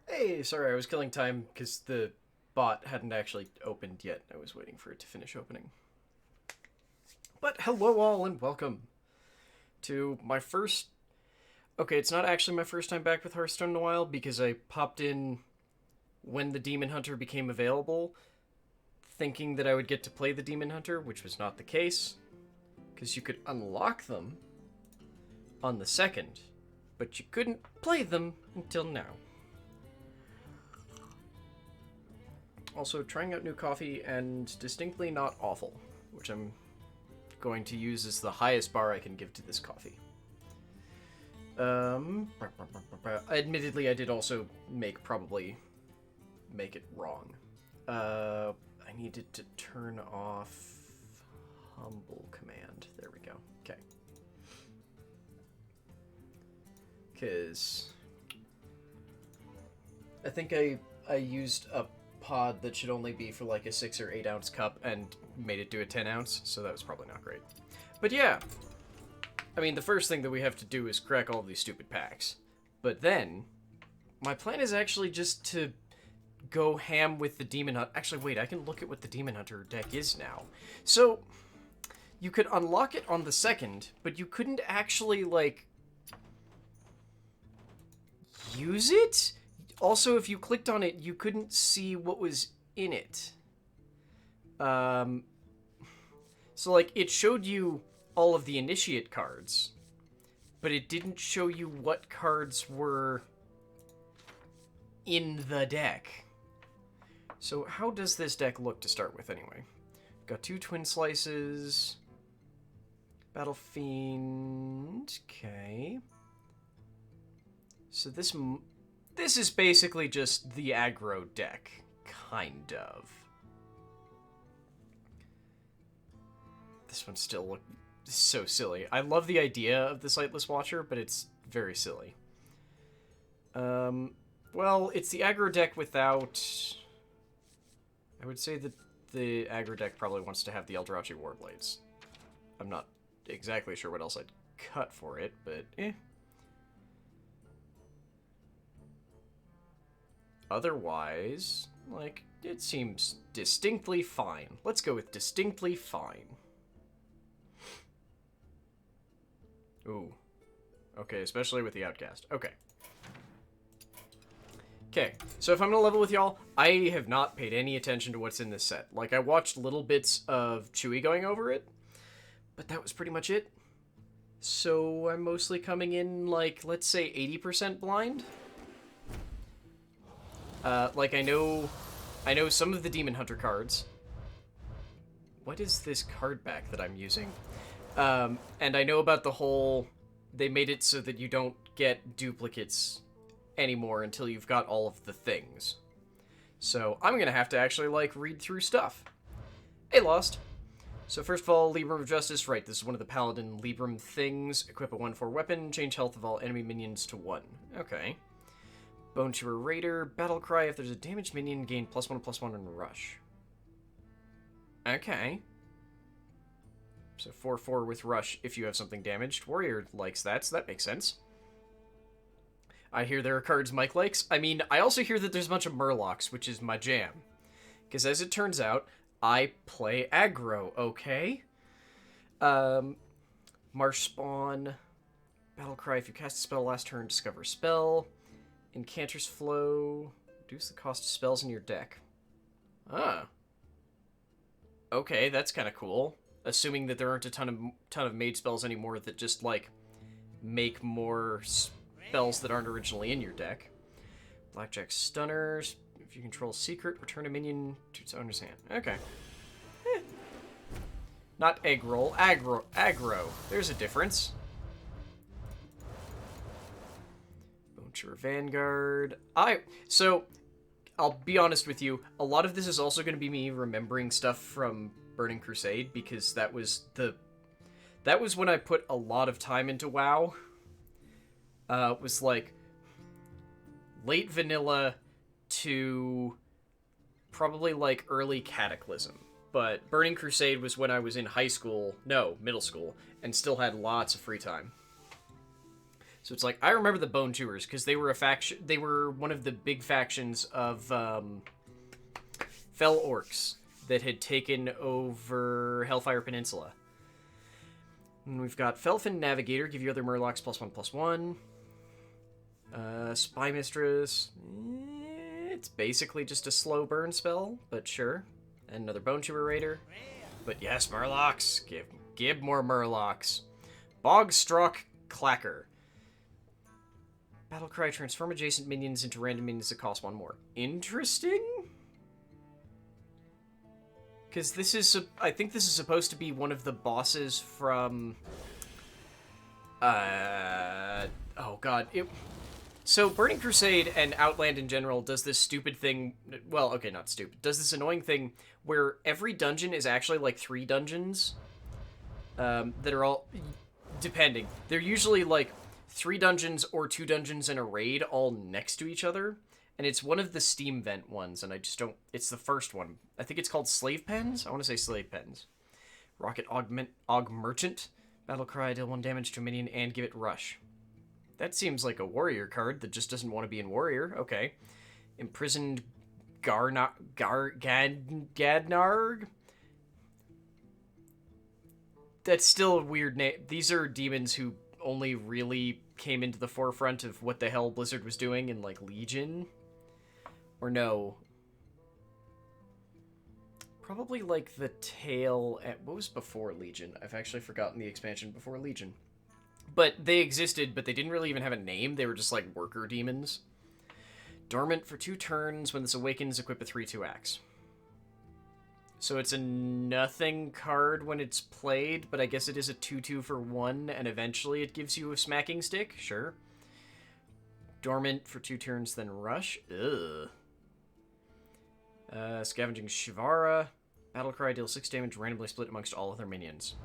Hey, sorry, I was killing time because the bot hadn't actually opened yet. I was waiting for it to finish opening. But hello all and welcome to my first... Okay, it's not actually my first time back with Hearthstone in a while because I popped in when the Demon Hunter became available, thinking that I would get to play the Demon Hunter, which was not the case, because you could unlock them on the 2nd, but you couldn't play them until now. Also, trying out new coffee, and distinctly not awful, which I'm going to use as the highest bar I can give to this coffee. Admittedly, I did also probably make it wrong. I needed to turn off humble command. There we go. Okay. Because I think I used a pod that should only be for like a 6 or 8 ounce cup and made it do a 10 ounce, so that was probably not great. But yeah, I mean, the first thing that we have to do is crack all these stupid packs. But then, my plan is actually just to go ham with the Demon Hunter. Actually, wait, I can look at what the Demon Hunter deck is now. So, you could unlock it on the 2nd, but you couldn't actually, like, use it? Also, if you clicked on it, you couldn't see what was in it. So, like, it showed you all of the initiate cards, but it didn't show you what cards were in the deck. So, how does this deck look to start with, anyway? Got 2 Twin Slices, Battle Fiend, okay. So this is basically just the aggro deck, kind of. This one still looks so silly. I love the idea of the Sightless Watcher, but it's very silly. Well, it's the aggro deck without... I would say that the aggro deck probably wants to have the Eldrazi Warblades. I'm not exactly sure what else I'd cut for it, but eh. Otherwise, like, it seems distinctly fine. Let's go with distinctly fine. Ooh. Okay, especially with the Outcast. Okay. Okay, so if I'm gonna level with y'all, I have not paid any attention to what's in this set. Like, I watched little bits of Chewy going over it, but that was pretty much it. So I'm mostly coming in, like, let's say 80% blind. Like, I know some of the Demon Hunter cards. What is this card back that I'm using? And I know about the whole... They made it so that you don't get duplicates anymore until you've got all of the things. So, I'm gonna have to actually, like, read through stuff. Hey, Lost. So, first of all, Libram of Justice. Right, this is one of the Paladin Libram things. Equip a 1/4 weapon. Change health of all enemy minions to 1. Okay. Bone Chewer Raider, Battle Cry. If there's a damaged minion, gain +1/+1 and Rush. Okay. So 4/4 with Rush if you have something damaged. Warrior likes that, so that makes sense. I hear there are cards Mike likes. I mean, I also hear that there's a bunch of Murlocs, which is my jam. Because as it turns out, I play aggro, okay? Marsh Spawn. Battle Cry. If you cast a spell last turn, discover a spell. Incanter's Flow. Reduce the cost of spells in your deck. Ah. Okay, that's kind of cool. Assuming that there aren't a ton of mage spells anymore that just, like, make more spells that aren't originally in your deck. Blackjack Stunners. If you control Secret, return a minion to its owner's hand. Okay. Eh. Not egg roll. Aggro. There's a difference. Vanguard. So, I'll be honest with you, a lot of this is also going to be me remembering stuff from Burning Crusade, because that was when I put a lot of time into WoW. It was like late vanilla to probably like early Cataclysm. But Burning Crusade was when I was in middle school, and still had lots of free time. So it's like, I remember the Bone Chewers, because they were a faction. They were one of the big factions of Fell Orcs that had taken over Hellfire Peninsula. And we've got Felfin Navigator, give your other Murlocs +1/+1. Spy Mistress. It's basically just a slow burn spell, but sure. And another Bone Chewer Raider. But yes, Murlocs. Give more Murlocs. Bogstruck Clacker. Battlecry, transform adjacent minions into random minions that cost 1 more. Interesting? Because this is... I think this is supposed to be one of the bosses from... oh god. So, Burning Crusade and Outland in general does this stupid thing... Well, okay, not stupid. Does this annoying thing where every dungeon is actually like 3 dungeons. That are all... Depending. They're usually like 3 dungeons or 2 dungeons in a raid all next to each other. And it's one of the Steam Vent ones, and I just don't... It's the first one. I think it's called Slave Pens? I want to say Slave Pens. Rocket Aug Merchant. Battlecry, deal 1 damage to a minion and give it Rush. That seems like a warrior card that just doesn't want to be in warrior. Okay. Imprisoned Gadnarg? That's still a weird name. These are demons who only really came into the forefront of what the hell Blizzard was doing in, like, Legion. Or no. Probably, like, the tail... What was before Legion? I've actually forgotten the expansion before Legion. But they existed, but they didn't really even have a name. They were just, like, worker demons. Dormant for 2 turns. When this awakens, equip a 3/2 axe. So it's a nothing card when it's played, but I guess it is a 2/2 for 1, and eventually it gives you a smacking stick? Sure. Dormant for 2 turns, then Rush? Ugh. Scavenging Shivara. Battlecry, deal 6 damage, randomly split amongst all other minions.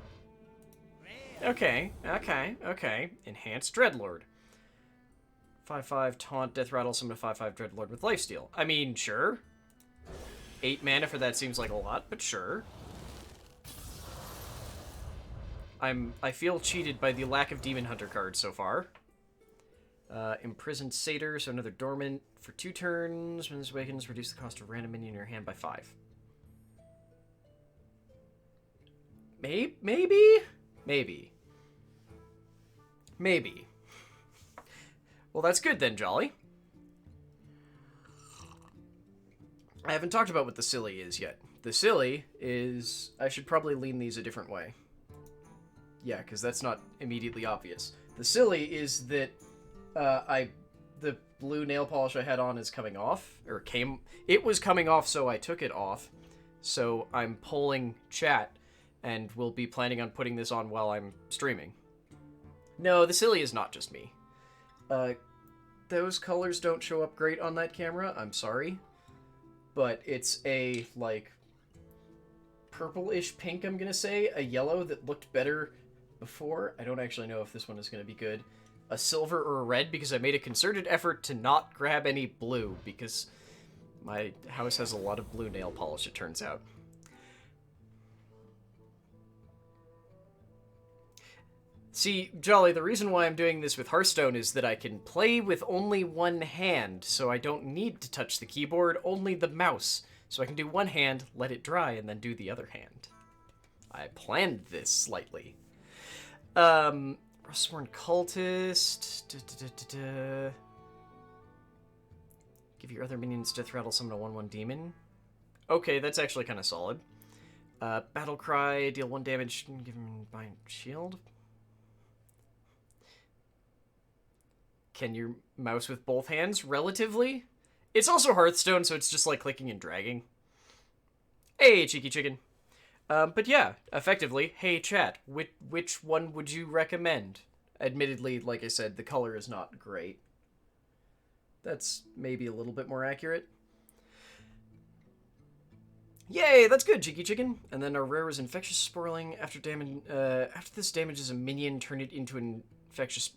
Okay. Enhanced Dreadlord. 5/5 Taunt, Death Rattle, summon a 5/5 Dreadlord with Lifesteal. I mean, sure. 8 mana for that seems like a lot, but sure. I feel cheated by the lack of Demon Hunter cards so far. Imprisoned Satyr, so another Dormant for 2 turns. When this awakens, reduce the cost of random minion in your hand by 5. Maybe? Well, that's good then, Jolly. I haven't talked about what the Silly is yet. The Silly is... I should probably lean these a different way. Yeah, because that's not immediately obvious. The Silly is that the blue nail polish I had on is coming off. It was coming off, so I took it off. So I'm polling chat, and will be planning on putting this on while I'm streaming. No, the Silly is not just me. Those colors don't show up great on that camera, I'm sorry. But it's a, like, purple-ish pink, I'm gonna say. A yellow that looked better before. I don't actually know if this one is gonna be good. A silver or a red, because I made a concerted effort to not grab any blue, because my house has a lot of blue nail polish, it turns out. See, Jolly, the reason why I'm doing this with Hearthstone is that I can play with only one hand, so I don't need to touch the keyboard, only the mouse. So I can do one hand, let it dry, and then do the other hand. I planned this slightly. Rustborn Cultist. Give your other minions Death Rattle, summon a 1/1 demon. Okay, that's actually kind of solid. Battlecry, deal 1 damage, give him Bind Shield. Can you mouse with both hands? Relatively. It's also Hearthstone, so it's just like clicking and dragging. Hey, cheeky chicken. But yeah, effectively, hey chat, which one would you recommend? Admittedly, like I said, the color is not great. That's maybe a little bit more accurate. Yay, that's good, cheeky chicken. And then our rare is Infectious Spoiling. After this damages a minion, turn it into an infectious...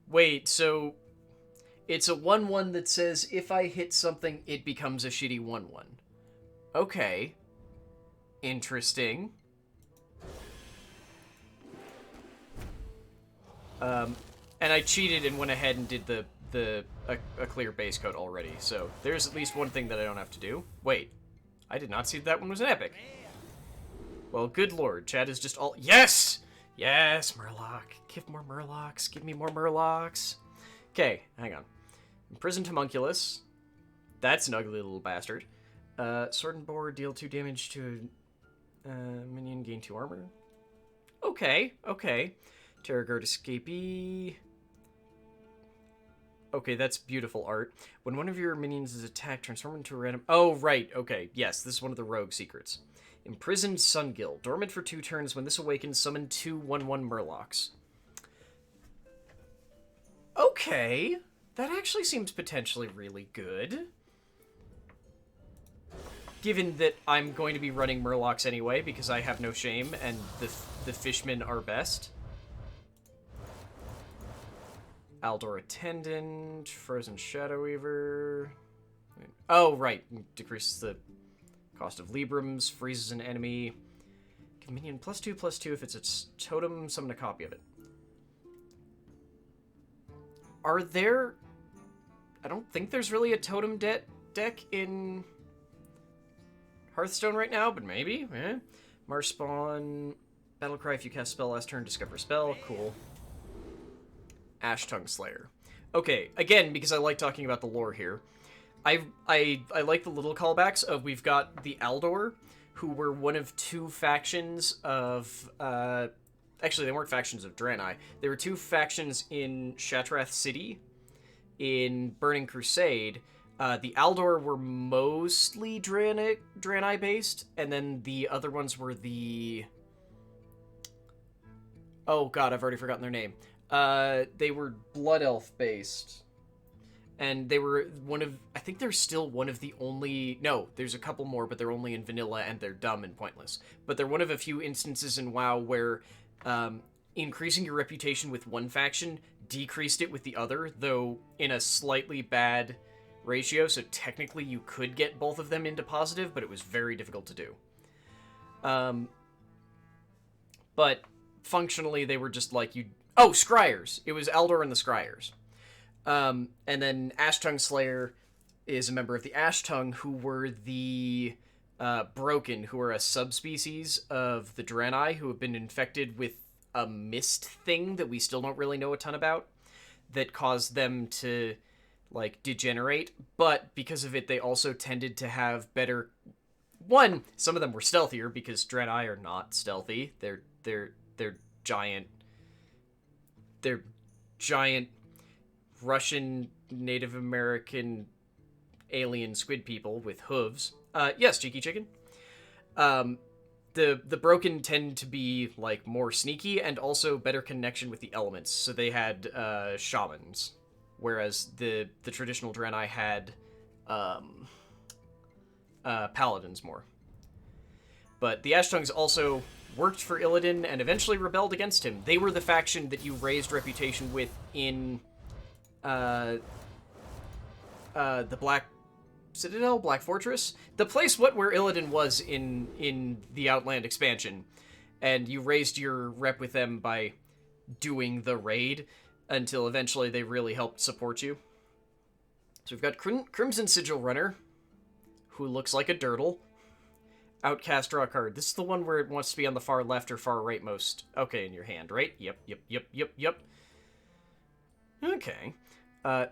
Wait, so it's a 1/1 that says if I hit something, it becomes a shitty 1/1. Okay. Interesting. And I cheated and went ahead and did a clear base coat already, so there's at least one thing that I don't have to do. Wait, I did not see that one was an epic. Well, good lord, Chad is just all... Yes! Yes, Murloc. Give more Murlocs. Give me more Murlocs. Okay, hang on. Imprisoned Homunculus. That's an ugly little bastard. Sword and Boar, deal 2 damage to a minion, gain 2 armor. Okay, okay. Terrorguard Escapee. Okay, that's beautiful art. When one of your minions is attacked, transform into a random... Oh, right, okay. Yes, this is one of the rogue secrets. Imprisoned Sungill. Dormant for 2 turns. When this awakens, summon 2 1/1 Murlocs. Okay. That actually seems potentially really good. Given that I'm going to be running Murlocs anyway, because I have no shame, and the fishmen are best. Aldor Attendant, Frozen Shadow Weaver. Oh, right. Decreases the cost of Librams, freezes an enemy. Give minion +2/+2 if it's its totem, summon a copy of it. Are there... I don't think there's really a totem deck in Hearthstone right now, but maybe. Marspawn, Battlecry, if you cast spell last turn, discover a spell. Cool. Ash Tongue Slayer. Okay, again, because I like talking about the lore here, I like the little callbacks of we've got the Aldor, who were one of 2 factions of... actually, they weren't factions of Draenei. They were 2 factions in Shatrath City in Burning Crusade. The Aldor were mostly Draenei-based, and then the other ones were the... Oh god, I've already forgotten their name. They were Blood Elf-based. And they were one of... I think they're still one of the only... No, there's a couple more, but they're only in vanilla, and they're dumb and pointless. But they're one of a few instances in WoW where increasing your reputation with one faction decreased it with the other, though in a slightly bad ratio, so technically you could get both of them into positive, but it was very difficult to do. But functionally, they were just like you... Oh, Scryers! It was Eldor and the Scryers. And then Ashtongue Slayer is a member of the Ashtongue, who were the Broken, who are a subspecies of the Draenei, who have been infected with a mist thing that we still don't really know a ton about, that caused them to, like, degenerate. But because of it, they also tended to have better... One, some of them were stealthier, because Draenei are not stealthy. They're giant... They're giant Russian Native American alien squid people with hooves. Yes, Cheeky Chicken. The Broken tend to be, like, more sneaky and also better connection with the elements. So they had shamans, whereas the traditional Draenei had paladins more. But the Ashtongues also worked for Illidan and eventually rebelled against him. They were the faction that you raised reputation with in the Black Citadel, Black Fortress, the place where Illidan was in the Outland expansion, and you raised your rep with them by doing the raid until eventually they really helped support you. So we've got Crimson Sigil Runner, who looks like a dirtle. Outcast, draw a card. This is the one where it wants to be on the far left or far right most. Okay, in your hand, right? Yep. Okay.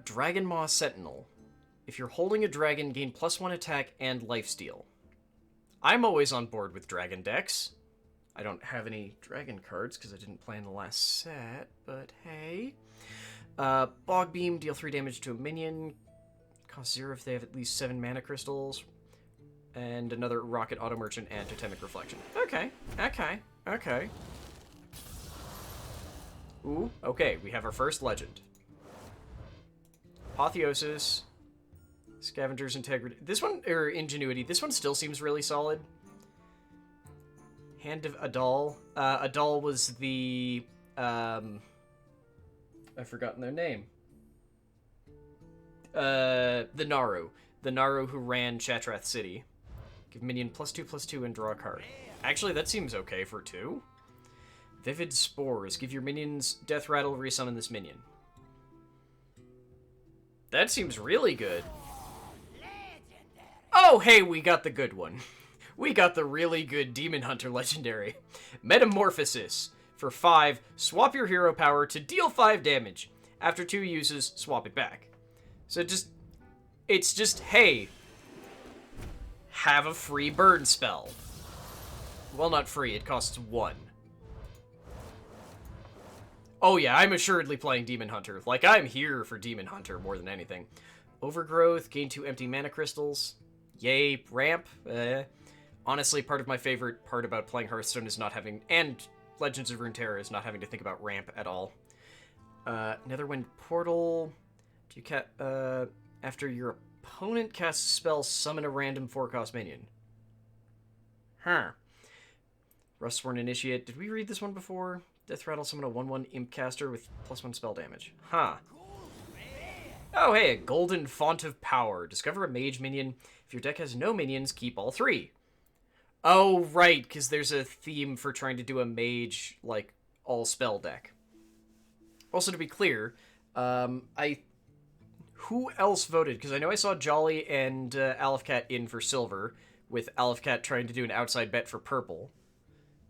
Dragon Maw Sentinel. If you're holding a dragon, gain +1 attack and lifesteal. I'm always on board with dragon decks. I don't have any dragon cards because I didn't play in the last set, but hey. Bog Beam, deal 3 damage to a minion. Cost 0 if they have at least 7 mana crystals. And another Rocket Auto Merchant and Totemic Reflection. Okay. Ooh, okay, we have our first legend. Apotheosis, Scavenger's Integrity. This one, or Ingenuity, this one still seems really solid. Hand of Adal. Adal was the, I've forgotten their name. The Naru. The Naru who ran Shatrath City. Give minion +2/+2 and draw a card. Actually, that seems okay for 2. Vivid Spores. Give your minions Death Rattle, resummon this minion. That seems really good. Oh, hey, we got the good one. We got the really good Demon Hunter Legendary. Metamorphosis. For 5, swap your hero power to deal 5 damage. After 2 uses, swap it back. So it's just, hey, have a free burn spell. Well, not free, it costs 1. Oh yeah, I'm assuredly playing Demon Hunter. Like, I'm here for Demon Hunter more than anything. Overgrowth, gain 2 empty mana crystals. Yay, ramp. Honestly, part of my favorite part about playing Hearthstone is not having, and Legends of Runeterra is not having to think about ramp at all. Netherwind Portal. Do you after your opponent casts a spell, summon a random 4-cost minion. Huh. Rustworn Initiate. Did we read this one before? Death Rattle, summon a 1/1 Imp Caster with +1 spell damage. Huh. Oh, hey, a Golden Font of Power. Discover a mage minion. If your deck has no minions, keep all 3. Oh, right, because there's a theme for trying to do a mage, like, all-spell deck. Also, to be clear, who else voted? Because I know I saw Jolly and Alefcat in for silver, with Alefcat trying to do an outside bet for purple.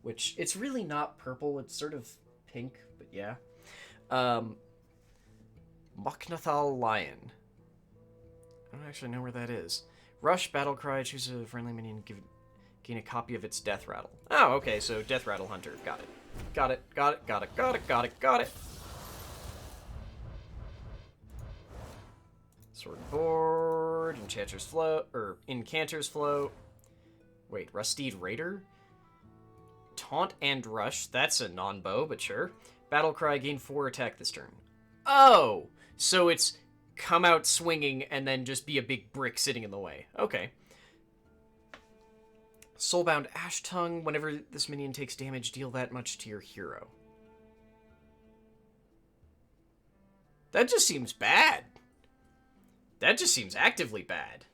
Which, it's really not purple, it's sort of pink, but yeah. Moknathal Lion. I don't actually know where that is. Rush, Battlecry, choose a friendly minion, gain a copy of its Death Rattle. Oh, okay, so Death Rattle Hunter. Got it. Got it, got it, got it, got it, got it, got it. Swordboard, Enchanter's Float, or Incanter's Float. Wait, Rusteed Raider? Taunt and Rush. That's a non-bow, but sure. Battlecry, gain 4 attack this turn. Oh! So it's come out swinging and then just be a big brick sitting in the way. Okay. Soulbound Ashtongue. Whenever this minion takes damage, deal that much to your hero. That just seems bad. That just seems actively bad.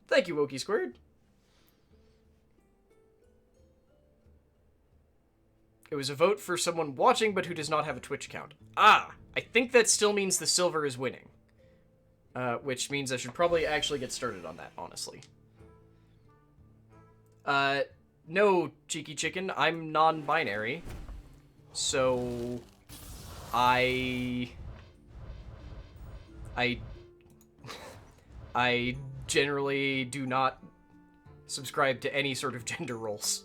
Thank you, Wokey Squared. It was a vote for someone watching but who does not have a Twitch account. Ah, I think that still means the silver is winning. Which means I should probably actually get started on that, honestly. No, Cheeky Chicken, I'm non-binary. So... I generally do not subscribe to any sort of gender roles.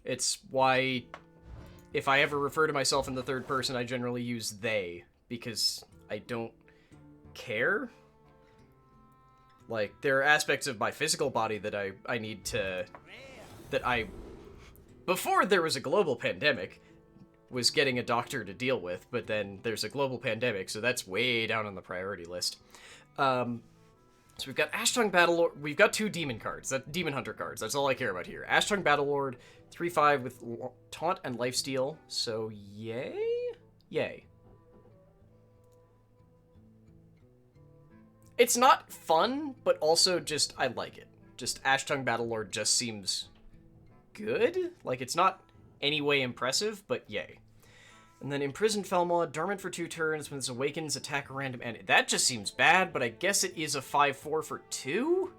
It's why, if I ever refer to myself in the third person, I generally use they, because I don't care. Like, there are aspects of my physical body that I need to... Before there was a global pandemic, was getting a doctor to deal with, but then there's a global pandemic, so that's way down on the priority list. So we've got Ashtongue Battlelord. We've got 2 demon cards. Demon Hunter cards. That's all I care about here. Ashtongue Battlelord, 3/5 with Taunt and Lifesteal. So yay? Yay. It's not fun, but also just, I like it. Just Ashtongue Battlelord just seems good. Like, it's not any way impressive, but yay. And then Imprisoned Felmaw, dormant for 2 turns. When this awakens, attack a random enemy. That just seems bad, but I guess it is a 5/4 for 2?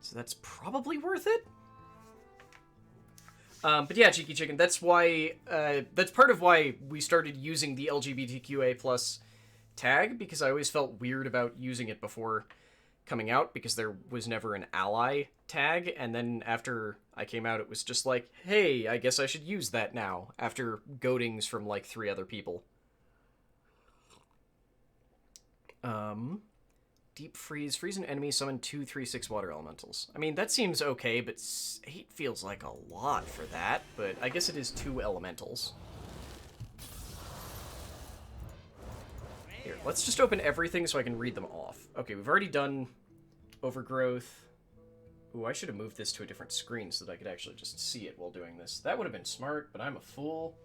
So that's probably worth it? But yeah, Cheeky Chicken, that's why, that's part of why we started using the LGBTQA+ tag, because I always felt weird about using it before coming out, because there was never an ally tag, and then after I came out, it was just like, hey, I guess I should use that now, after goadings from, like, 3 other people. Deep Freeze. Freeze an enemy, summon 2 3/6 water elementals. I mean, that seems okay, but 8 feels like a lot for that, but I guess it is 2 elementals. Here, let's just open everything so I can read them off. Okay, we've already done Overgrowth. Ooh, I should have moved this to a different screen so that I could actually just see it while doing this. That would have been smart, but I'm a fool.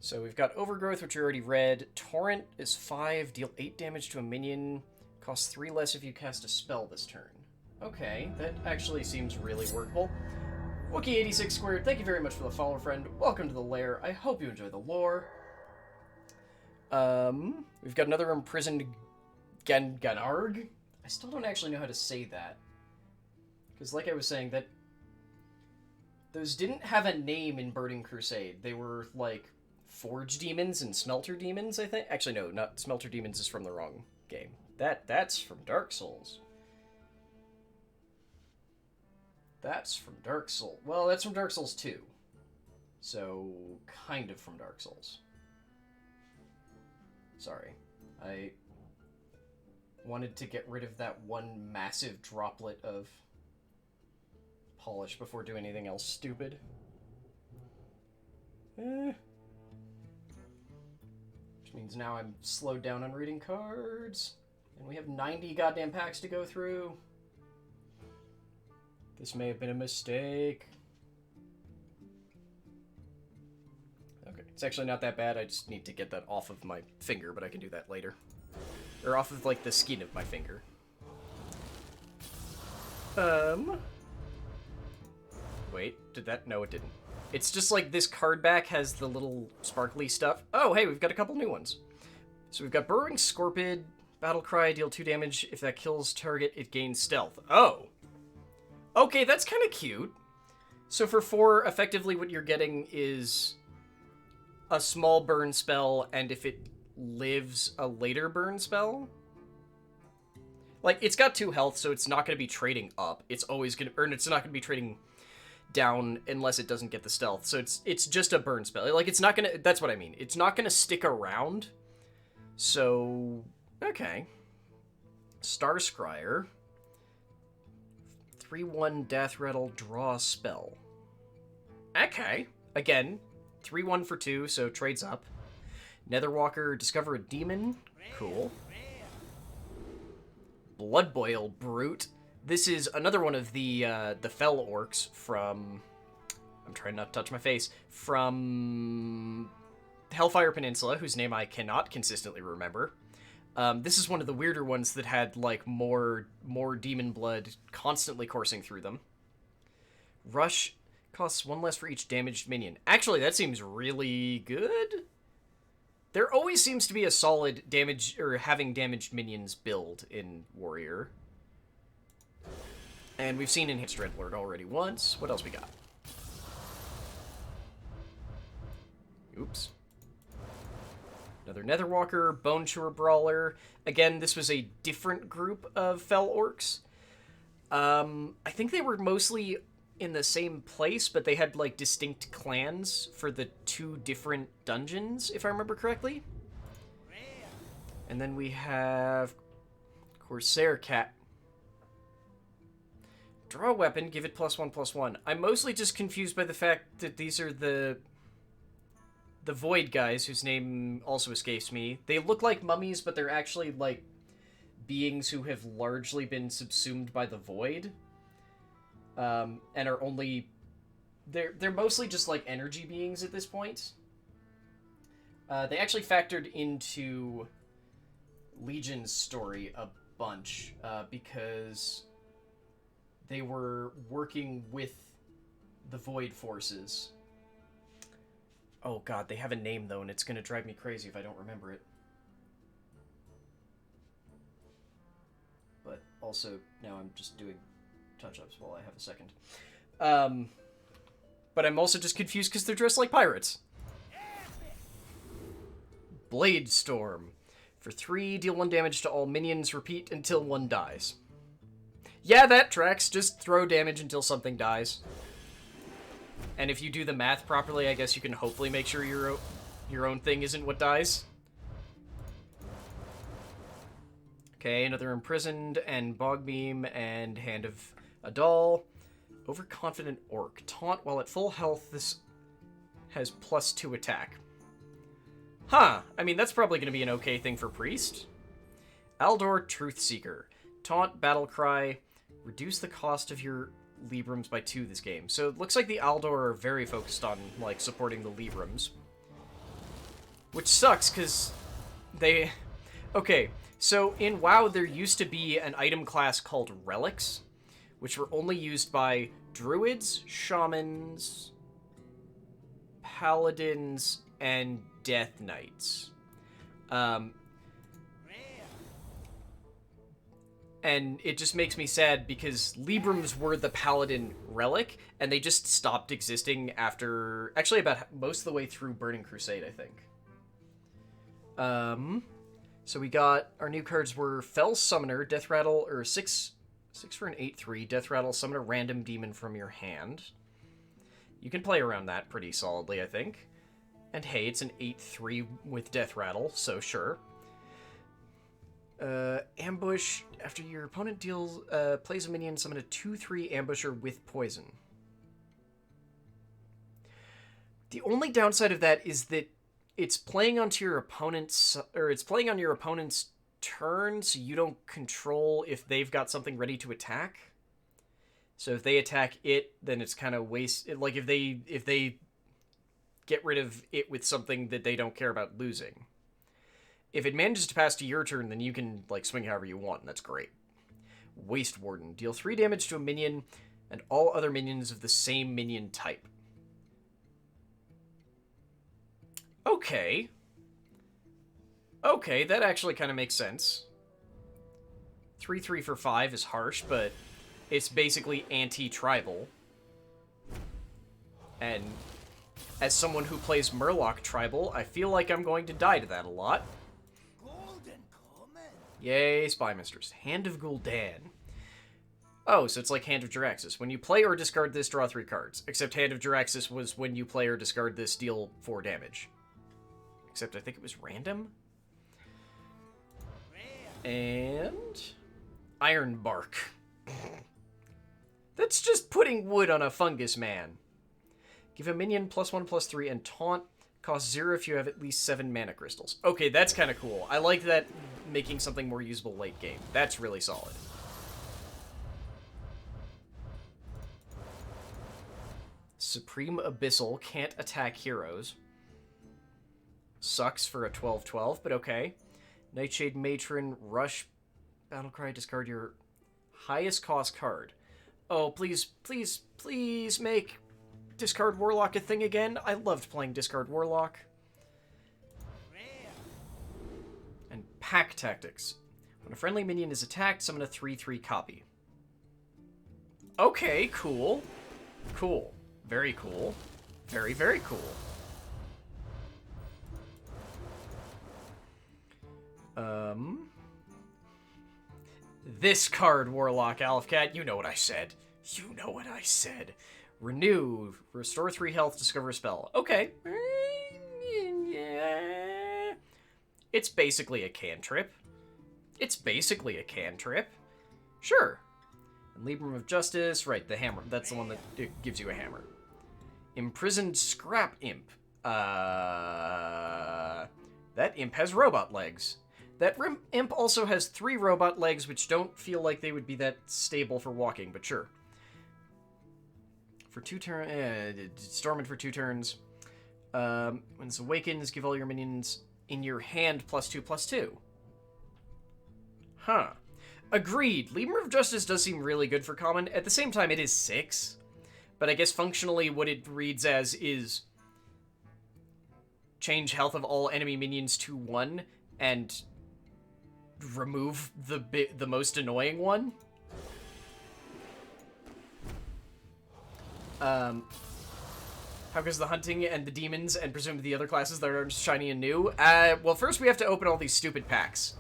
So we've got Overgrowth, which you already read. Torrent is 5, deal 8 damage to a minion. Costs 3 less if you cast a spell this turn. Okay, that actually seems really workable. Wookie86 squared, thank you very much for the follow, friend. Welcome to the lair. I hope you enjoy the lore. We've got another imprisoned Ganarg. I still don't actually know how to say that. Because like I was saying, that those didn't have a name in Burning Crusade. They were, like, Forge Demons and Smelter Demons, I think. Actually, no, not Smelter Demons is from the wrong game. That's from Dark Souls. That's from Dark Souls. Well, that's from Dark Souls 2. So, kind of from Dark Souls. Sorry. I wanted to get rid of that one massive droplet of polish before doing anything else stupid. Which means now I'm slowed down on reading cards. And we have 90 goddamn packs to go through. This may have been a mistake. Okay, it's actually not that bad. I just need to get that off of my finger, but I can do that later. Or off of, like, the skin of my finger. Wait, did that? No, it didn't. It's just like this card back has the little sparkly stuff. Oh, hey, we've got a couple new ones. So we've got Burrowing Scorpid, Battle Cry, deal 2 damage. If that kills target, it gains stealth. Oh! Okay, that's kind of cute. So for 4, effectively what you're getting is a small burn spell, and if it lives, a later burn spell. Like, it's got 2 health, so it's not going to be trading up. It's always going to... Or it's not going to be trading down unless it doesn't get the stealth. So it's just a burn spell. Like, it's not going to... That's what I mean. It's not going to stick around. So... Okay. Star Scryer. 3-1 Death Rattle, draw a spell. Okay. Again, 3-1 for 2, so trades up. Netherwalker, discover a demon. Cool. Bloodboil Brute. This is another one of the Fell Orcs from... I'm trying not to touch my face. From Hellfire Peninsula, whose name I cannot consistently remember. This is one of the weirder ones that had, like, more demon blood constantly coursing through them. Rush costs 1 less for each damaged minion. Actually, that seems really good. There always seems to be a solid damage, or having damaged minions build in Warrior. And we've seen Enhanced Dreadlord already once. What else we got? Oops. Another Netherwalker, Bone Chewer Brawler. Again, this was a different group of Fell Orcs. I think they were mostly in the same place, but they had, like, distinct clans for the 2 different dungeons, if I remember correctly. And then we have Corsair Cat. Draw a weapon, give it +1/+1. I'm mostly just confused by the fact that these are the Void guys, whose name also escapes me. They look like mummies, but they're actually, like, beings who have largely been subsumed by the Void. And are only... They're mostly just, like, energy beings at this point. They actually factored into Legion's story a bunch, because they were working with the Void forces. Oh god, they have a name, though, and it's going to drive me crazy if I don't remember it. But also, now I'm just doing touch-ups while I have a second. But I'm also just confused because they're dressed like pirates. Blade Storm. For 3, deal 1 damage to all minions, repeat until 1 dies. Yeah, that tracks. Just throw damage until something dies. And if you do the math properly, I guess you can hopefully make sure your own thing isn't what dies. Okay, another Imprisoned, and Bogbeam, and Hand of Adal. Overconfident Orc. Taunt while at full health, this has +2 attack. Huh, I mean, that's probably going to be an okay thing for Priest. Aldor Truthseeker. Taunt, Battle Cry, reduce the cost of your Librams by 2 this game. So it looks like the Aldor are very focused on, like, supporting the Librams. Which sucks, because they... Okay, so in WoW, there used to be an item class called Relics, which were only used by Druids, Shamans, Paladins, and Death Knights. And it just makes me sad because Librams were the Paladin relic, and they just stopped existing after... Actually, about most of the way through Burning Crusade, I think. So we got... Our new cards were Fell Summoner, Death Rattle, or 6 for an 8/3. Death Rattle, summon a random demon from your hand. You can play around that pretty solidly, I think. And hey, it's an 8/3 with Death Rattle, so sure. Ambush. After your opponent plays a minion, summon a 2/3 ambusher with poison. The only downside of that is that it's playing onto your opponent's, or it's playing on your opponent's turn, so you don't control if they've got something ready to attack. So if they attack it, then it's kind of waste. Like if they get rid of it with something that they don't care about losing. If it manages to pass to your turn, then you can, like, swing however you want, and that's great. Waste Warden. Deal 3 damage to a minion and all other minions of the same minion type. Okay. Okay, that actually kind of makes sense. 3/3 for 5 is harsh, but it's basically anti-tribal. And as someone who plays Murloc tribal, I feel like I'm going to die to that a lot. Yay, Spy Mistress. Hand of Gul'dan. Oh, so it's like Hand of Jaraxxus. When you play or discard this, draw 3 cards. Except Hand of Jaraxxus was when you play or discard this, deal 4 damage. Except I think it was random? And... Iron Bark. That's just putting wood on a fungus man. Give a minion +1/+3 and taunt. Cost 0 if you have at least 7 mana crystals. Okay, that's kind of cool. I like that, making something more usable late game. That's really solid. Supreme Abyssal can't attack heroes. Sucks for a 12/12, but okay. Nightshade Matron, Rush, Battlecry, discard your highest cost card. Oh, please, please, please make Discard Warlock a thing again. I loved playing Discard Warlock. And Pack Tactics. When a friendly minion is attacked, summon a 3/3 copy. Okay, cool. Cool. Very cool. Very, very cool. This card, Warlock Alfcat, you know what I said. You know what I said. Renew. Restore 3 health, discover a spell. Okay. It's basically a cantrip. It's basically a cantrip. Sure. And Libram of Justice, right, the hammer. That's the one that gives you a hammer. Imprisoned Scrap Imp. That imp has robot legs. That imp also has 3 robot legs, which don't feel like they would be that stable for walking, but sure. For 2 turns, Storming for 2 turns. When this awakens, give all your minions in your hand +2/+2. Huh. Agreed. Lemur of Justice does seem really good for common. At the same time, it is 6. But I guess functionally what it reads as is change health of all enemy minions to 1 and remove the most annoying one. How goes the hunting and the demons and presumably the other classes that are shiny and new? Well, first we have to open all these stupid packs.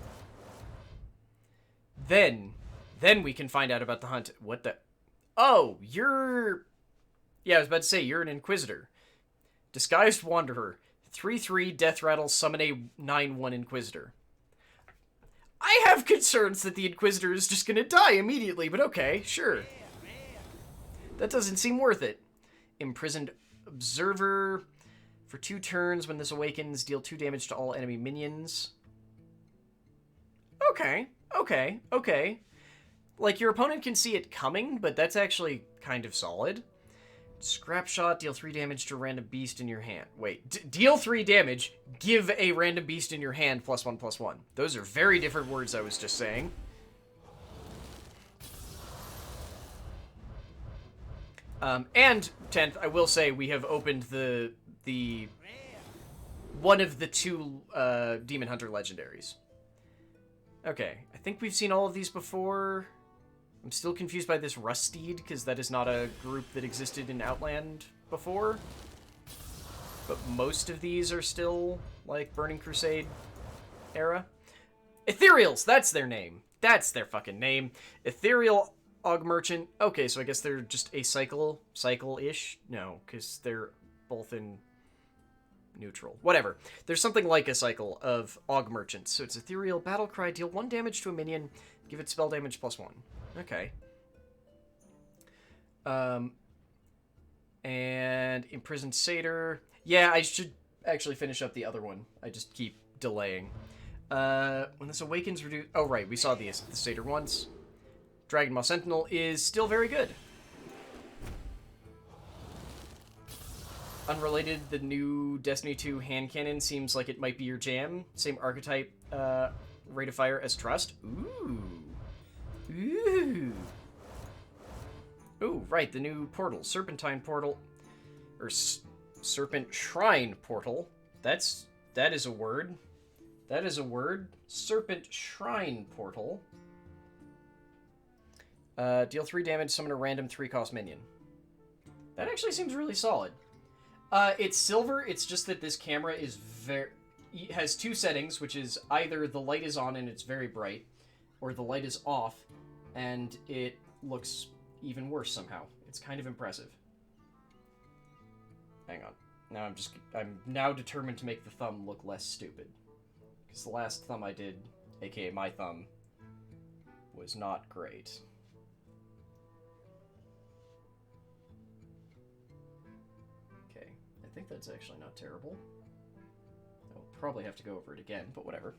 Then we can find out about the hunt. What the... Oh, you're... Yeah, I was about to say, you're an Inquisitor. Disguised Wanderer. 3/3, Death Rattle, summon a 9/1 Inquisitor. I have concerns that the Inquisitor is just gonna die immediately, but okay, sure. That doesn't seem worth it. Imprisoned Observer. For 2 turns, when this awakens, deal 2 damage to all enemy minions. Okay, okay, okay. Like, your opponent can see it coming, but that's actually kind of solid. Scrap shot, deal 3 damage to a random beast in your hand. Wait, deal 3 damage, give a random beast in your hand +1/+1. Those are very different words I was just saying. And 10th, I will say we have opened the one of the 2 Demon Hunter legendaries. Okay, I think we've seen all of these before. I'm still confused by this Rusteed, because that is not a group that existed in Outland before. But most of these are still, like, Burning Crusade era. Ethereals! That's their name. That's their fucking name. Ethereal Og Merchant. Okay, so I guess they're just a cycle-ish? No, because they're both in neutral. Whatever. There's something like a cycle of Og Merchants. So it's Ethereal, Battle Cry, deal 1 damage to a minion, give it spell damage +1. Okay. And Imprisoned Satyr. Yeah, I should actually finish up the other one. I just keep delaying. When this awakens, reduce... Oh, right, we saw the Satyr once. Dragon Maw Sentinel is still very good. Unrelated, the new Destiny 2 hand cannon seems like it might be your jam. Same archetype, rate of fire as Trust. Ooh. Ooh. Oh, right, the new portal. Serpentine portal. Or Serpent Shrine portal. That is a word. That is a word. Serpent Shrine portal. Deal 3 damage, summon a random 3-cost minion. That actually seems really solid. It's silver, it's just that this camera is has 2 settings, which is either the light is on and it's very bright, or the light is off and it looks even worse somehow. It's kind of impressive. Hang on. Now I'm now determined to make the thumb look less stupid. Because the last thumb I did, aka my thumb, was not great. Okay, I think that's actually not terrible. I'll probably have to go over it again, but whatever.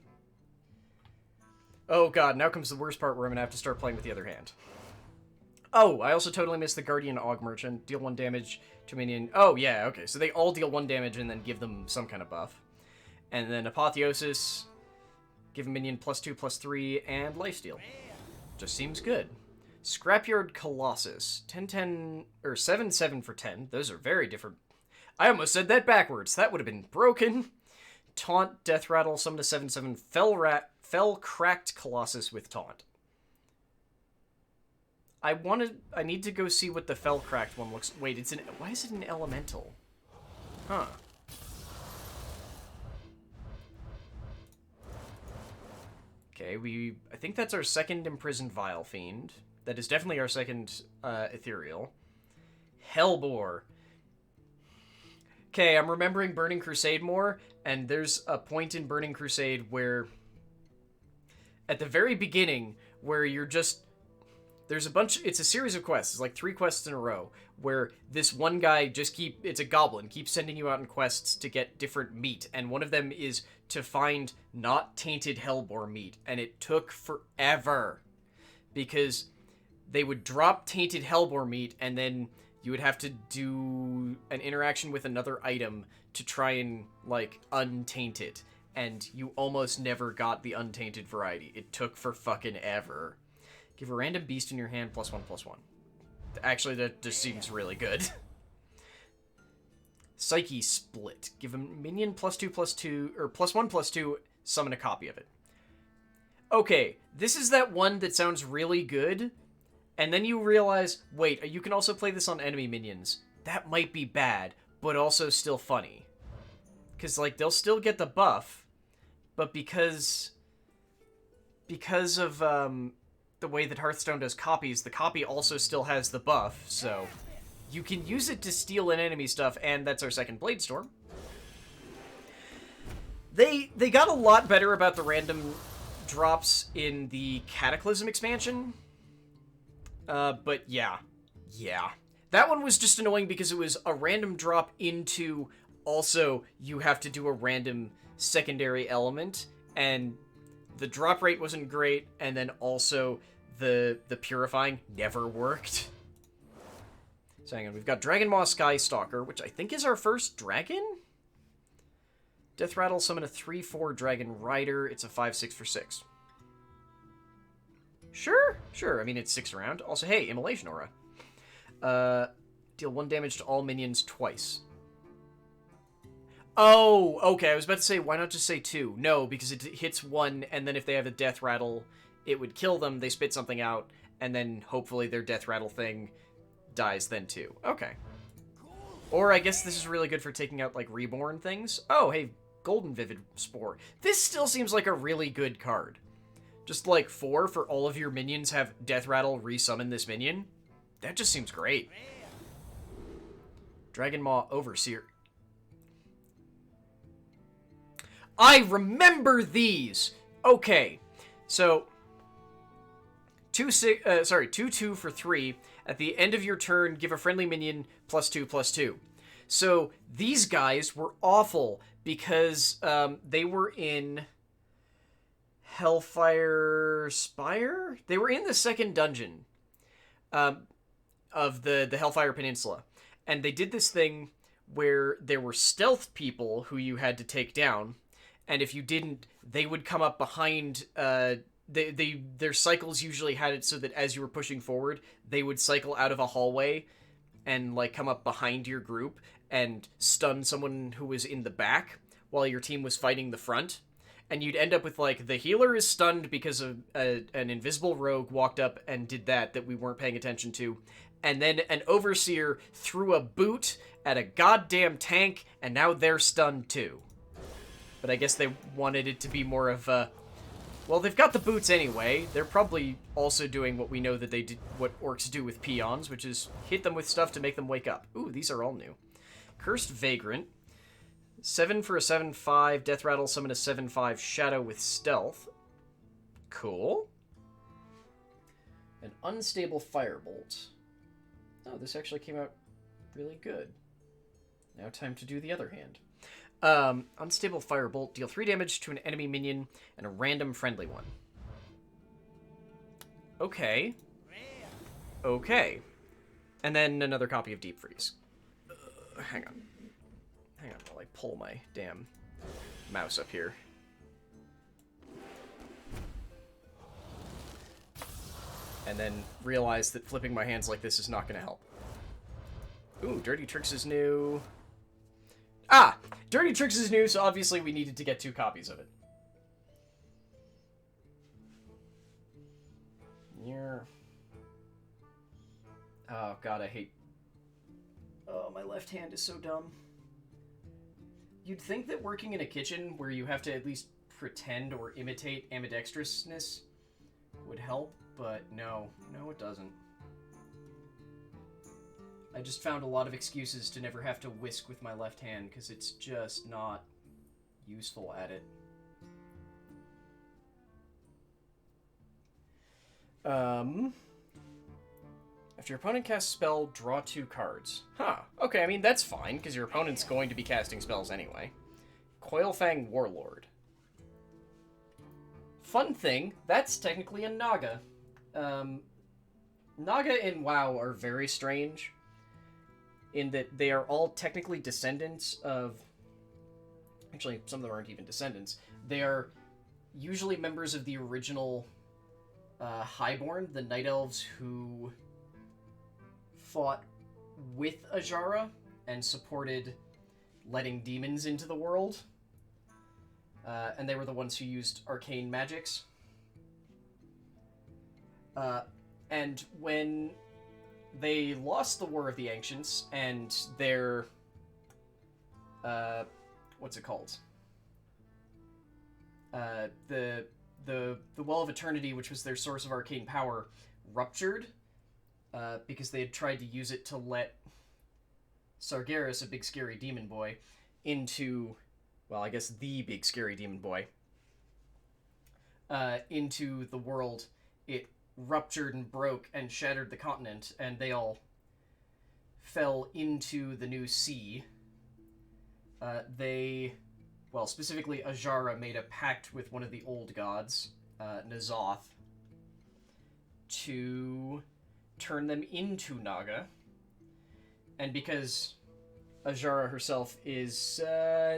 Oh god, now comes the worst part where I'm gonna have to start playing with the other hand. Oh, I also totally missed the Guardian Og Merchant. Deal 1 damage to minion. Oh, yeah, okay. So they all deal 1 damage and then give them some kind of buff. And then Apotheosis, give a minion +2/+3, and lifesteal. Just seems good. Scrapyard Colossus. 10/10, or 7/7 for 10. Those are very different. I almost said that backwards. That would have been broken. Taunt, Death Rattle, summon a 7/7. Fell Cracked Colossus with Taunt. I need to go see what the Fell Cracked one looks... Wait, why is it an elemental? Huh. Okay, I think that's our second Imprisoned Vile Fiend. That is definitely our second, Ethereal. Hellbore. Okay, I'm remembering Burning Crusade more, and there's a point in Burning Crusade where... At the very beginning, where you're just... There's a bunch... It's a series of quests. It's like 3 quests in a row, where this one guy just it's a goblin, keeps sending you out on quests to get different meat, and one of them is to find not tainted Hellbore meat, and it took forever, because they would drop tainted Hellbore meat, and then you would have to do an interaction with another item to try and, like, untaint it, and you almost never got the untainted variety. It took for fucking ever. Give a random beast in your hand +1/+1. Actually, that just seems really good. Psyche Split. Give a minion +2/+2, or +1/+2, summon a copy of it. Okay, this is that one that sounds really good, and then you realize, wait, you can also play this on enemy minions. That might be bad, but also still funny. Because, like, they'll still get the buff, but because of, the way that Hearthstone does copies, the copy also still has the buff, so you can use it to steal an enemy stuff, and that's our second Bladestorm. They got a lot better about the random drops in the Cataclysm expansion, but yeah. That one was just annoying because it was a random drop into, also, you have to do a random secondary element, and the drop rate wasn't great, and then also the purifying never worked. So hang on, we've got Dragon Maw Skystalker, which I think is our first dragon? Death Rattle, summon a 3/4 Dragon Rider. It's a 5/6 for 6. Sure, sure. I mean, it's 6 around. Also, hey, Immolation Aura. Deal 1 damage to all minions twice. Oh, okay. I was about to say, why not just say 2? No, because it hits 1, and then if they have a Death Rattle, it would kill them. They spit something out, and then hopefully their Death Rattle thing dies then too. Okay. Or I guess this is really good for taking out, like, Reborn things. Oh, hey, Golden Vivid Spore. This still seems like a really good card. Just, like, 4 for all of your minions have Death Rattle resummon this minion. That just seems great. Dragon Maw Overseer. I remember these! Okay. So, 2/2 for 3. At the end of your turn, give a friendly minion +2/+2. So, these guys were awful because they were in Hellfire Spire? They were in the second dungeon of the Hellfire Peninsula. And they did this thing where there were stealth people who you had to take down, and if you didn't, they would come up behind... their cycles usually had it so that as you were pushing forward, they would cycle out of a hallway and, like, come up behind your group and stun someone who was in the back while your team was fighting the front. And you'd end up with, like, the healer is stunned because of an invisible rogue walked up and did that we weren't paying attention to. And then an overseer threw a boot at a goddamn tank, and now they're stunned too. But I guess they wanted it to be more of a... Well, they've got the boots anyway. They're probably also doing what we know that they did, what orcs do with peons, which is hit them with stuff to make them wake up. Ooh, these are all new. Cursed Vagrant. 7 for a 7/5. Death Rattle, summon a 7/5 Shadow with Stealth. Cool. An Unstable Firebolt. Oh, this actually came out really good. Now time to do the other hand. Unstable Firebolt. Deal 3 damage to an enemy minion and a random friendly one. Okay. Okay. And then another copy of Deep Freeze. Hang on. Hang on while I pull my damn mouse up here. And then realize that flipping my hands like this is not going to help. Ooh, Dirty Tricks is new. Ah! Dirty Tricks is new, so obviously we needed to get 2 copies of it. Yeah. Oh, God, I hate... Oh, my left hand is so dumb. You'd think that working in a kitchen where you have to at least pretend or imitate ambidextrousness would help, but no. No, it doesn't. I just found a lot of excuses to never have to whisk with my left hand, because it's just not useful at it. After your opponent casts a spell, draw 2 cards. Huh. Okay, I mean, that's fine, because your opponent's going to be casting spells anyway. Coilfang Warlord. Fun thing, that's technically a Naga. Naga in WoW are very strange, in that they are all technically descendants of... Actually, some of them aren't even descendants. They are usually members of the original Highborn, the Night Elves who fought with Ajara and supported letting demons into the world. And they were the ones who used arcane magics. And when they lost the War of the Ancients and their... what's it called? The Well of Eternity, which was their source of arcane power, ruptured, because they had tried to use it to let Sargeras, a big scary demon boy, into, well, I guess the big scary demon boy, into the world. It ruptured and broke and shattered the continent, and they all fell into the new sea. Well, specifically Ajara made a pact with one of the old gods, N'Zoth, to turn them into Naga. And because Ajara herself is,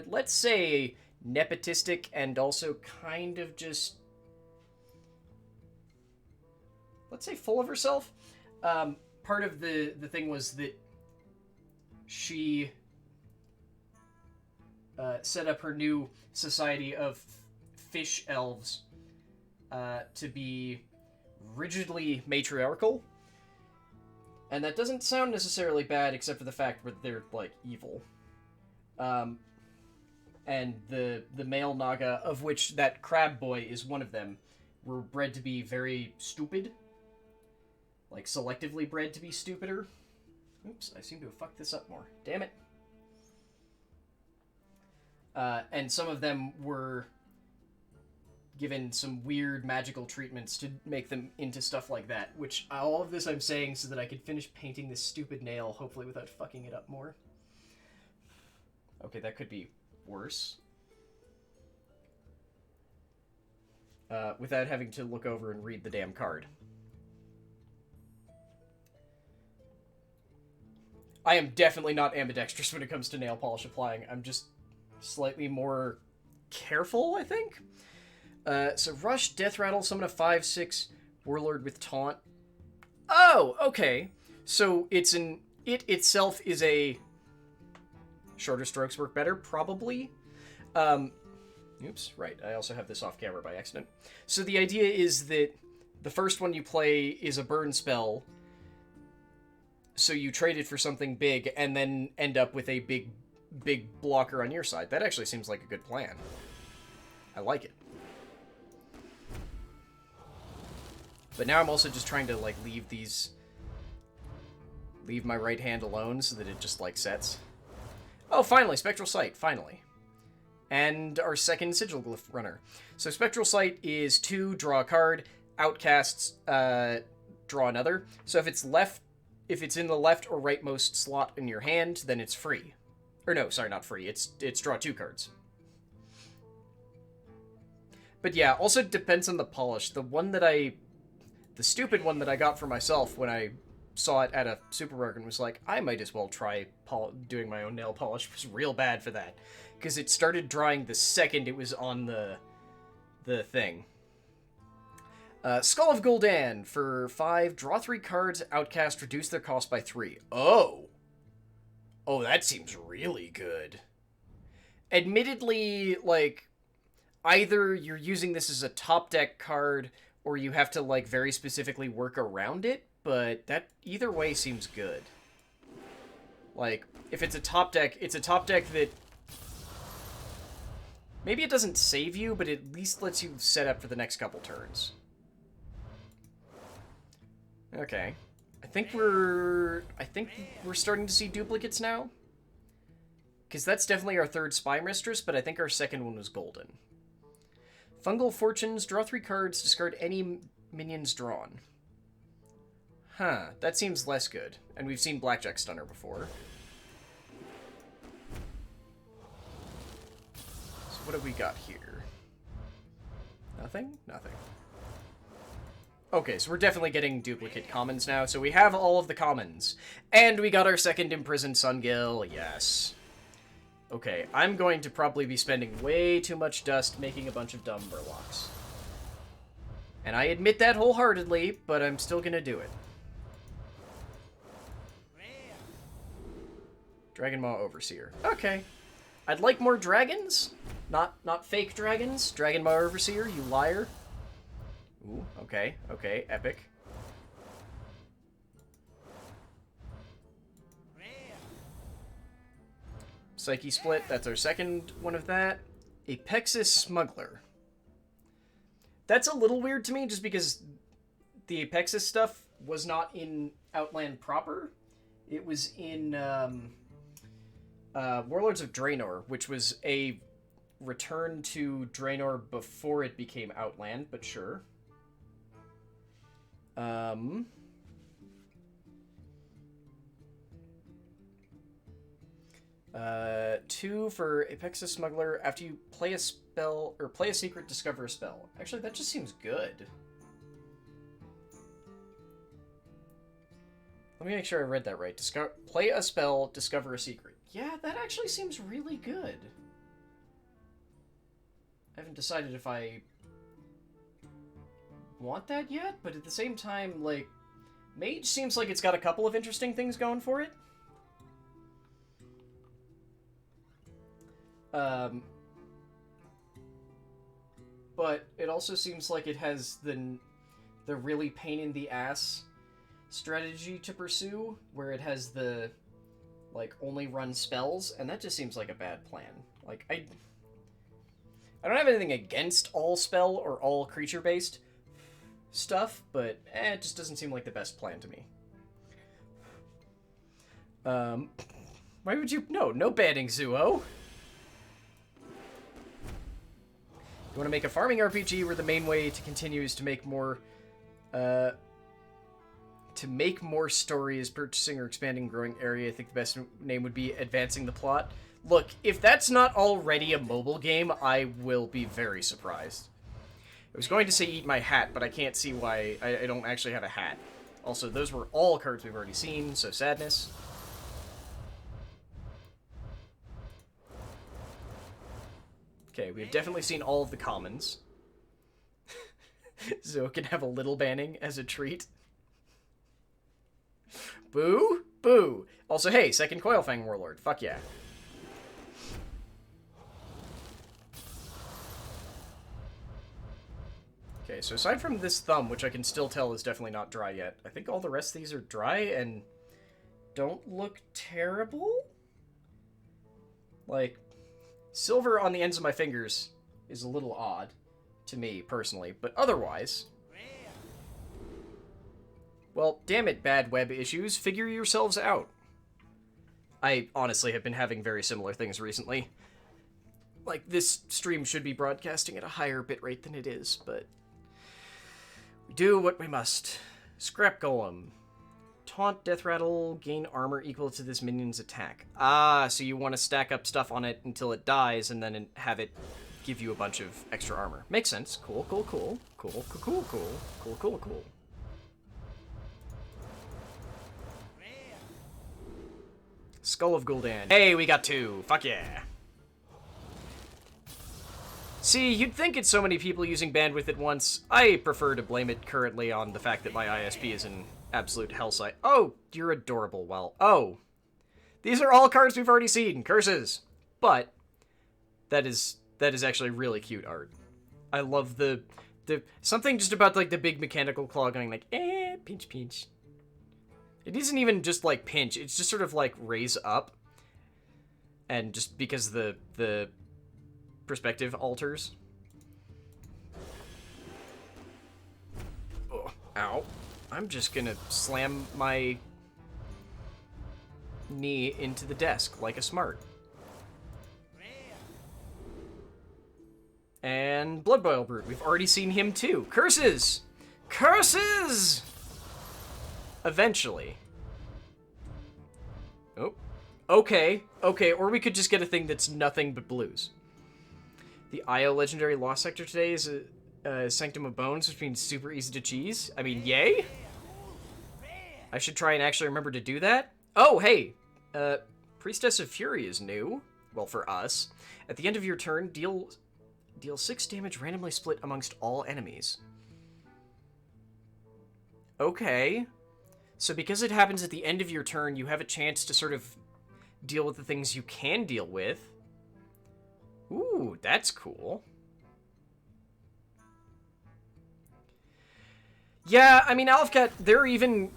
let's say, nepotistic and also kind of just, let's say, full of herself. Part of the thing was that she set up her new society of fish elves to be rigidly matriarchal. And that doesn't sound necessarily bad, except for the fact that they're, like, evil. And the male Naga, of which that crab boy is one of them, were bred to be very stupid. Like, selectively bred to be stupider. Oops, I seem to have fucked this up more. Damn it. And some of them were given some weird magical treatments to make them into stuff like that, which all of this I'm saying so that I could finish painting this stupid nail, hopefully without fucking it up more. Okay, that could be worse. Without having to look over and read the damn card. I am definitely not ambidextrous when it comes to nail polish applying. I'm just slightly more careful, I think. So Rush, Death Rattle, summon a 5/6 Warlord with Taunt. Oh, okay. So it itself is a shorter strokes work better, probably. Oops, right. I also have this off camera by accident. So the idea is that the first one you play is a burn spell, so you trade it for something big and then end up with a big blocker on your side. That actually seems like a good plan. I like it. But now I'm also just trying to, like, leave my right hand alone so that it just, like, sets. Oh, finally! Spectral Sight, finally. And our second Sigil Glyph runner. So Spectral Sight is 2, draw a card, outcasts, draw another. So if it's in the left or rightmost slot in your hand, then it's free. Or no, sorry, not free. It's draw 2 cards. But yeah, also depends on the polish. The stupid one that I got for myself when I saw it at a supermarket was like, I might as well try doing my own nail polish. It was real bad for that. Because it started drying the second it was on the thing. Skull of Gul'dan for 5, draw 3 cards, outcast, reduce their cost by 3. Oh! Oh, that seems really good. Admittedly, like, either you're using this as a top deck card, or you have to, like, very specifically work around it, but that either way seems good. Like, if it's a top deck that maybe it doesn't save you, but at least lets you set up for the next couple turns. Okay. I think we're starting to see duplicates now. Because that's definitely our third Spy Mistress, but I think our second one was golden. Fungal Fortunes, draw 3 cards, discard any minions drawn. Huh, that seems less good. And we've seen Blackjack Stunner before. So what have we got here? Nothing? Nothing. Okay, so we're definitely getting duplicate commons now. So we have all of the commons. And we got our second Imprisoned Sungil, yes. Okay, I'm going to probably be spending way too much dust making a bunch of dumb Murlocs. And I admit that wholeheartedly, but I'm still gonna do it. Dragon Maw Overseer. Okay. I'd like more dragons. Not fake dragons. Dragon Maw Overseer, you liar. Ooh, okay, okay, epic. Psyche Split, that's our second one of that. Apexis Smuggler. That's a little weird to me, just because the Apexis stuff was not in Outland proper. It was in Warlords of Draenor, which was a return to Draenor before it became Outland, but sure. 2 for Apexis Smuggler. After you play a spell, or play a secret, discover a spell. Actually, that just seems good. Let me make sure I read that right. Play a spell, discover a secret. Yeah, that actually seems really good. I haven't decided if I want that yet, but at the same time, like, Mage seems like it's got a couple of interesting things going for it. But it also seems like it has the really pain in the ass strategy to pursue, where it has the, like, only run spells, and that just seems like a bad plan. Like, I don't have anything against all spell or all creature-based stuff, but it just doesn't seem like the best plan to me. Why would you... No banning, Zuo. You want to make a farming RPG where the main way to continue is to make more... to make more story is purchasing or expanding growing area. I think the best name would be Advancing the Plot. Look, if that's not already a mobile game, I will be very surprised. I was going to say eat my hat, but I can't see why I don't actually have a hat. Also, those were all cards we've already seen, so sadness. Okay, we've definitely seen all of the commons. Zoe can have a little banning as a treat. Boo! Boo! Also, hey, second Coilfang Warlord. Fuck yeah. Okay, so aside from this thumb, which I can still tell is definitely not dry yet, I think all the rest of these are dry and don't look terrible? Like, silver on the ends of my fingers is a little odd to me, personally, but otherwise... Well, damn it, bad web issues. Figure yourselves out. I honestly have been having very similar things recently. Like, this stream should be broadcasting at a higher bitrate than it is, but... we do what we must. Scrap Golem. Taunt, Death Rattle, gain armor equal to this minion's attack. Ah, so you want to stack up stuff on it until it dies, and then have it give you a bunch of extra armor. Makes sense. Cool, cool, cool. Cool, cool, cool, cool. Cool, cool, cool. Skull of Gul'dan. Hey, we got 2. Fuck yeah. See, you'd think it's so many people using bandwidth at once. I prefer to blame it currently on the fact that my ISP is an absolute hellsite. Oh, you're adorable. Well, oh. These are all cards we've already seen. Curses. But that is actually really cute art. I love the something just about, like, the big mechanical claw going like, pinch, pinch. It isn't even just, like, pinch. It's just sort of, like, raise up. And just because the perspective alters. Oh, ow. I'm just gonna slam my knee into the desk like a smart. And Blood Boil Brute. We've already seen him too. Curses! Curses! Eventually. Oh. Okay. Okay, or we could just get a thing that's nothing but blues. The IO Legendary Lost Sector today is a Sanctum of Bones, which means super easy to cheese. I mean, yay! I should try and actually remember to do that. Oh, hey! Priestess of Fury is new. Well, for us. At the end of your turn, deal 6 damage randomly split amongst all enemies. Okay. So because it happens at the end of your turn, you have a chance to sort of deal with the things you can deal with. Ooh, that's cool. Yeah, I mean, Alfcat, there are even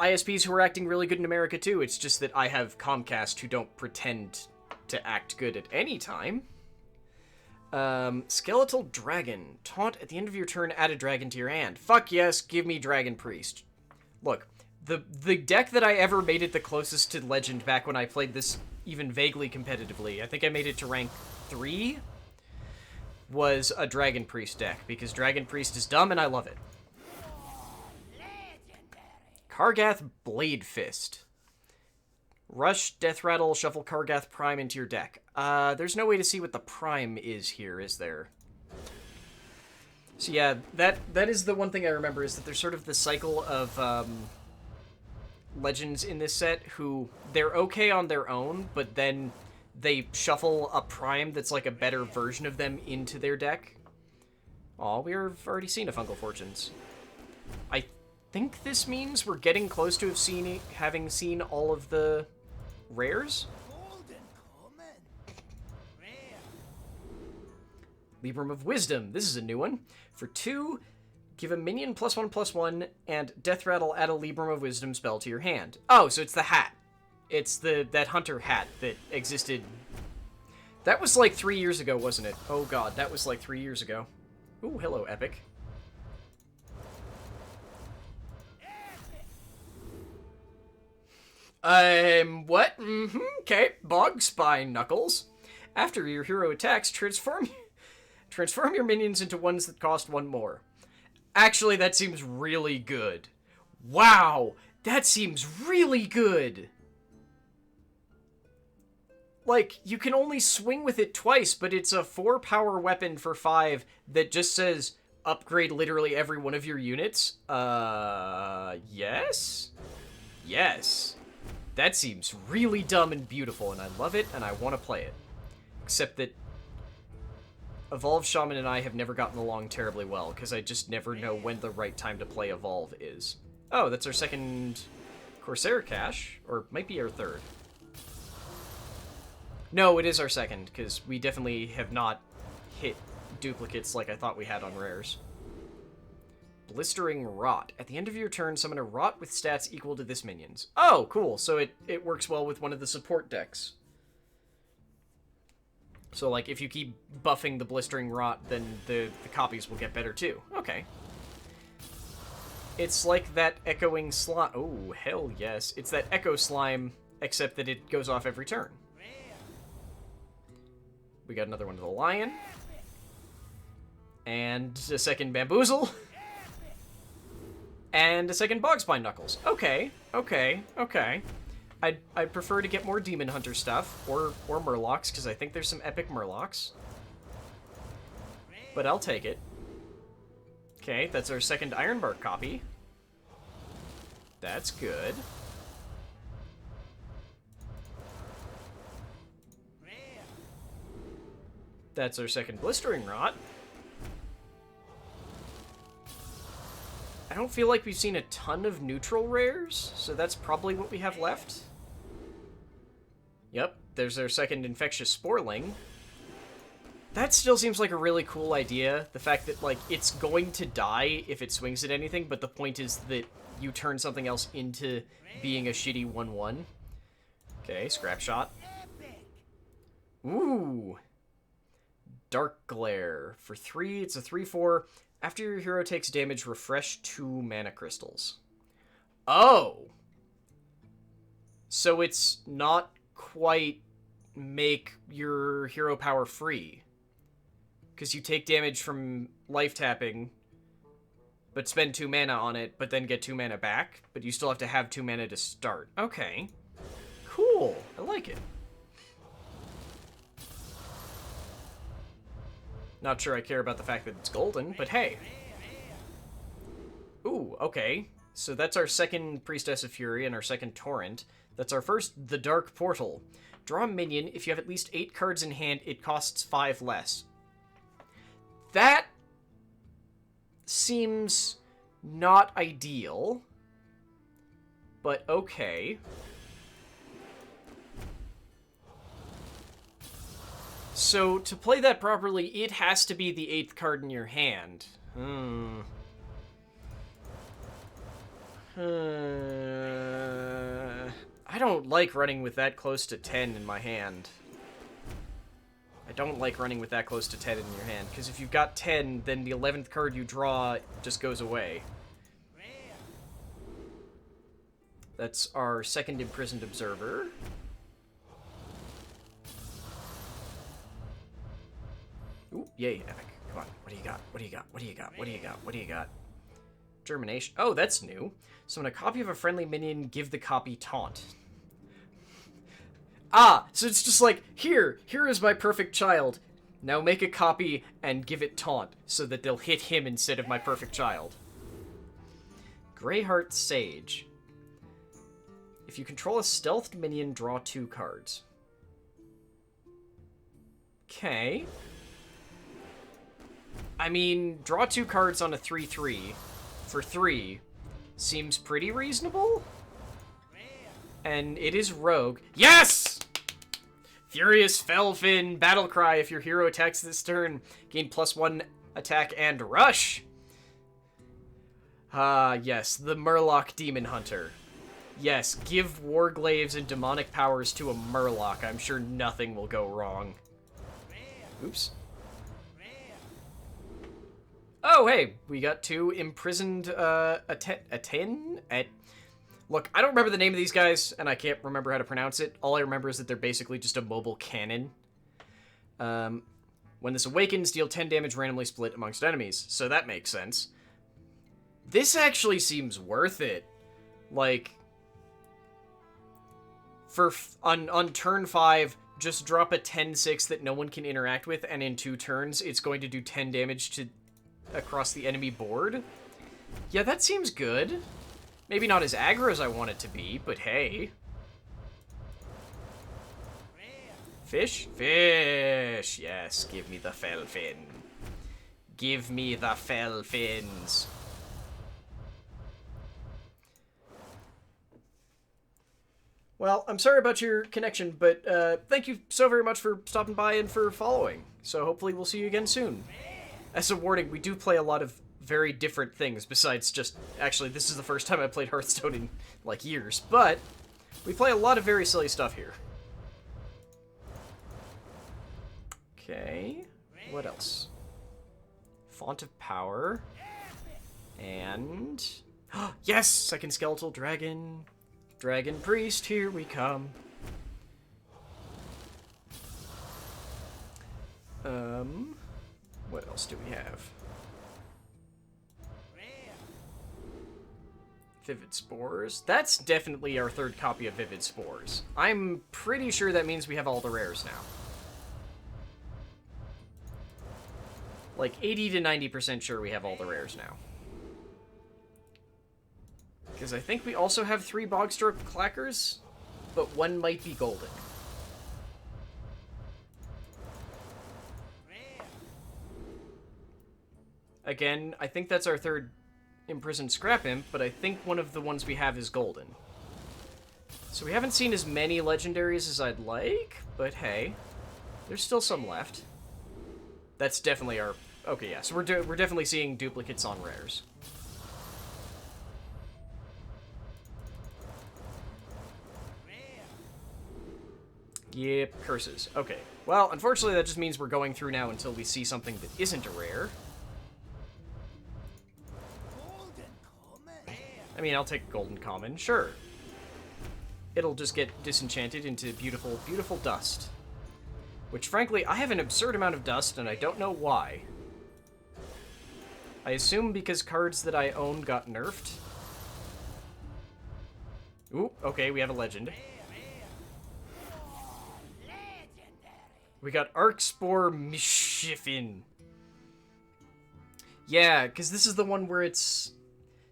ISPs who are acting really good in America, too. It's just that I have Comcast who don't pretend to act good at any time. Skeletal Dragon. Taunt at the end of your turn, add a dragon to your hand. Fuck yes, give me Dragon Priest. Look, the deck that I ever made it the closest to Legend back when I played this even vaguely competitively, I think I made it to rank 3, was a Dragon Priest deck, because Dragon Priest is dumb and I love it. Kargath Blade Fist. Rush, Death Rattle, shuffle Kargath Prime into your deck. There's no way to see what the Prime is here, is there? So yeah, that is the one thing I remember, is that there's sort of the cycle of legends in this set who, they're okay on their own, but then they shuffle a prime that's like a better version of them into their deck. Aw, we've already seen a Fungal Fortunes. I think this means we're getting close to having seen all of the rares. Librum of Wisdom. This is a new one. For 2, give a minion +1/+1, and Death Rattle add a Librum of Wisdom spell to your hand. Oh, so it's the hat. It's that hunter hat that existed. That was like 3 years ago, wasn't it? Oh god, that was like 3 years ago. Ooh, hello, Epic. What? Okay. Bog Spine Knuckles. After your hero attacks, transform your minions into ones that cost 1 more. Actually, that seems really good. Wow! That seems really good! Like, you can only swing with it twice, but it's a 4-power weapon for 5 that just says, upgrade literally every one of your units? Yes? Yes. That seems really dumb and beautiful, and I love it, and I want to play it. Except that Evolve Shaman and I have never gotten along terribly well, because I just never know when the right time to play Evolve is. Oh, that's our second Corsair cache, or might be our third. No, it is our second, because we definitely have not hit duplicates like I thought we had on rares. Blistering Rot. At the end of your turn, summon a Rot with stats equal to this minion's. Oh, cool. So it works well with one of the support decks. So, like, if you keep buffing the Blistering Rot, then the copies will get better, too. Okay. It's like that Echoing Slime. Oh, hell yes. It's that Echo Slime, except that it goes off every turn. We got another one to the Lion. And a second Bamboozle. And a second Bogspine Knuckles. Okay, okay, okay. I'd prefer to get more Demon Hunter stuff, or Murlocs, because I think there's some epic Murlocs. But I'll take it. Okay, that's our second Ironbark copy. That's good. That's our second Blistering Rot. I don't feel like we've seen a ton of neutral rares, so that's probably what we have left. Yep, there's our second Infectious Sporling. That still seems like a really cool idea. The fact that, like, it's going to die if it swings at anything, but the point is that you turn something else into being a shitty 1/1. Okay, Scrap Shot. Ooh. Dark Glare. For 3, it's a 3/4. After your hero takes damage, refresh 2 mana crystals. Oh! So it's not quite make your hero power free. Because you take damage from life tapping, but spend 2 mana on it, but then get 2 mana back, but you still have to have 2 mana to start. Okay. Cool. I like it. Not sure I care about the fact that it's golden, but hey. Ooh, okay. So that's our second Priestess of Fury and our second Torrent. That's our first The Dark Portal. Draw a minion. If you have at least 8 cards in hand, it costs 5 less. That seems not ideal, but okay. So, to play that properly, it has to be the 8th card in your hand. I don't like running with that close to 10 in my hand. I don't like running with that close to 10 in your hand, because if you've got 10, then the 11th card you draw just goes away. That's our second Imprisoned Observer. Ooh, yay, epic. Come on, what do you got? What do you got? What do you got? What do you got? What do you got? Germination. Oh, that's new. Summon a copy of a friendly minion, give the copy taunt. Ah, so it's just like, here is my perfect child. Now make a copy and give it taunt, so that they'll hit him instead of my perfect child. Greyheart Sage. If you control a stealthed minion, draw 2 cards. Okay. I mean, draw 2 cards on a 3/3 for 3 seems pretty reasonable. And it is rogue. Yes! Furious Fellfin battle cry. If your hero attacks this turn, gain +1 attack and rush. Ah, yes, the Murloc Demon Hunter. Yes, give Warglaives and demonic powers to a Murloc. I'm sure nothing will go wrong. Oops. Oh, hey, we got 2 imprisoned, Look, I don't remember the name of these guys, and I can't remember how to pronounce it. All I remember is that they're basically just a mobile cannon. When this awakens, deal 10 damage randomly split amongst enemies. So that makes sense. This actually seems worth it. Like, on turn 5, just drop a 10/6 that no one can interact with, and in 2 turns, it's going to do 10 damage across the enemy board. Yeah, that seems good. Maybe not as aggro as I want it to be, but hey. Fish? Fish! Yes, give me the fell fin. Give me the fell fins. Well, I'm sorry about your connection, but thank you so very much for stopping by and for following. So hopefully we'll see you again soon. As a warning, we do play a lot of very different things besides just... Actually, this is the first time I played Hearthstone in, like, years, but we play a lot of very silly stuff here. Okay, what else? Font of Power. And... yes! Second Skeletal Dragon. Dragon Priest, here we come. What else do we have? Vivid Spores. That's definitely our 3rd copy of Vivid Spores. I'm pretty sure that means we have all the rares now. Like 80 to 90% sure we have all the rares now. Because I think we also have 3 Bogstroke Clackers, but 1 might be golden. Again, I think that's our 3rd Imprisoned Scrap Imp, but I think one of the ones we have is golden. So we haven't seen as many legendaries as I'd like, but hey, there's still some left. That's definitely our... Okay, yeah, so we're definitely seeing duplicates on rares. Yep, curses. Okay. Well, unfortunately, that just means we're going through now until we see something that isn't a rare. I mean, I'll take Golden Common, sure. It'll just get disenchanted into beautiful, beautiful dust. Which, frankly, I have an absurd amount of dust, and I don't know why. I assume because cards that I own got nerfed. Ooh, okay, we have a legend. We got Arcspore Mishifin. Yeah, because this is the one where it's...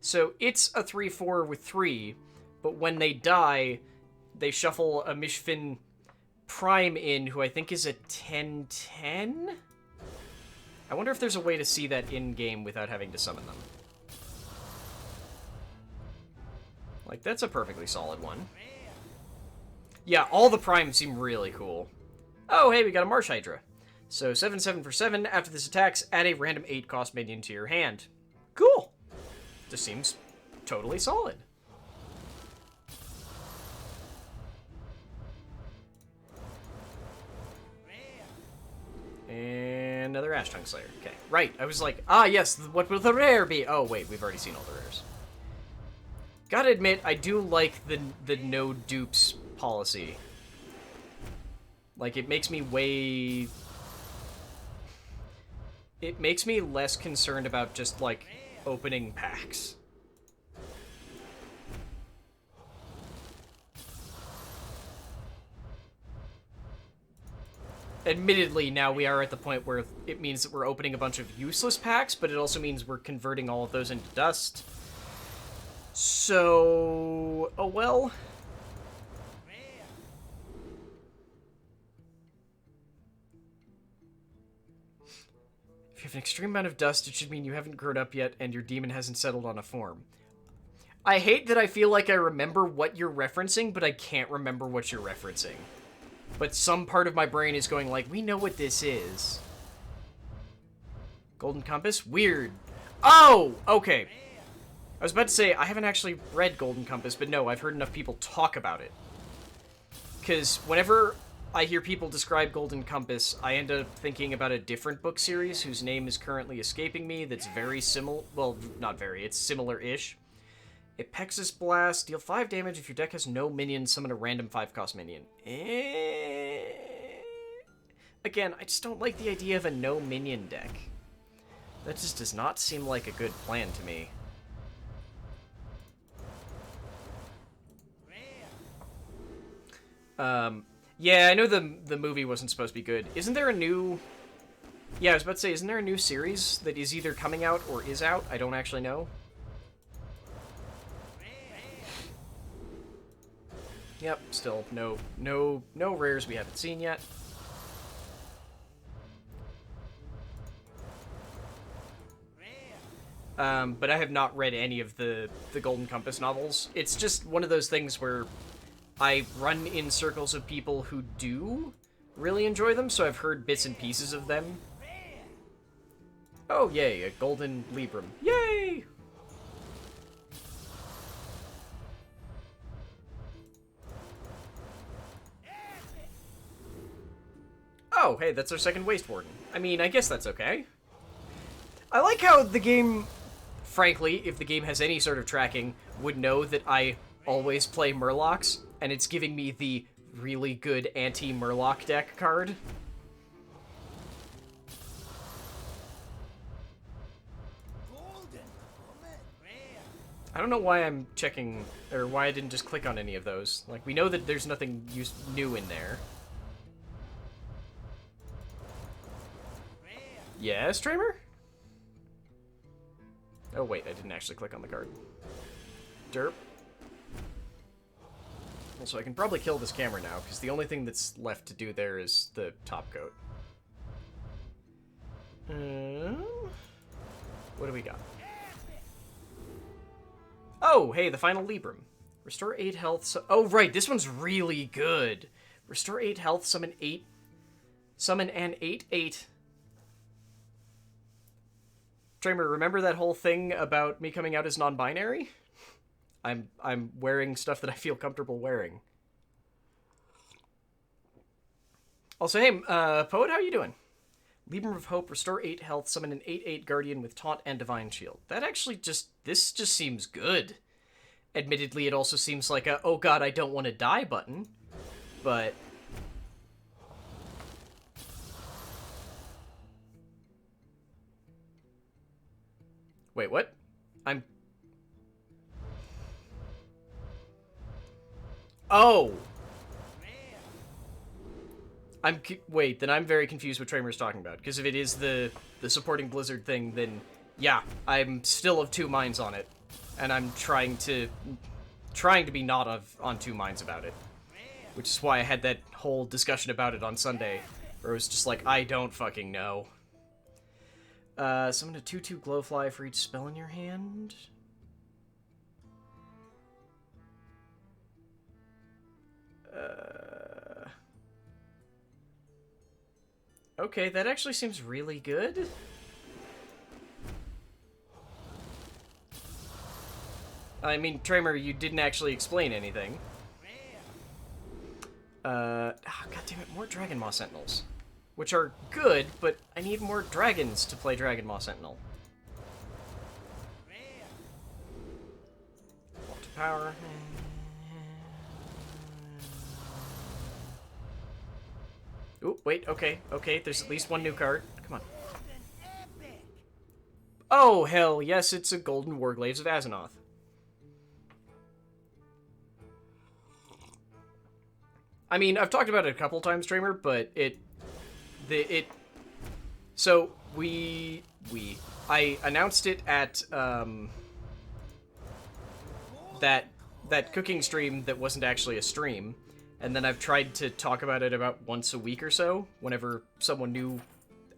So, it's a 3/4 with 3, but when they die, they shuffle a Mishfin Prime in, who I think is a 10/10? I wonder if there's a way to see that in-game without having to summon them. Like, that's a perfectly solid one. Yeah, all the Primes seem really cool. Oh, hey, we got a Marsh Hydra. So, 7/7 for 7. After this attacks, add a random 8-cost minion to your hand. Cool! Just seems totally solid. And another Ash Tongue Slayer. Okay, right. I was like, ah, yes, what will the rare be? Oh, wait, we've already seen all the rares. Gotta admit, I do like the no dupes policy. Like, it makes me way... It makes me less concerned about just, like, opening packs. Admittedly, now we are at the point where it means that we're opening a bunch of useless packs, but it also means we're converting all of those into dust. So... oh well. you have an extreme amount of dust, it should mean you haven't grown up yet and your demon hasn't settled on a form. I hate that I feel like I remember what you're referencing, but I can't remember what you're referencing. But some part of my brain is going like, we know what this is. Golden Compass? Weird. Oh! Okay. I was about to say, I haven't actually read Golden Compass, but no, I've heard enough people talk about it. Because whenever I hear people describe Golden Compass, I end up thinking about a different book series whose name is currently escaping me that's very similar. Well, not very, it's similar-ish. Epexis Blast. Deal 5 damage if your deck has no minions. Summon a random 5-cost minion. Again, I just don't like the idea of a no-minion deck. That just does not seem like a good plan to me. Yeah, I know the movie wasn't supposed to be good. Isn't there a new... Yeah, I was about to say, isn't there a new series that is either coming out or is out? I don't actually know. Yep, still no rares we haven't seen yet. But I have not read any of the Golden Compass novels. It's just one of those things where I run in circles of people who do really enjoy them, so I've heard bits and pieces of them. Oh, yay, a Golden Libram. Yay! Oh, hey, that's our second Waste Warden. I mean, I guess that's okay. I like how the game, frankly, if the game has any sort of tracking, would know that I always play Murlocs, and it's giving me the really good anti-Murloc deck card. I don't know why I'm checking, or why I didn't just click on any of those. Like, we know that there's nothing new in there. Yes, Tramer? Oh, wait, I didn't actually click on the card. Derp. Also, I can probably kill this camera now, because the only thing that's left to do there is the top coat. What do we got? Oh, hey, the final Libram. Restore 8 health. Oh, right, this one's really good. Restore 8 health, summon an 8/8. Tramer, remember that whole thing about me coming out as non-binary? I'm wearing stuff that I feel comfortable wearing. Also, hey, Poet, how you doing? Libram of Hope, restore 8 health, summon an 8/8 Guardian with Taunt and Divine Shield. That actually this just seems good. Admittedly, it also seems like a, oh god, I don't want to die button, but... Wait, what? Oh! Wait, then I'm very confused what Tramer's talking about, because if it is the supporting Blizzard thing, then yeah, I'm still of two minds on it, and I'm trying to be not on two minds about it, which is why I had that whole discussion about it on Sunday, where it was just like, I don't fucking know. Summon a 2/2 Glowfly for each spell in your hand. Okay, that actually seems really good. I mean, Tramer, you didn't actually explain anything. God damn it, more Dragon Maw Sentinels. Which are good, but I need more dragons to play Dragon Maw Sentinel. Vault of Power. Ooh, wait, okay, there's at least one new card. Come on. Oh, hell, yes, it's a Golden Warglaives of Azzinoth. I mean, I've talked about it a couple times, Tramer, but so I announced it at, that cooking stream that wasn't actually a stream, and then I've tried to talk about it about once a week or so, whenever someone new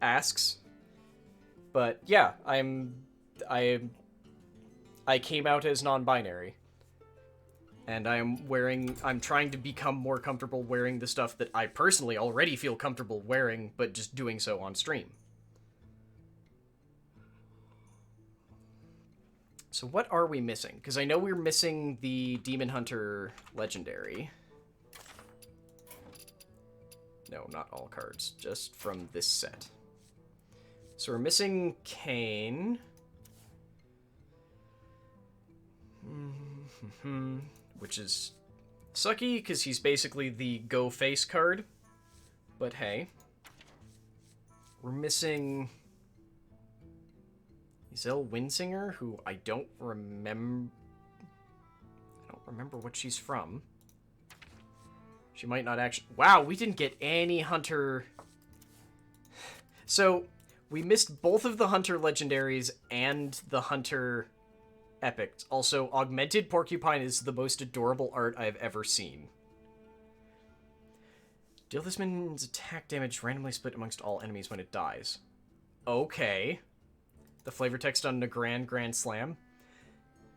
asks. But yeah, I came out as non-binary. And I'm trying to become more comfortable wearing the stuff that I personally already feel comfortable wearing, but just doing so on stream. So what are we missing? Because I know we're missing the Demon Hunter Legendary. No, not all cards, just from this set. So we're missing Kane. Which is sucky, because he's basically the go face card. But hey. We're missing Zell Winsinger, who I don't remember what she's from. She might not actually... Wow, we didn't get any Hunter... So, we missed both of the Hunter Legendaries and the Hunter Epics. Also, Augmented Porcupine is the most adorable art I've ever seen. Deal this minion's attack damage randomly split amongst all enemies when it dies. Okay. The flavor text on Nagrand Grand Slam.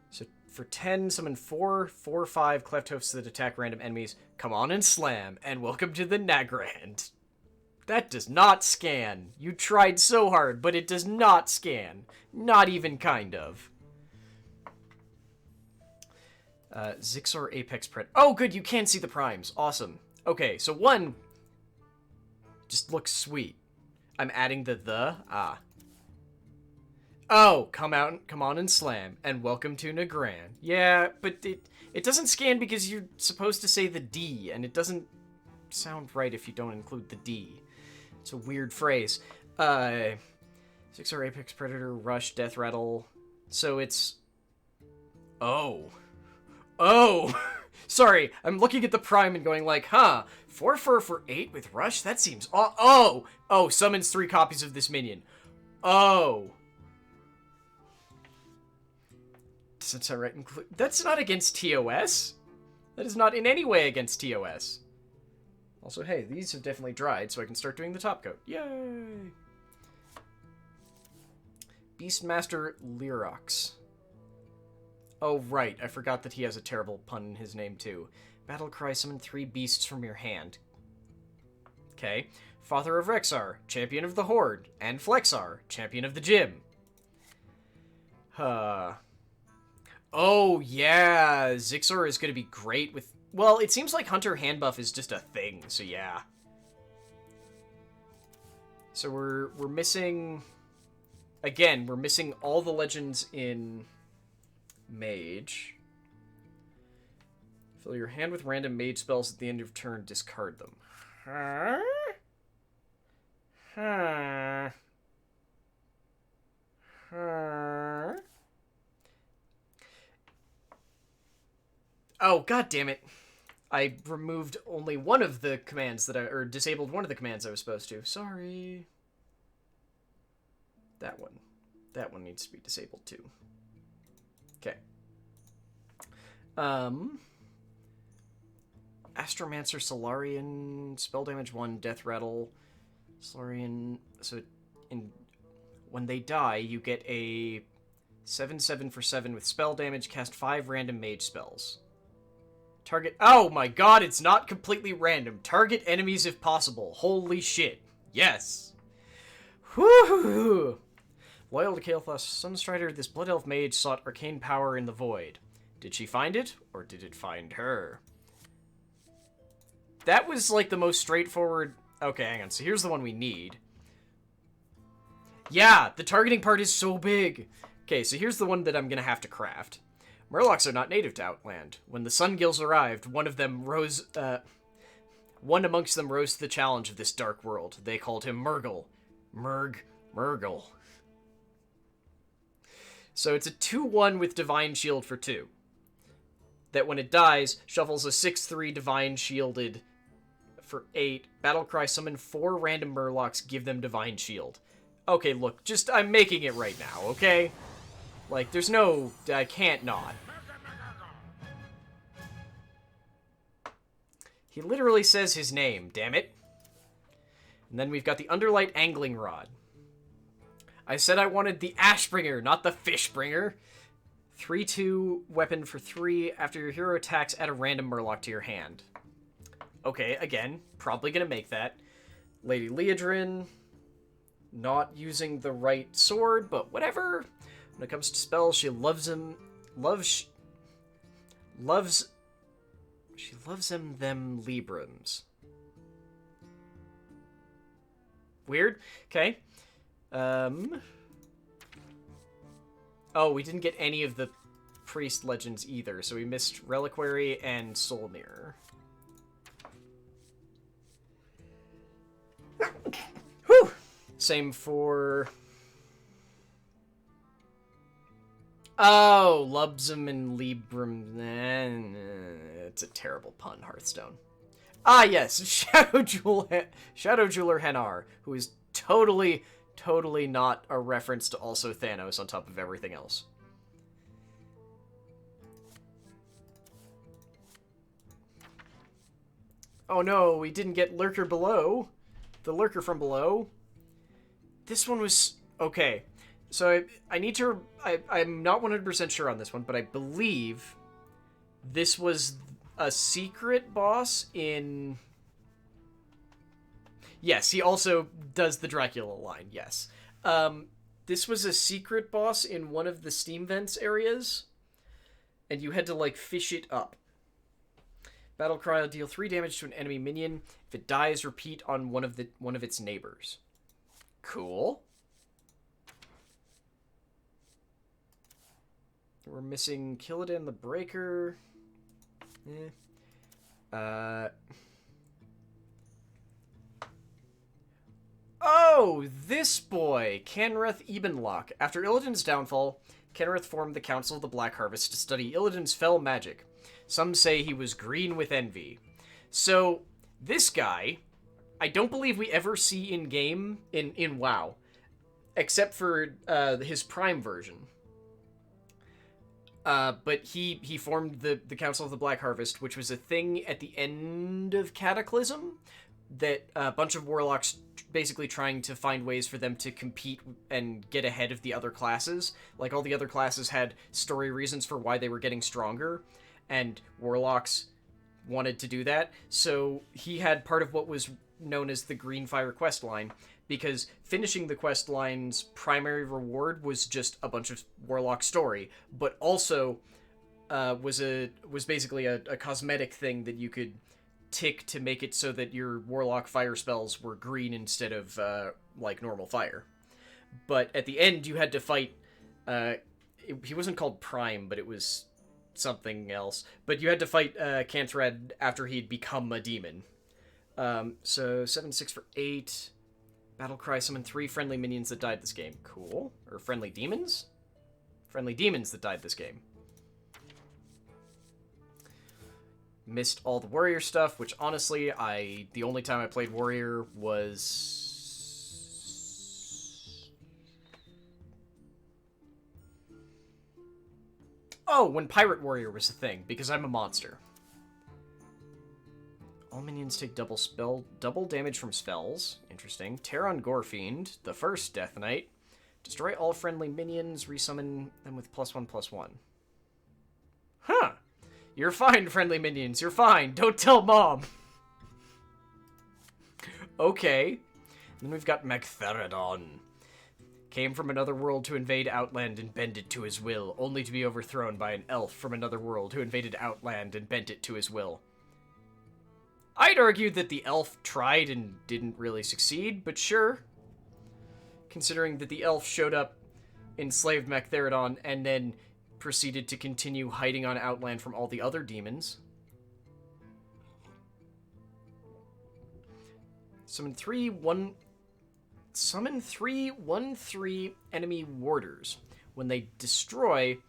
So for 10, summon 4, 5 cleft hoofs that attack random enemies. Come on and slam, and welcome to the Nagrand. That does not scan. You tried so hard, but it does not scan. Not even kind of. Zixor Apex Pred. Oh, good, you can see the primes. Awesome. Okay, so one just looks sweet. I'm adding the. Oh, come on and slam, and welcome to Nagrand. Yeah, but it doesn't scan because you're supposed to say the D, and it doesn't sound right if you don't include the D. It's a weird phrase. Zixor Apex Predator, Rush, Death Rattle. So it's... Oh. Sorry, I'm looking at the prime and going like, huh, 4 for 8 with Rush? That seems... Oh, summons 3 copies of this minion. Oh. Does that sound right? That's not against TOS. That is not in any way against TOS. Also, hey, these have definitely dried, so I can start doing the top coat. Yay! Beastmaster Lyrox. Oh, right. I forgot that he has a terrible pun in his name, too. Battlecry, summon 3 beasts from your hand. Okay. Father of Rexar, champion of the Horde. And Flexar, champion of the Gym. Oh, yeah. Zixor is going to be great with... Well, it seems like Hunter hand buff is just a thing, so yeah. So we're missing... Again, we're missing all the legends in Mage. Fill your hand with random mage spells at the end of turn, discard them. Oh, god damn it. I removed only one of the commands that or disabled one of the commands I was supposed to. Sorry. That one. That one needs to be disabled too. Okay. Astromancer, Solarian, spell damage 1, death rattle. Solarian, so when they die, you get a 7/7 for 7 with spell damage, cast 5 random mage spells. Target... Oh my god, it's not completely random. Target enemies if possible. Holy shit. Yes. Whoo! Loyal to Kael'thas Sunstrider, this Blood Elf Mage sought arcane power in the void. Did she find it, or did it find her? That was, like, the most straightforward... Okay, hang on. So here's the one we need. Yeah, the targeting part is so big. Okay, so here's the one that I'm gonna have to craft. Murlocs are not native to Outland. When the Sun Gills arrived, one amongst them rose to the challenge of this dark world. They called him Murgle. Murgle. So it's a 2/1 with Divine Shield for 2. That when it dies, shuffles a 6/3 Divine Shielded for 8. Battlecry, summon 4 random Murlocs, give them Divine Shield. Okay, look, I'm making it right now, okay? Like, there's no... I can't not. He literally says his name, damn it. And then we've got the Underlight Angling Rod. I said I wanted the Ashbringer, not the Fishbringer. 3/2 weapon for 3. After your hero attacks, add a random Murloc to your hand. Okay, again, probably gonna make that. Lady Leodrin, not using the right sword, but whatever. When it comes to spells, she loves them. She loves them Librams. Weird. Okay. Oh, we didn't get any of the priest legends either, so we missed Reliquary and Soul Mirror. Whew! Same for... Oh, Lubsum and Libram. It's a terrible pun, Hearthstone. Ah, yes, Shadow Jeweler Hanar, who is totally not a reference to also Thanos on top of everything else. Oh no, we didn't get Lurker Below. The Lurker from Below. This one was... Okay. So I need to... I'm not 100% sure on this one, but I believe this was a secret boss in... Yes, he also does the Dracula line, yes. This was a secret boss in one of the Steam Vents areas, and you had to, like, fish it up. Battle Cry will deal 3 damage to an enemy minion. If it dies, repeat on one of its neighbors. Cool. We're missing Killidan the Breaker. Oh, this boy! Canrith Ebenlock. After Illidan's downfall, Canrith formed the Council of the Black Harvest to study Illidan's fell magic. Some say he was green with envy. So, this guy, I don't believe we ever see in-game, in WoW, except for his Prime version. But he formed the Council of the Black Harvest, which was a thing at the end of Cataclysm, that a bunch of warlocks basically trying to find ways for them to compete and get ahead of the other classes. Like, all the other classes had story reasons for why they were getting stronger, and warlocks wanted to do that. So he had part of what was known as the Greenfire quest line, because finishing the quest line's primary reward was just a bunch of warlock story, but also was basically a cosmetic thing that you could tick to make it so that your warlock fire spells were green instead of like normal fire. But at the end you had to fight he wasn't called Prime, but it was something else, but you had to fight Canthrad after he'd become a demon. So 7/6 for 8. Battlecry summoned 3 friendly minions that died this game. Cool. Or friendly demons? Friendly demons that died this game. Missed all the warrior stuff, which honestly, the only time I played warrior was... Oh, when Pirate Warrior was a thing, because I'm a monster. All minions take double damage from spells. Interesting. Terran Gorefiend, the first Death Knight. Destroy all friendly minions, resummon them with +1/+1. Huh. You're fine, friendly minions. You're fine. Don't tell Mom. Okay. Then we've got Magtheridon. Came from another world to invade Outland and bend it to his will, only to be overthrown by an elf from another world who invaded Outland and bent it to his will. I'd argue that the elf tried and didn't really succeed, but sure. Considering that the elf showed up, enslaved Magtheridon, and then proceeded to continue hiding on Outland from all the other demons. Summon 1/3 enemy warders. When they destroy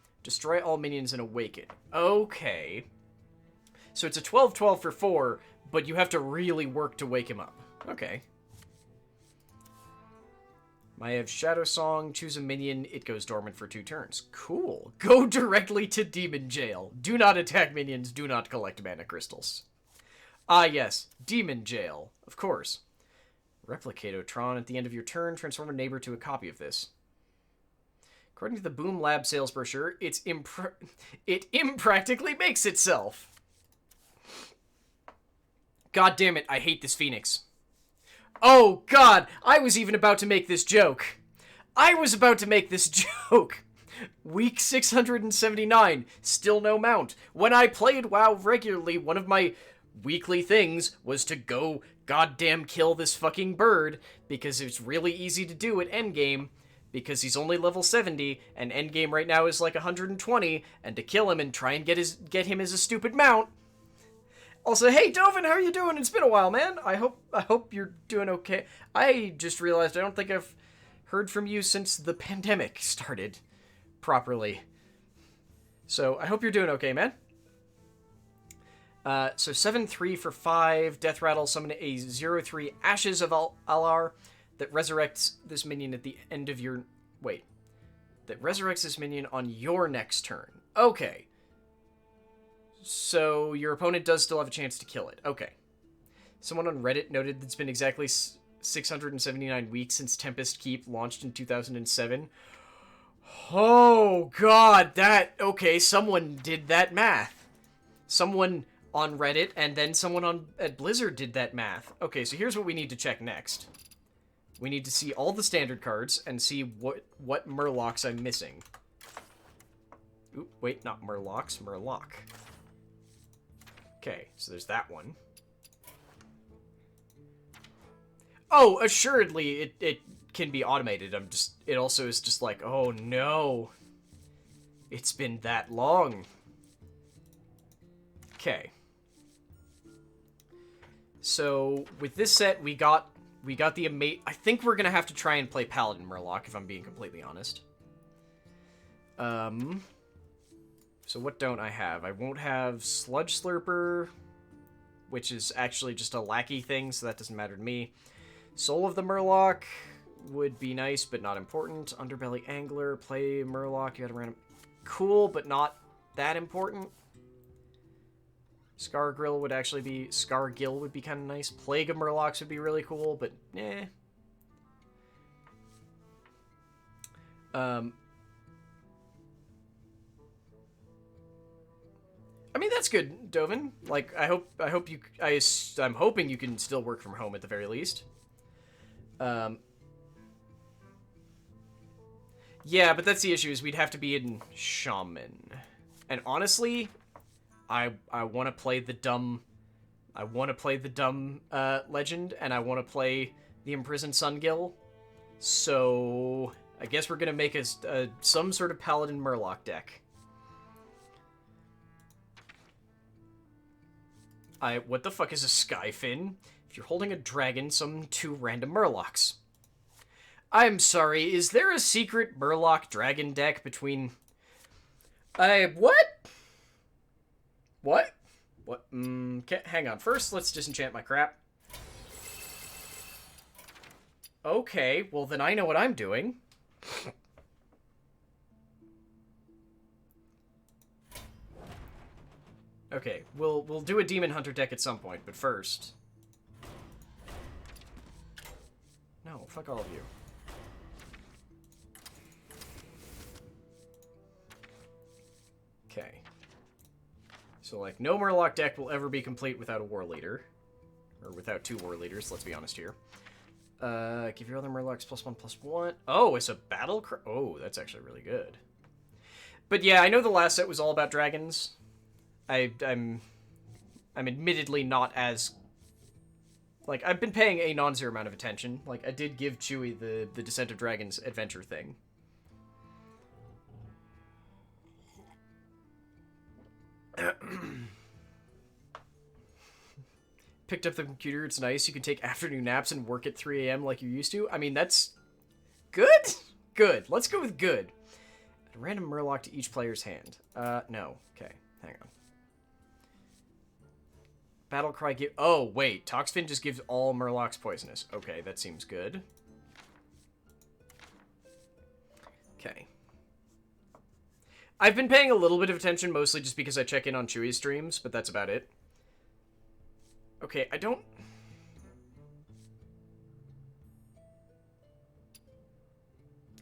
all minions and awaken. Okay. So it's a 12/12 for 4, but you have to really work to wake him up. Okay. I have Shadow Song, choose a minion, it goes dormant for 2 turns. Cool. Go directly to Demon Jail. Do not attack minions, do not collect mana crystals. Ah yes, Demon Jail, of course. Replicatotron, at the end of your turn, transform a neighbor to a copy of this. According to the Boom Lab sales brochure, it impractically makes itself. God damn it, I hate this Phoenix. Oh, God, I was even about to make this joke. Week 679, still no mount. When I played WoW regularly, one of my weekly things was to go goddamn kill this fucking bird, because it's really easy to do at endgame, because he's only level 70, and endgame right now is like 120, and to kill him and try and get him as a stupid mount. Also, hey Dovin, how are you doing? It's been a while, man. I hope you're doing okay. I just realized I don't think I've heard from you since the pandemic started properly. So I hope you're doing okay, man. So 7-3 for 5. Death Rattle, summon a 0-3 Ashes of Alar that resurrects this minion at the end of your... Wait. That resurrects this minion on your next turn. Okay. So your opponent does still have a chance to kill it. Okay. Someone on Reddit noted that it's been exactly 679 weeks since Tempest Keep launched in 2007. Oh, God, that... Okay, someone did that math. Someone on Reddit, and then someone at Blizzard did that math. Okay, so here's what we need to check next. We need to see all the standard cards and see what Murlocs I'm missing. Oop, wait, not Murlocs, Murloc. Okay, so there's that one. Oh, assuredly, it can be automated. It also is just like, oh no. It's been that long. Okay. So, with this set, we got the I think we're gonna have to try and play Paladin Murloc, if I'm being completely honest. So what don't I have? I won't have Sludge Slurper, which is actually just a lackey thing, so that doesn't matter to me. Soul of the Murloc would be nice, but not important. Underbelly Angler, play Murloc, you got a random... Cool, but not that important. Scargill would actually be... Scargill would be kind of nice. Plague of Murlocs would be really cool, but eh. I mean, that's good, Dovin. Like, I'm hoping you can still work from home at the very least. Yeah, but that's the issue, is we'd have to be in Shaman. And honestly, I want to play the dumb... legend, and I want to play the Imprisoned Sungill. So, I guess we're gonna make some sort of Paladin Murloc deck. What the fuck is a Skyfin? If you're holding a dragon, summon 2 random Murlocs. I'm sorry, is there a secret Murloc dragon deck between... what? What? What? Hang on. First, let's disenchant my crap. Okay, well then I know what I'm doing. Okay, we'll do a Demon Hunter deck at some point, but first... No, fuck all of you. Okay. So, like, no Murloc deck will ever be complete without a War Leader. Or without 2 War Leaders, let's be honest here. Give your other Murlocs +1/+1. Oh, it's a battle cry. Oh, that's actually really good. But yeah, I know the last set was all about dragons. I'm admittedly not as... Like, I've been paying a non-zero amount of attention. Like, I did give Chewie the Descent of Dragons adventure thing. Picked up the computer, it's nice. You can take afternoon naps and work at 3 a.m. like you used to. I mean, that's... good? Good. Let's go with good. Add a random Murloc to each player's hand. No. Okay, hang on. Battlecry give... Oh, wait. Toxfin just gives all Murlocs poisonous. Okay, that seems good. Okay. I've been paying a little bit of attention, mostly just because I check in on Chewie's streams, but that's about it. Okay, I don't...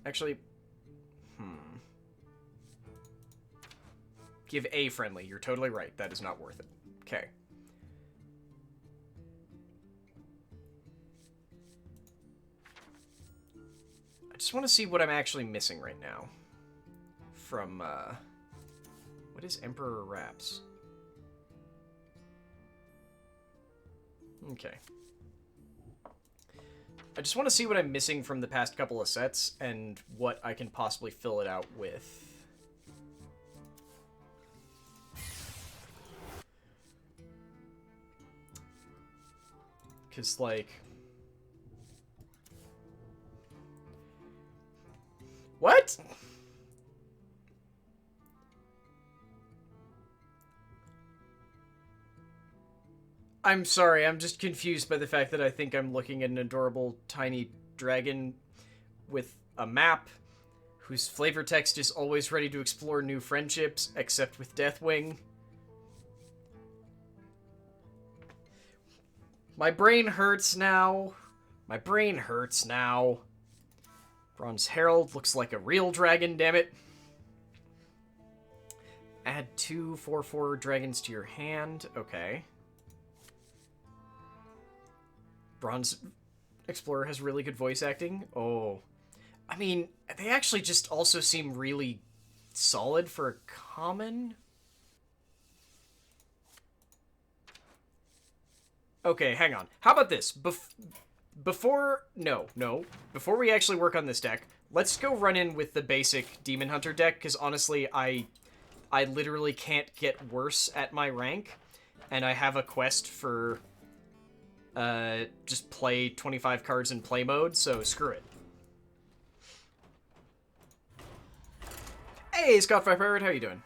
Actually... Give A friendly. You're totally right. That is not worth it. Okay. I just want to see what I'm actually missing right now. From, what is Emperor Wraps? Okay. I just want to see what I'm missing from the past couple of sets and what I can possibly fill it out with. Because, like... What? I'm sorry, I'm just confused by the fact that I think I'm looking at an adorable tiny dragon with a map whose flavor text is always ready to explore new friendships, except with Deathwing. My brain hurts now. My brain hurts now. Bronze Herald looks like a real dragon, dammit. Add 2 4/4 dragons to your hand. Okay. Bronze Explorer has really good voice acting. Oh. I mean, they actually just also seem really solid for a common. Okay, hang on. How about this? Before we actually work on this deck, let's go run in with the basic Demon Hunter deck, because honestly, I literally can't get worse at my rank, and I have a quest for just play 25 cards in play mode, so screw it. Hey, Scott Fry Pirate, how you doing?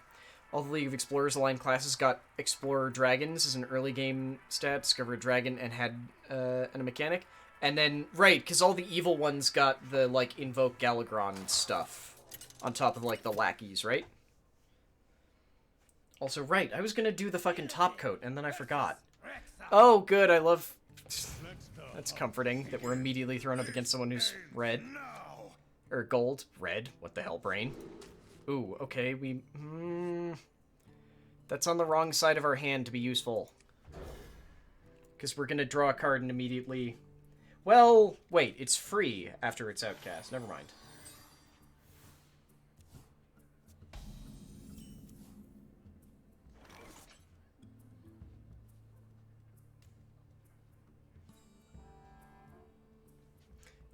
All the League of Explorers aligned classes got Explorer Dragons as an early game stat, discover a dragon, and had and a mechanic. And then, right, because all the evil ones got the, like, Invoke Galagron stuff on top of, like, the lackeys, right? Also, right, I was gonna do the fucking top coat, and then I forgot. Oh, good, I love... That's comforting, that we're immediately thrown up against someone who's red. Or gold. Red. What the hell, brain? Ooh, okay, we... That's on the wrong side of our hand to be useful. Because we're gonna draw a card and immediately... Well, wait, it's free after it's outcast. Never mind.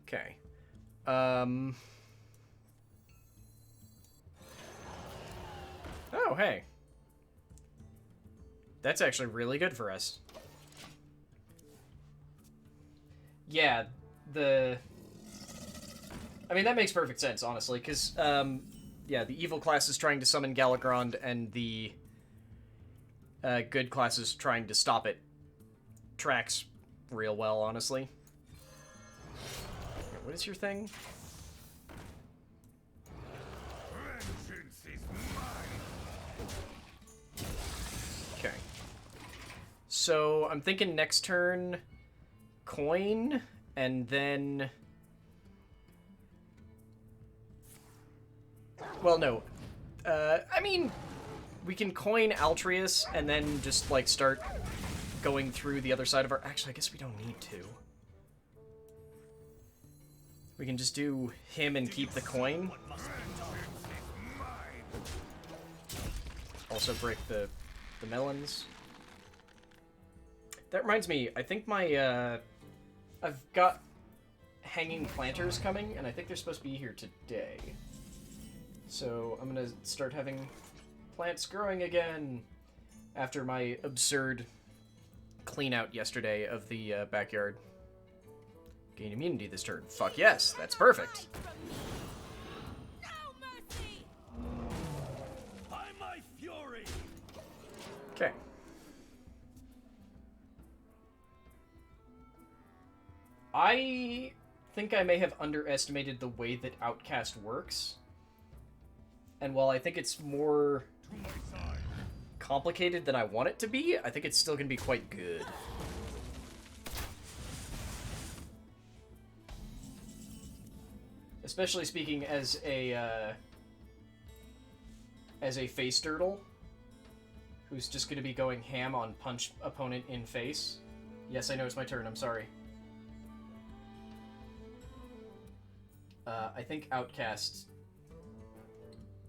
Okay. Oh, hey. That's actually really good for us. Yeah, I mean, that makes perfect sense, honestly, because, yeah, the evil class is trying to summon Galagrond, and the good class is trying to stop it. Tracks real well, honestly. What is your thing? Okay. So, I'm thinking next turn, coin, and then... Well, no. I mean, we can coin Altreus, and then just, like, start going through the other side of our... Actually, I guess we don't need to. We can just do him and keep the coin. Also break the melons. That reminds me, I think my, I've got hanging planters coming, and I think they're supposed to be here today. So I'm gonna start having plants growing again after my absurd clean out yesterday of the backyard. Gain immunity this turn. Fuck yes, that's perfect. Okay. I think I may have underestimated the way that Outcast works. And while I think it's more complicated than I want it to be, I think it's still going to be quite good. Especially speaking as a face turtle, who's just going to be going ham on punch opponent in face. Yes, I know it's my turn. I'm sorry. I think Outcast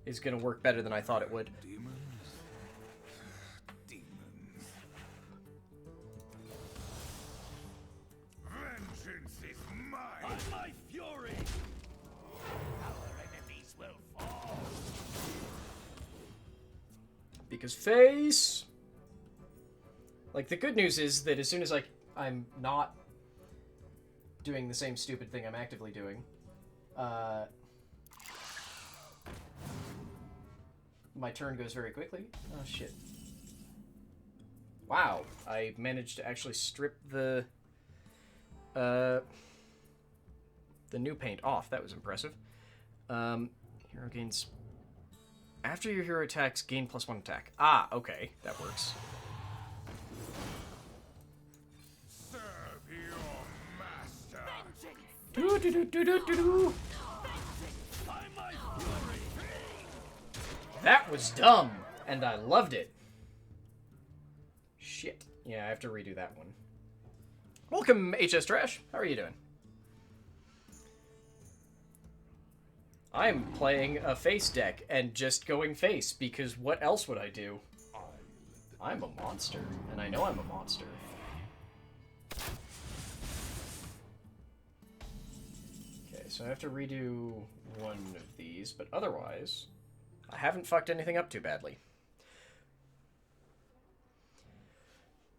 is going to work better than I thought it would. Demons. Vengeance is mine. On my fury. Our enemies will fall. Because face. Like, the good news is that as soon as I'm not doing the same stupid thing I'm actively doing, my turn goes very quickly. Oh, shit. Wow, I managed to actually strip the new paint off. That was impressive. Hero gains... After your hero attacks, gain +1 attack. Ah, okay. That works. Serve your master. Do-do-do-do-do-do-do. That was dumb, and I loved it. Shit. Yeah, I have to redo that one. Welcome, HS Trash. How are you doing? I'm playing a face deck and just going face, because what else would I do? I'm a monster, and I know I'm a monster. Okay, so I have to redo one of these, but otherwise, I haven't fucked anything up too badly.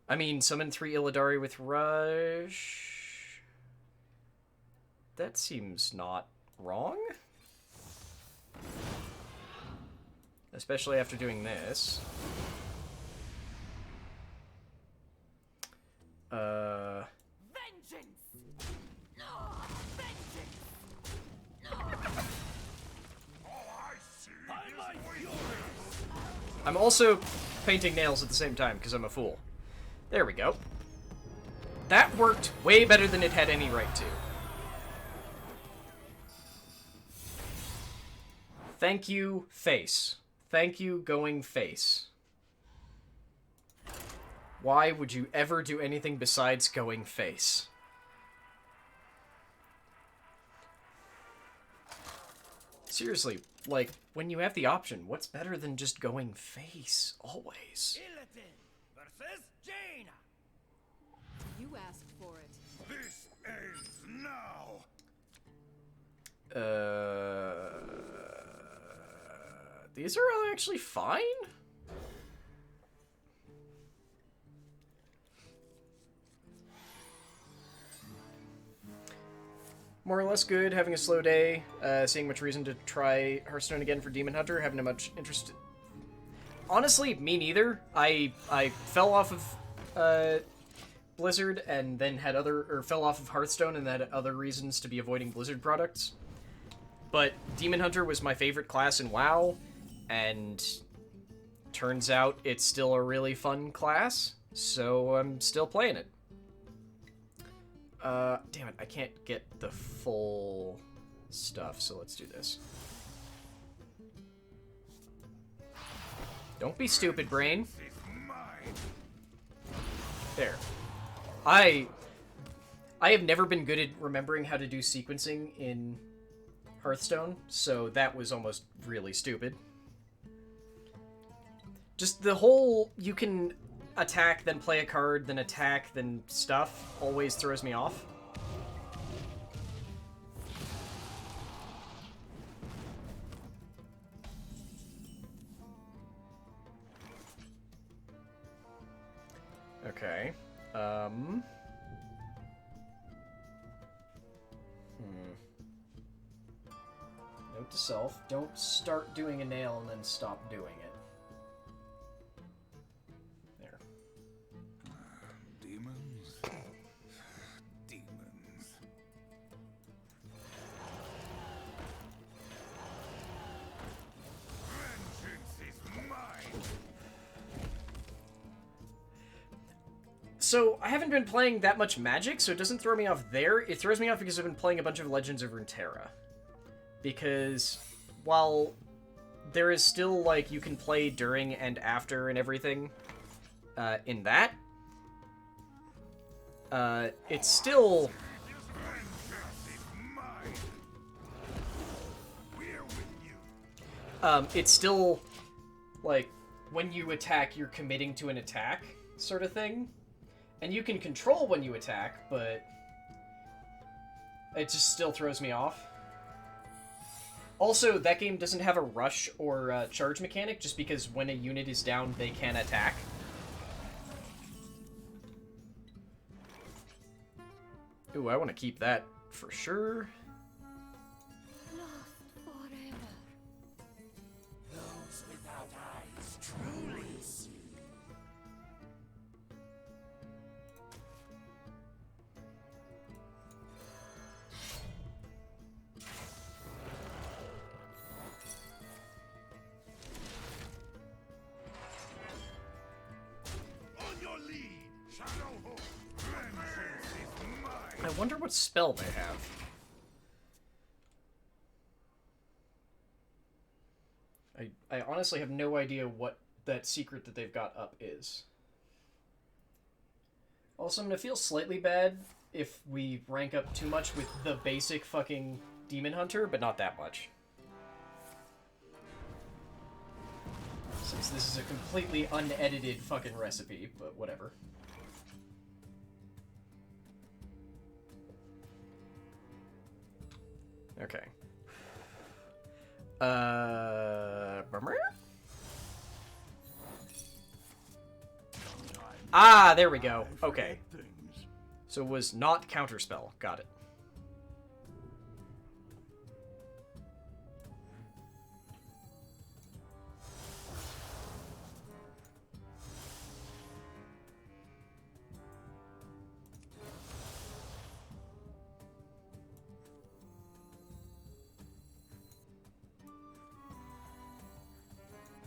I mean, summon 3 Illidari with Rush... That seems not wrong. Especially after doing this. Vengeance! No! Vengeance! No! All I see is weakness. I'm also painting nails at the same time, because I'm a fool. There we go. That worked way better than it had any right to. Thank you, face. Thank you, going face. Why would you ever do anything besides going face? Seriously, like, when you have the option, what's better than just going face, always? Illidan versus Jaina! You asked for it. This ends now. These are all actually fine? More or less good, having a slow day, seeing much reason to try Hearthstone again for Demon Hunter, having a much interest... Honestly, me neither. I fell off of Blizzard and then had fell off of Hearthstone and had other reasons to be avoiding Blizzard products. But Demon Hunter was my favorite class in WoW, and turns out it's still a really fun class, so I'm still playing it. Damn it, I can't get the full stuff, so let's do this. Don't be stupid, brain. There. I have never been good at remembering how to do sequencing in Hearthstone, so that was almost really stupid. Just the whole, you can attack, then play a card, then attack, then stuff, always throws me off. Okay. Note to self, don't start doing a nail and then stop doing it. There. Demons. Demons. Vengeance is mine. So, I haven't been playing that much Magic, so it doesn't throw me off there. It throws me off because I've been playing a bunch of Legends of Runeterra. Because, while there is still, like, you can play during and after and everything in that. It's still... it's still, like, when you attack, you're committing to an attack, sort of thing. And you can control when you attack, but it just still throws me off. Also, that game doesn't have a rush or charge mechanic, just because when a unit is down, they can attack. Ooh, I want to keep that for sure. Lost forever. Those without eyes truly see. On your lead, Shadowhawk. Vengeance is mine. I wonder what spell they have. I honestly have no idea what that secret that they've got up is. Also, I'm gonna feel slightly bad if we rank up too much with the basic fucking Demon Hunter, but not that much. Since this is a completely unedited fucking recipe, but whatever. Okay. Ah, there we go. Okay. So it was not counterspell. Got it.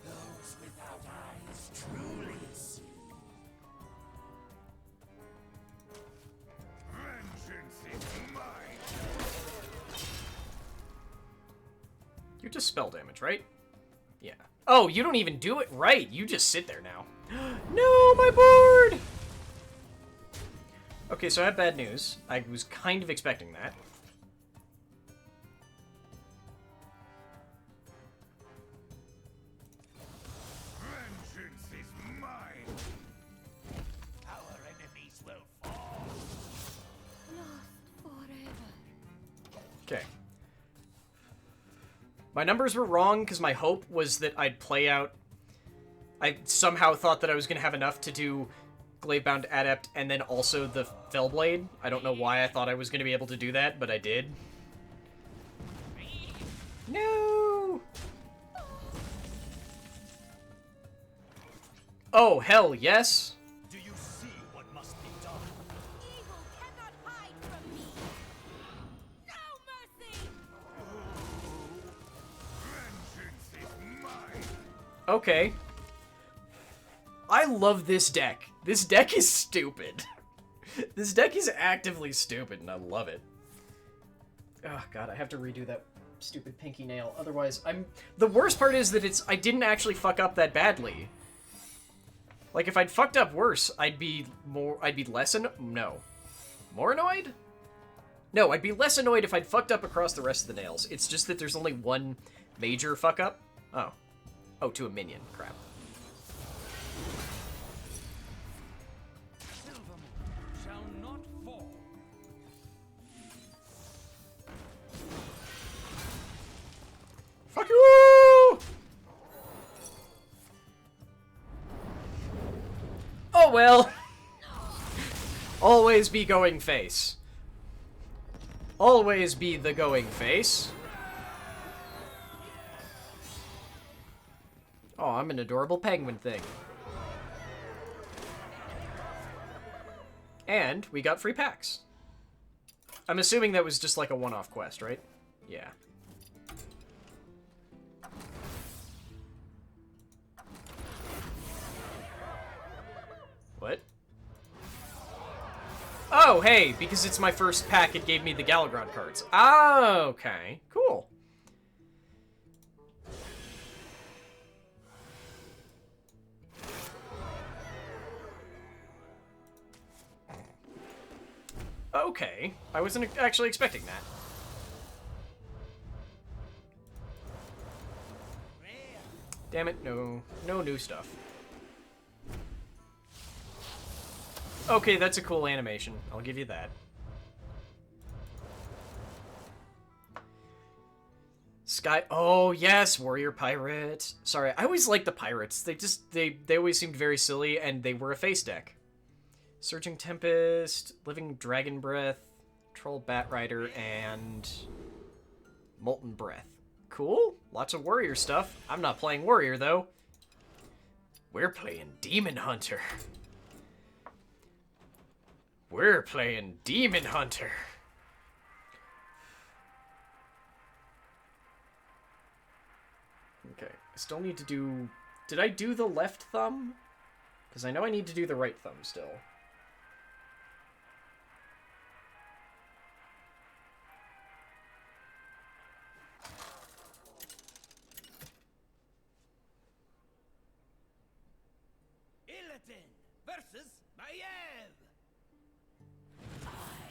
Those without eyes truly see. Vengeance is mine. You just spell damage, right? Yeah. Oh, you don't even do it right. You just sit there now. No, my board! Okay, so I have bad news. I was kind of expecting that. Vengeance is mine. Our enemies will fall. Lost forever. Okay. My numbers were wrong because my hope was that I'd play out... I somehow thought that I was going to have enough to do Glavebound Adept and then also the Fellblade. I don't know why I thought I was going to be able to do that, but I did. No! Oh, hell yes! Do you see what must be done? Evil cannot hide from me. No mercy. Vengeance is mine. Okay. I love this deck. This deck is stupid. This deck is actively stupid, and I love it. Oh god, I have to redo that stupid pinky nail. Otherwise, the worst part is that I didn't actually fuck up that badly. Like, if I'd fucked up worse, I'd be less no. More annoyed? No, I'd be less annoyed if I'd fucked up across the rest of the nails. It's just that there's only one major fuck up. Oh. Oh, to a minion. Crap. Shall not fall. Fuck you! Oh well. Always be going face. Always be the going face. Oh, I'm an adorable penguin thing. And we got free packs. I'm assuming that was just like a one-off quest, right? Yeah. What? Oh, hey, because it's my first pack, it gave me the Galagron cards. Ah, okay. Cool. Okay. I wasn't actually expecting that. Damn it, no. No new stuff. Okay, that's a cool animation. I'll give you that. Sky... Oh, yes! Warrior Pirate. Sorry, I always liked the pirates. They always seemed very silly, and they were a face deck. Surging Tempest, Living Dragon Breath, Troll Batrider, and Molten Breath. Cool. Lots of warrior stuff. I'm not playing warrior, though. We're playing Demon Hunter. We're playing Demon Hunter. Okay, I still need to do... Did I do the left thumb? Because I know I need to do the right thumb still. Versus Maiev. I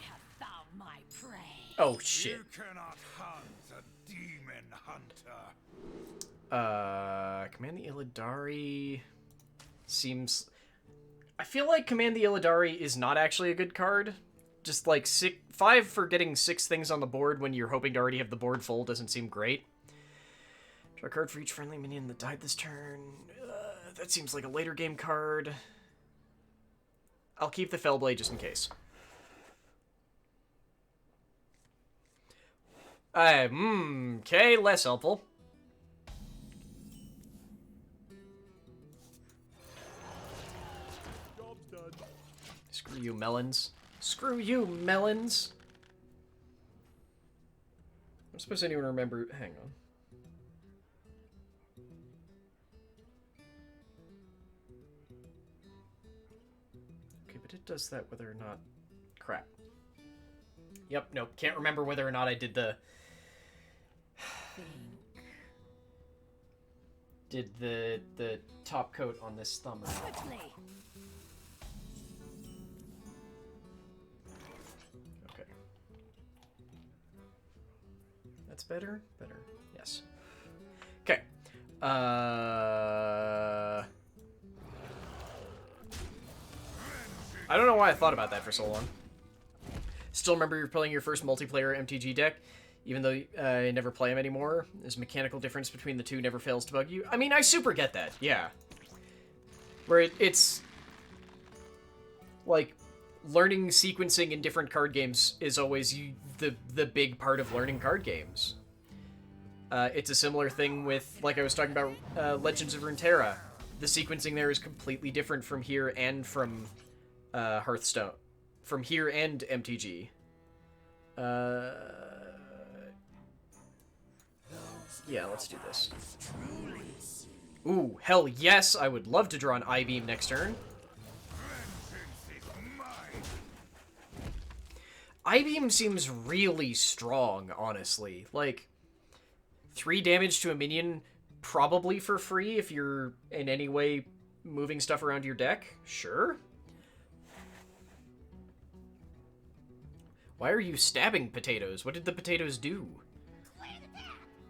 have found my prey. Oh, shit. You cannot hunt a demon hunter. Command the Illidari seems... I feel like Command the Illidari is not actually a good card. Just like 5 for getting 6 things on the board when you're hoping to already have the board full doesn't seem great. Draw a card for each friendly minion that died this turn. That seems like a later game card. I'll keep the Fellblade just in case. Okay, less helpful. Job's done. Screw you, melons. Screw you, melons! I'm supposed to anyone remember... Hang on. Okay, but it does that whether or not... Crap. Yep, nope. Can't remember whether or not I did the... Did the top coat on this thumb or not. Quickly. Okay. That's better? Better. Yes. Okay. I don't know why I thought about that for so long. Still remember you're playing your first multiplayer MTG deck, even though I never play them anymore. This mechanical difference between the two never fails to bug you. I mean, I super get that, yeah. Where it's... Like, learning sequencing in different card games is always the big part of learning card games. It's a similar thing with, like I was talking about, Legends of Runeterra. The sequencing there is completely different from here and from Hearthstone. From here and MTG. Yeah, let's do this. Ooh, hell yes! I would love to draw an I-Beam next turn. I-Beam seems really strong, honestly. Like, 3 damage to a minion, probably for free if you're in any way moving stuff around your deck. Sure. Why are you stabbing potatoes? What did the potatoes do?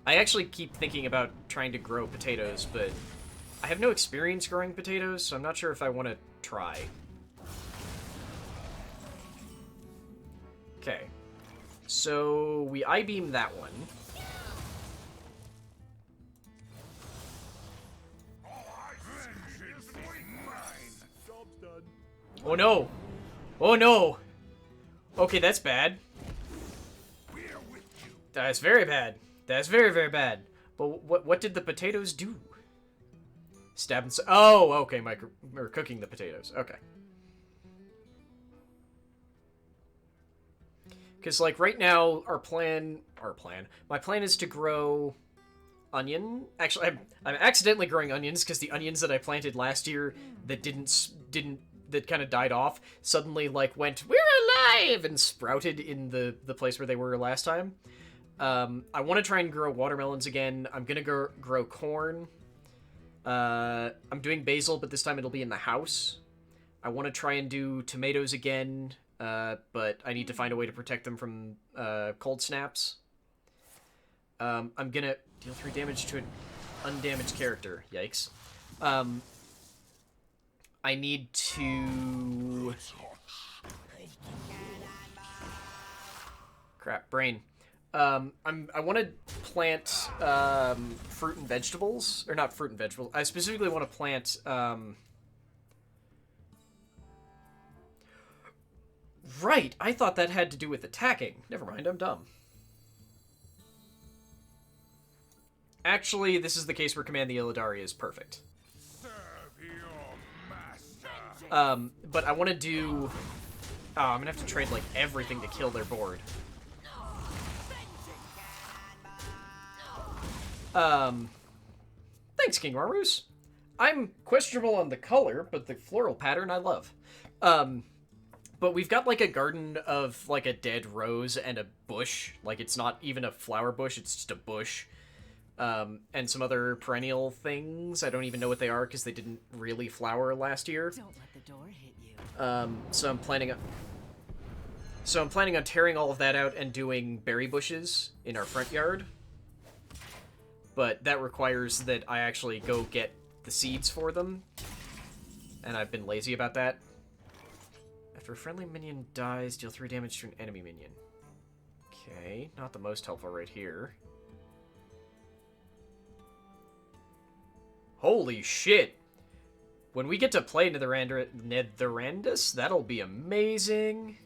I actually keep thinking about trying to grow potatoes, but I have no experience growing potatoes, so I'm not sure if I want to try. Okay. So, we I-beam that one. Job's done. Oh no! Oh no! Okay, that's bad. That's very bad. That's very, very bad. But what did the potatoes do? Stab and... Oh, okay, we're cooking the potatoes. Okay. Because, like, right now, my plan is to grow onion. Actually, I'm accidentally growing onions because the onions that I planted last year that that kind of died off suddenly, like, went, "We're alive!" and sprouted in the place where they were last time. I want to try and grow watermelons again. I'm gonna grow corn. I'm doing basil, but this time it'll be in the house. I want to try and do tomatoes again. but I need to find a way to protect them from cold snaps. I'm gonna deal 3 damage to an undamaged character. Yikes. I need to... Crap, brain. I want to plant fruit and vegetables. Or not fruit and vegetables. I specifically want to plant... Right, I thought that had to do with attacking. Never mind, I'm dumb. Actually, this is the case where Command the Illidari is perfect. Serve your master. But I want to do... Oh, I'm gonna have to trade, like, everything to kill their board. Thanks, King Marus. I'm questionable on the color, but the floral pattern I love. But we've got, like, a garden of, like, a dead rose and a bush. Like, it's not even a flower bush, it's just a bush. And some other perennial things. I don't even know what they are because they didn't really flower last year. Don't let the door hit you. So I'm planning on tearing all of that out and doing berry bushes in our front yard. But that requires that I actually go get the seeds for them. And I've been lazy about that. After a friendly minion dies, deal 3 damage to an enemy minion. Okay, not the most helpful right here. Holy shit! When we get to play Netherandus, that'll be amazing.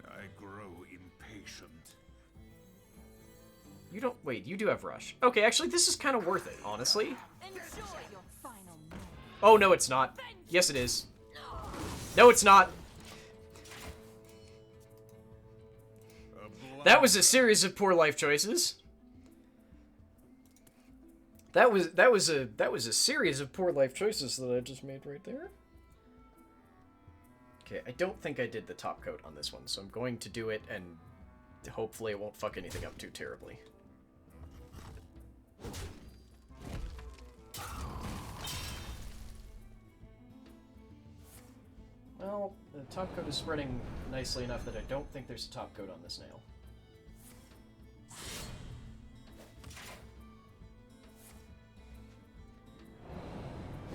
I grow impatient. You don't... Wait, you do have Rush. Okay, actually, this is kind of worth it, honestly. Enjoy your final moment. Oh, no, it's not. Yes, it is. No, it's not. That was a series of poor life choices. That was a series of poor life choices that I just made right there. Okay, I don't think I did the top coat on this one, so I'm going to do it, and hopefully it won't fuck anything up too terribly. Well, the top coat is spreading nicely enough that I don't think there's a top coat on this nail.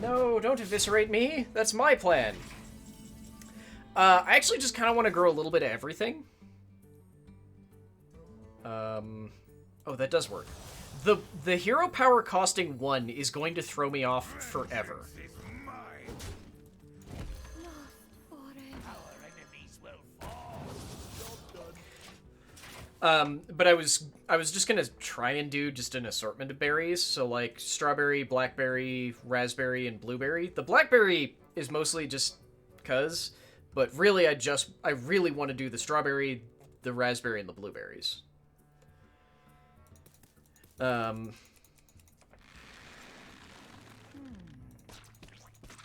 No, don't eviscerate me. That's my plan. I actually just kind of want to grow a little bit of everything. Oh, that does work. The hero power costing 1 is going to throw me off forever. This is mine. Our enemies will fall. But I was just gonna try and do just an assortment of berries. So like strawberry, blackberry, raspberry, and blueberry. The blackberry is mostly just cuz, but really I really want to do the strawberry, the raspberry, and the blueberries. I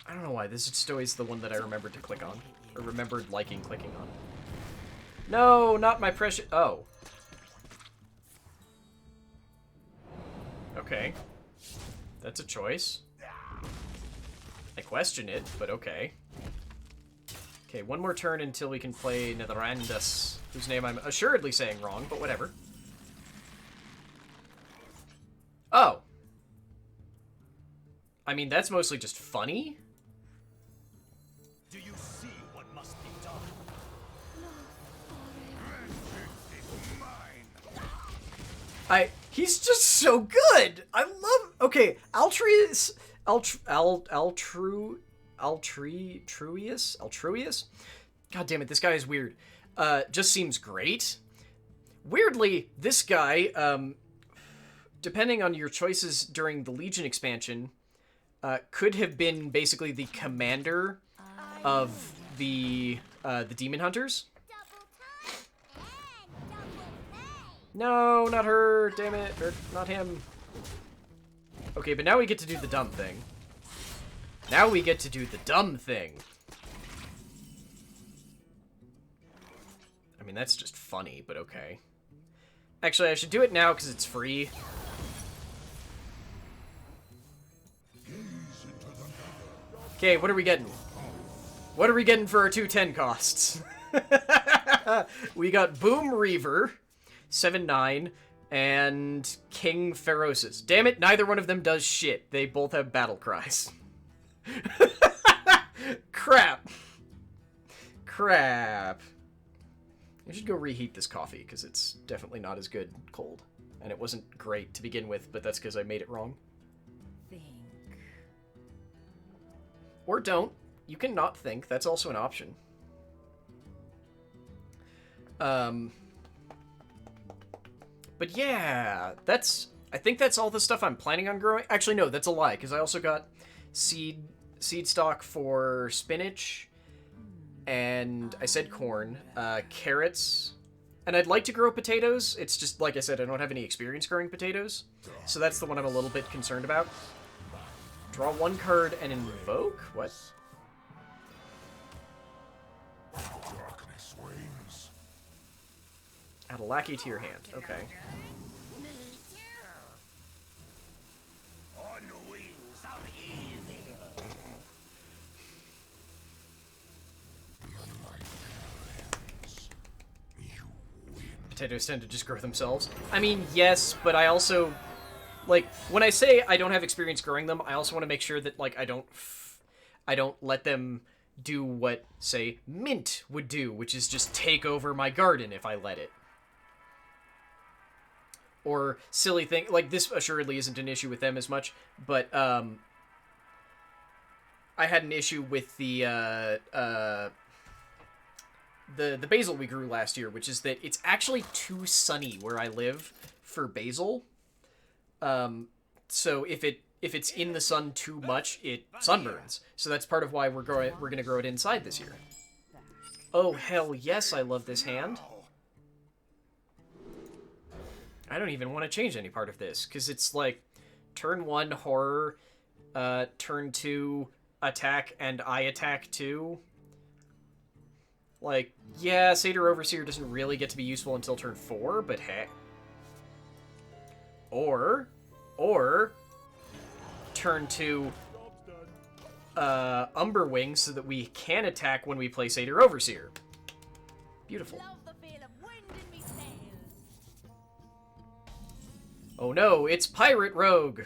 don't know why, this is just always the one that I remembered to click on. Or remembered liking clicking on. No, not my precious... Oh. Okay. That's a choice. I question it, but okay. Okay, one more turn until we can play Netherandus, whose name I'm assuredly saying wrong, but whatever. Oh. I mean, that's mostly just funny. Do you see what must be done? He's just so good. I love. Okay, Altruius. God damn it, this guy is weird. Just seems great. Weirdly, this guy, depending on your choices during the Legion expansion, could have been basically the commander of the Demon Hunters. No, not her, damn it, or not him. Okay, but now we get to do the dumb thing. Now we get to do the dumb thing. I mean, that's just funny, but okay. Actually, I should do it now because it's free. Okay, what are we getting? What are we getting for our 210 costs? We got Boom Reaver, 7/9, and King Ferocis. Damn it, neither one of them does shit. They both have battle cries. Crap. Crap. I should go reheat this coffee, because it's definitely not as good cold. And it wasn't great to begin with, but that's because I made it wrong. Think. Or don't. You can not think. That's also an option. But yeah, I think that's all the stuff I'm planning on growing. Actually, no, that's a lie, because I also got seed stock for spinach, and I said corn, carrots, and I'd like to grow potatoes. It's just, like I said, I don't have any experience growing potatoes, so that's the one I'm a little bit concerned about. Draw one card and invoke? What? Darkness wanes. Add a lackey to your hand. Okay. Me too. On the wings of evil. Potatoes tend to just grow themselves. I mean, yes, but I also, like, when I say I don't have experience growing them, I also want to make sure that, like, I don't let them do what, say, mint would do, which is just take over my garden if I let it. Or silly thing, like, this assuredly isn't an issue with them as much, but, I had an issue with the basil we grew last year, which is that it's actually too sunny where I live for basil. So if it's in the sun too much, it sunburns. So that's part of why we're gonna grow it inside this year. Oh hell yes, I love this hand. I don't even want to change any part of this, because it's like turn 1 horror, turn 2 attack, and I attack too. Like, yeah, Satyr Overseer doesn't really get to be useful until turn 4, but heck. Or turn 2 Umberwing so that we can attack when we play Satyr Overseer. Beautiful. Love the feel of wind in me sails. Oh no, it's Pirate Rogue!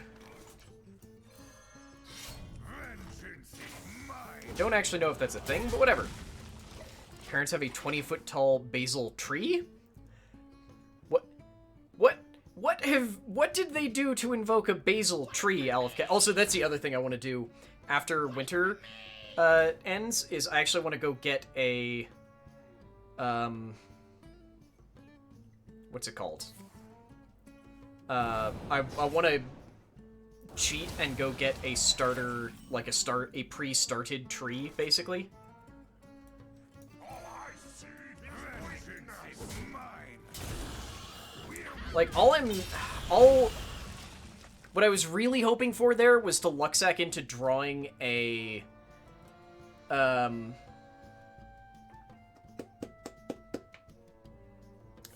Vengeance is mine. Don't actually know if that's a thing, but whatever. Parents have a 20-foot tall basil tree? What did they do to invoke a basil tree, Alfcat? Also, that's the other thing I want to do after winter ends, is I actually want to go get a, what's it called? I want to cheat and go get a starter, like a pre-started tree, basically. Like, what I was really hoping for there was to Luxac into drawing a, an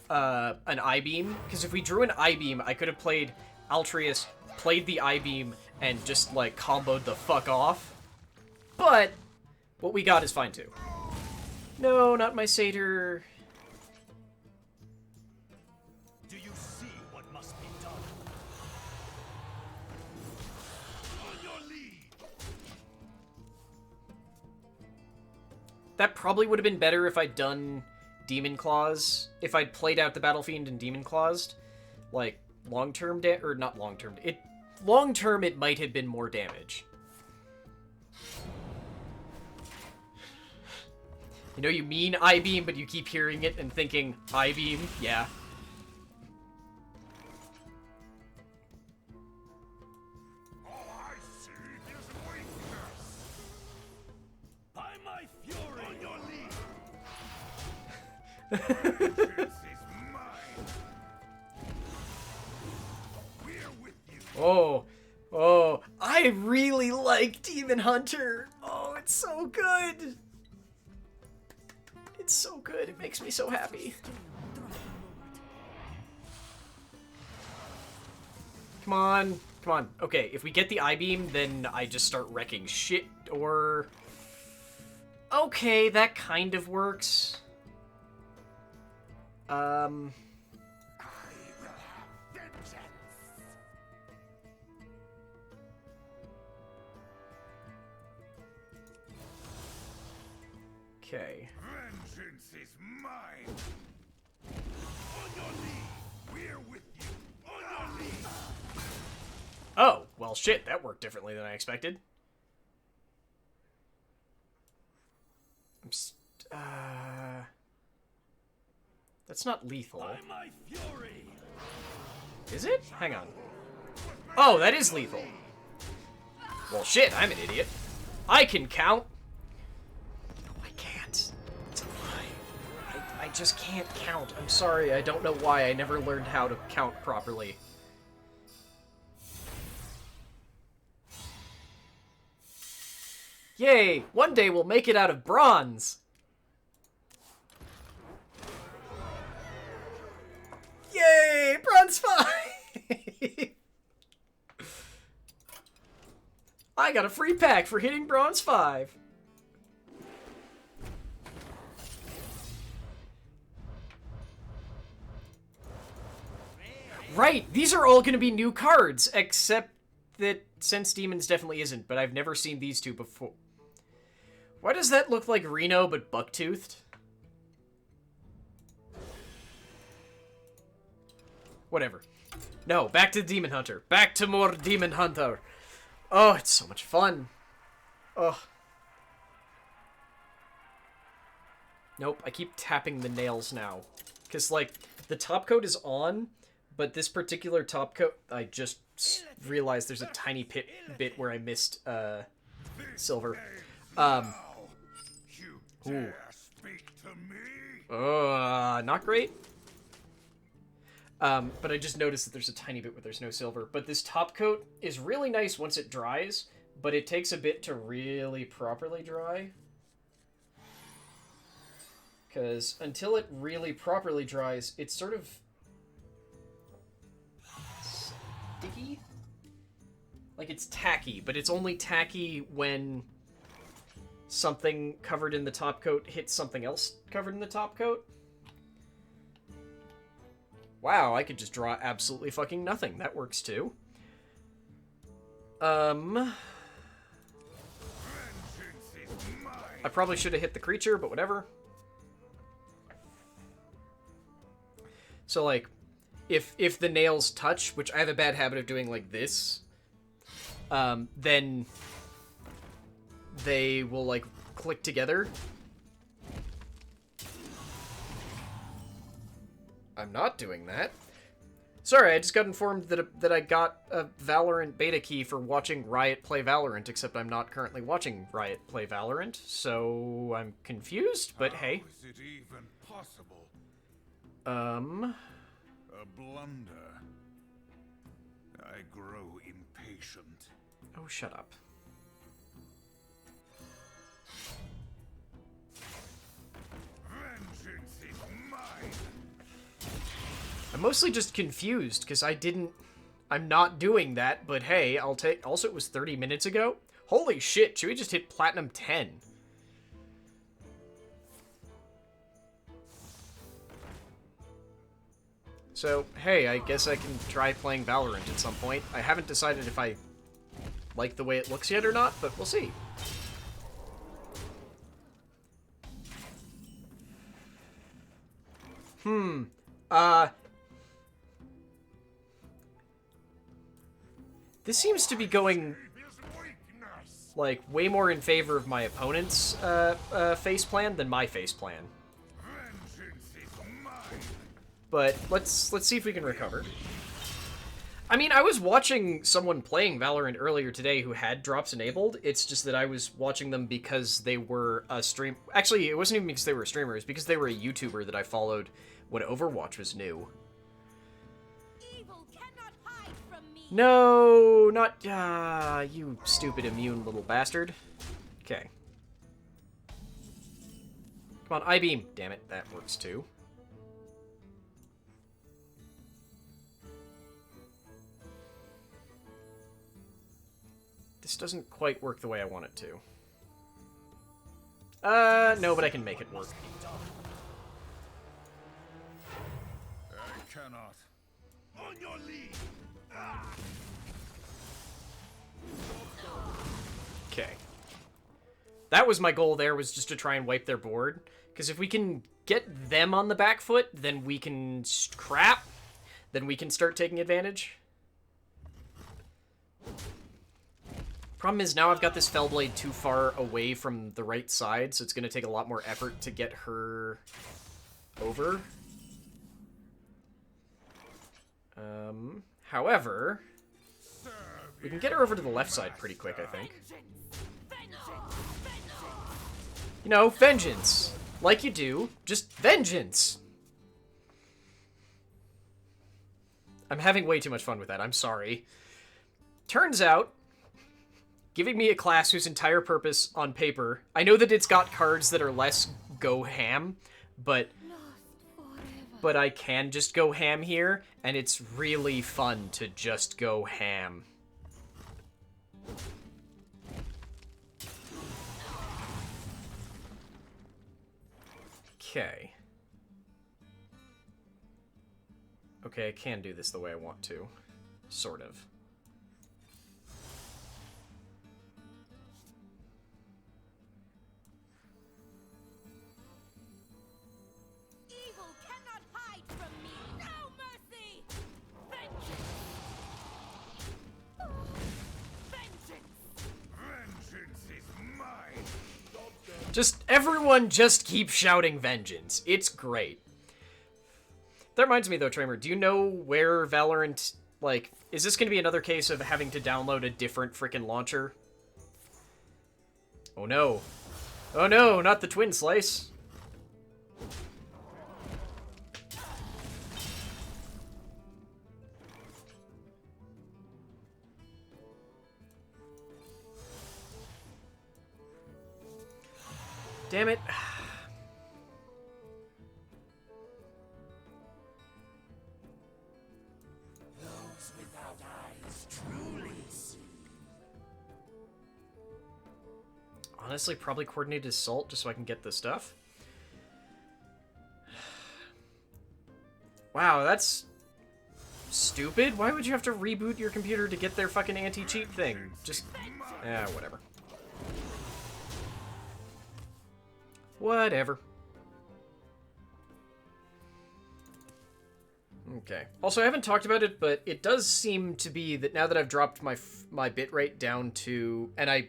I-Beam, because if we drew an I-Beam, I could have played Altreus, played the I-Beam, and just, like, comboed the fuck off. But what we got is fine, too. No, not my Satyr. That probably would have been better if I'd done Demon Claws. If I'd played out the Battle Fiend and Demon Clawsed. Like, long-term or not long-term. Long-term, it might have been more damage. You know, you mean I-Beam, but you keep hearing it and thinking, I-Beam? Yeah. Oh, I really like Demon Hunter. Oh, it's so good. It's so good. It makes me so happy. Come on. Come on. Okay, if we get the I-Beam, then I just start wrecking shit, or... Okay, that kind of works. I will have vengeance. Okay. Vengeance is mine. On your knee. We're with you. On your knee. Oh, well, shit, that worked differently than I expected. That's not lethal. By my fury. Is it? Hang on. Oh, that is lethal. Well, shit, I'm an idiot. I can count. No, I can't. It's a lie. I just can't count. I'm sorry, I don't know why. I never learned how to count properly. Yay! One day we'll make it out of bronze! Yay! Bronze 5! I got a free pack for hitting bronze 5. Right, these are all going to be new cards, except that Sense Demons definitely isn't, but I've never seen these two before. Why does that look like Reno but buck-toothed? Whatever. No, back to Demon Hunter. Back to more Demon Hunter. Oh, it's so much fun. Oh. Nope, I keep tapping the nails now. Because, like, the top coat is on, but this particular top coat, I just realized there's a tiny bit where I missed, silver. You dare speak to me? Not great. But I just noticed that there's a tiny bit where there's no silver. But this top coat is really nice once it dries, but it takes a bit to really properly dry. Because until it really properly dries, it's sort of sticky? Like, it's tacky, but it's only tacky when something covered in the top coat hits something else covered in the top coat. Wow, I could just draw absolutely fucking nothing. That works too. I probably should have hit the creature, but whatever. So, like, if the nails touch, which I have a bad habit of doing like this, then they will, like, click together. I'm not doing that. Sorry, I just got informed that I got a Valorant beta key for watching Riot play Valorant, except I'm not currently watching Riot play Valorant, so I'm confused, but hey. How is it even possible? A blunder. I grow impatient. Oh, shut up. Vengeance is mine. I'm mostly just confused, because I'm not doing that, but hey, I'll take... Also, it was 30 minutes ago? Holy shit, should we just hit Platinum 10? So, hey, I guess I can try playing Valorant at some point. I haven't decided if I like the way it looks yet or not, but we'll see. This seems to be going, like, way more in favor of my opponent's face plan than my face plan. Vengeance is mine. But let's see if we can recover. I mean, I was watching someone playing Valorant earlier today who had drops enabled. It's just that I was watching them because they were a stream... Actually, it wasn't even because they were a streamer. It was because they were a YouTuber that I followed when Overwatch was new. Evil cannot hide from me. No, not... you stupid immune little bastard. Okay. Come on, I-beam. Damn it, that works too. This doesn't quite work the way I want it to. No, but I can make it work. cannot. On your lead. Okay. That was my goal there, was just to try and wipe their board. Because if we can get them on the back foot, then we can... Crap! Then we can start taking advantage. Problem is, now I've got this Fellblade too far away from the right side, so it's going to take a lot more effort to get her over. However, we can get her over to the left side pretty quick, I think. You know, vengeance. Like you do, just vengeance. I'm having way too much fun with that, I'm sorry. Turns out, giving me a class whose entire purpose on paper... I know that it's got cards that are less go ham, but I can just go ham here, and it's really fun to just go ham. Okay. Okay, I can do this the way I want to. Sort of. Evil cannot hide from me. No mercy. Vengeance. Vengeance. Vengeance is mine. Just, everyone just keep shouting vengeance. It's great. That reminds me though, Tramer, do you know where Valorant, like, is this going to be another case of having to download a different frickin' launcher? Oh no. Oh no, not the Twin Slice. Damn it. Those without eyes truly see. Honestly, probably coordinated assault just so I can get this stuff. Wow, that's stupid. Why would you have to reboot your computer to get their fucking anti-cheat thing? Just, whatever. Whatever. Okay. Also, I haven't talked about it, but it does seem to be that now that I've dropped my bitrate down to... And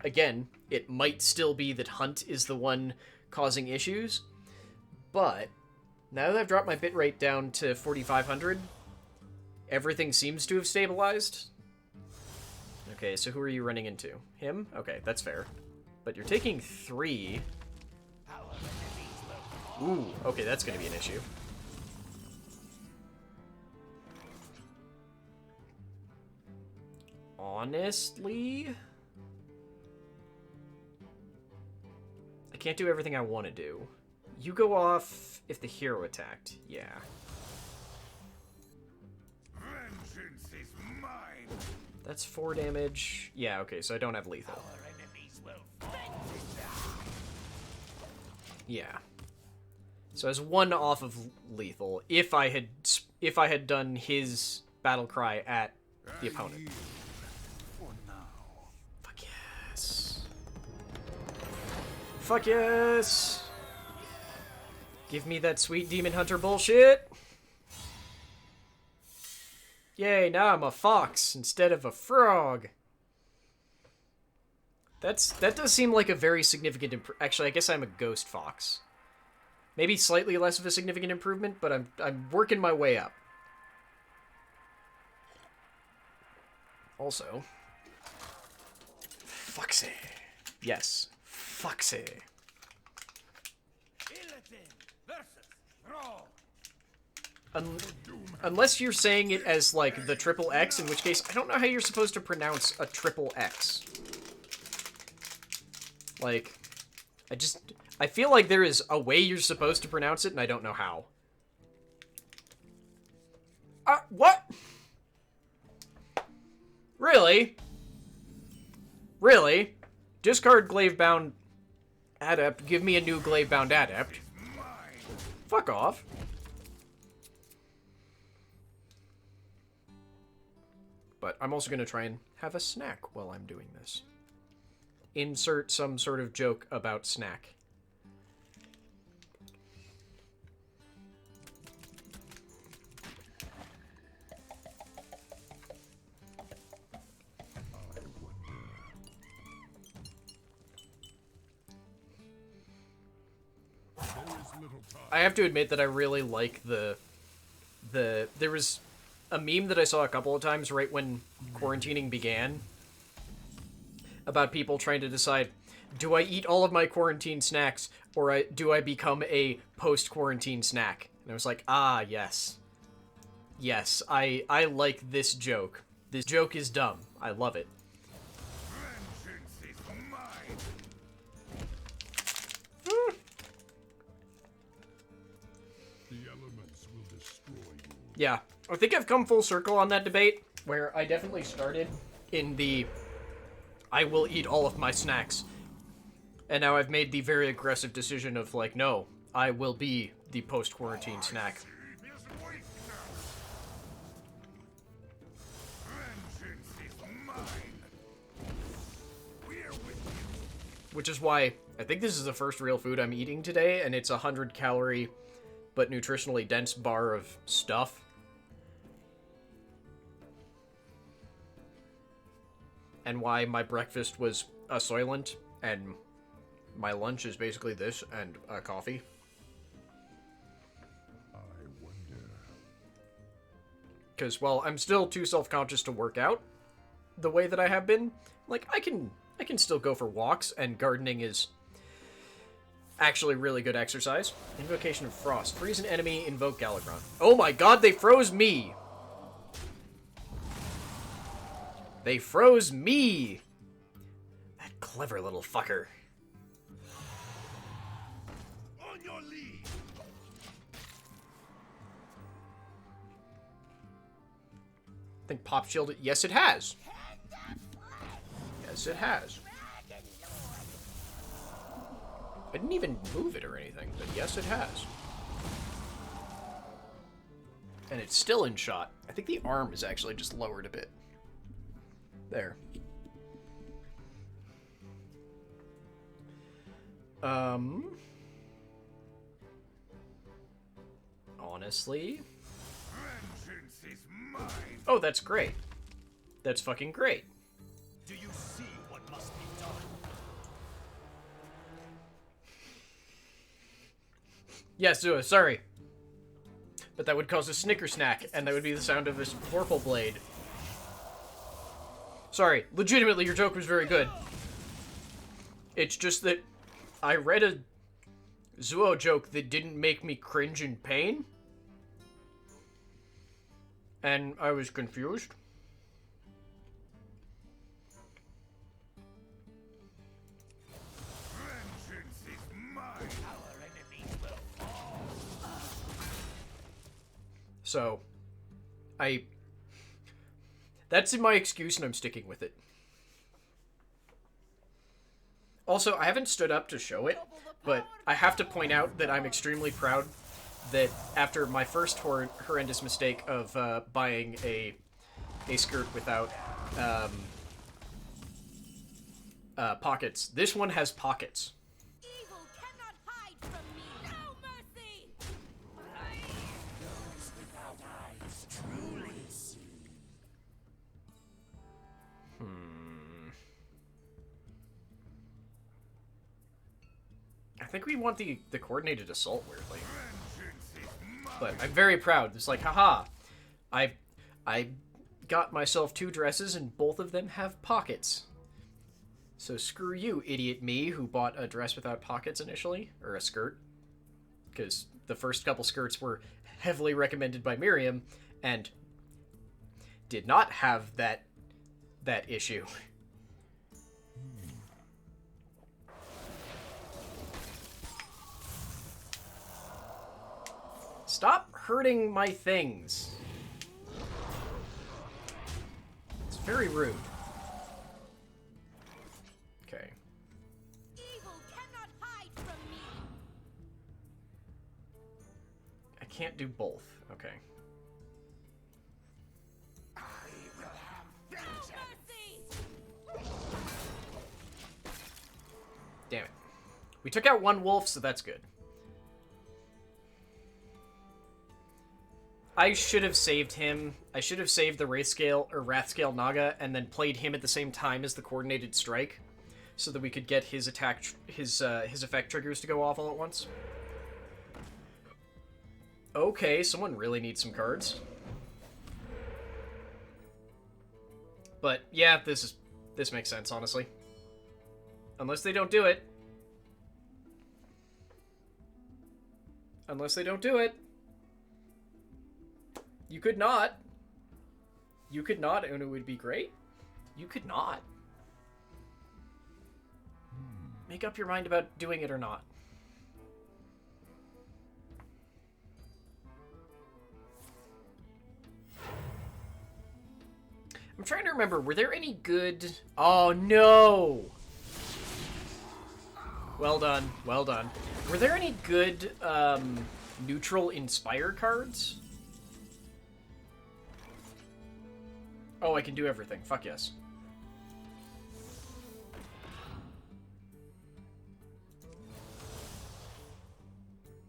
again, it might still be that Hunt is the one causing issues, but now that I've dropped my bitrate down to 4500, everything seems to have stabilized. Okay, so who are you running into? Him? Okay, that's fair. But you're taking 3... Ooh, okay, that's going to be an issue. Honestly, I can't do everything I want to do. You go off if the hero attacked. Yeah. Vengeance is mine. That's 4 damage. Yeah, okay, so I don't have lethal. Our enemies will fall. Yeah. So as 1 off of lethal, if I had done his battle cry at the opponent. For now. Fuck yes. Fuck yes. Give me that sweet Demon Hunter bullshit. Yay, now I'm a fox instead of a frog. That does seem like a very significant actually, I guess I'm a ghost fox. Maybe slightly less of a significant improvement, but I'm working my way up. Also, Foxy. Yes, Foxy. Unless you're saying it as, like, the triple X, in which case, I don't know how you're supposed to pronounce a triple X. Like, I feel like there is a way you're supposed to pronounce it, and I don't know how. What? Really? Really? Discard Glaive-bound Adept, give me a new Glaive-bound Adept. Fuck off. But I'm also going to try and have a snack while I'm doing this. Insert some sort of joke about snack. I have to admit that I really like the there was a meme that I saw a couple of times right when quarantining began about people trying to decide, do I eat all of my quarantine snacks or do I become a post-quarantine snack? And I was like, ah, yes. Yes, I like this joke. This joke is dumb. I love it. Vengeance is mine. The elements will destroy you. Yeah, I think I've come full circle on that debate, where I definitely started in the I will eat all of my snacks. And now I've made the very aggressive decision of, like, no, I will be the post-quarantine snack. Is weak now. Vengeance is mine. We're with you. Which is why I think this is the first real food I'm eating today, and it's a 100-calorie but nutritionally dense bar of stuff. And why my breakfast was a Soylent, and my lunch is basically this and a coffee. I wonder. Because, well, I'm still too self-conscious to work out the way that I have been. Like, I can still go for walks, and gardening is actually really good exercise. Invocation of Frost. Freeze an enemy, invoke Galagron. Oh my god, they froze me! They froze me! That clever little fucker. On your lead. I think Pop shielded. Yes, it has. Yes, it has. I didn't even move it or anything, but yes, it has. And it's still in shot. I think the arm is actually just lowered a bit. There. Honestly. Vengeance is mine. Oh, that's great. That's fucking great. Do you see what must be done? Yes, sorry. But that would cause a snicker snack, and that would be the sound of a Vorpal blade. Sorry, legitimately, your joke was very good. It's just that I read a Zuo joke that didn't make me cringe in pain. And I was confused. Vengeance is mine. Our enemies will fall. So, that's my excuse and I'm sticking with it. Also, I haven't stood up to show it, but I have to point out that I'm extremely proud that after my first horrendous mistake of buying a skirt without pockets, this one has pockets. Evil cannot hide from me. No mercy. Those without eyes truly see. I think we want the coordinated assault, weirdly. Vengeance is mine. But I'm very proud. It's like, haha, I got myself 2 dresses and both of them have pockets. So screw you, idiot me, who bought a dress without pockets initially, or a skirt. Because the first couple skirts were heavily recommended by Miriam, and did not have that issue. Stop hurting my things. It's very rude. Okay. Evil cannot hide from me. I can't do both. Okay. I will have Damn it. We took out one wolf, so that's good. I should have saved him. I should have saved the Wrathscale Naga and then played him at the same time as the coordinated strike, so that we could get his attack, his effect triggers to go off all at once. Okay, someone really needs some cards. But yeah, this makes sense, honestly. Unless they don't do it. Unless they don't do it. You could not. You could not, and it would be great. You could not. Make up your mind about doing it or not. I'm trying to remember, were there any good... Oh, no! Well done, well done. Were there any good, neutral Inspire cards? Oh, I can do everything. Fuck yes.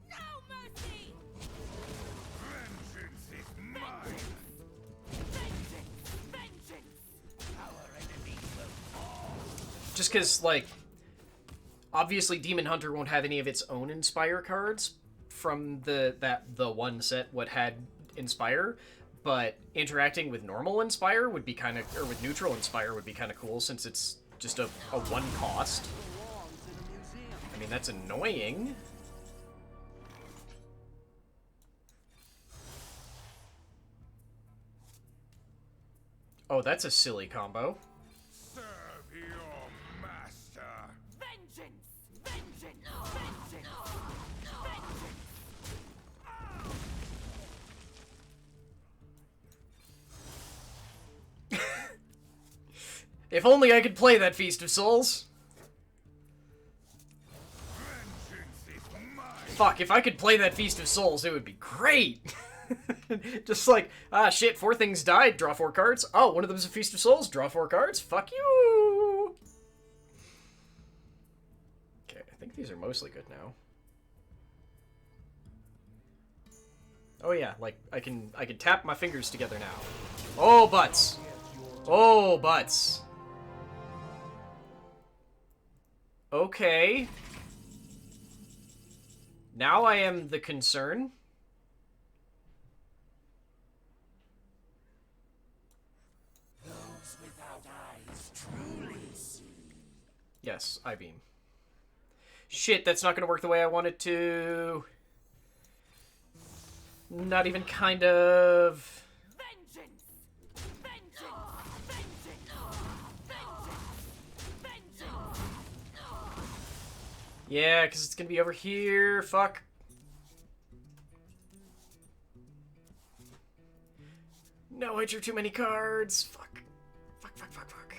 No mercy! Vengeance is mine! Vengeance! Our enemies will fall! Just because, like, obviously Demon Hunter won't have any of its own Inspire cards from the one set what had Inspire, but interacting with normal Inspire would be kind of, or with neutral Inspire would be kind of cool since it's just a one cost. I mean, that's annoying. Oh, that's a silly combo. Serve your master! Vengeance! Vengeance! Vengeance! Vengeance! If only I could play that Feast of Souls. Vengeance is mine! Fuck, if I could play that Feast of Souls, it would be great. Just like, ah, shit, 4 things died, draw 4 cards. Oh, one of them's a Feast of Souls, draw 4 cards. Fuck you. Okay, I think these are mostly good now. Oh yeah, like, I can tap my fingers together now. Oh, butts. Oh, butts. Okay. Now I am the concern. Those without eyes truly see. Yes, I-beam. Shit, that's not gonna work the way I want it to. Not even kind of. Vengeance! Vengeance! Vengeance! Vengeance! Vengeance! Yeah, because it's gonna be over here. Fuck. No, I drew too many cards. Fuck. Fuck, fuck, fuck, fuck.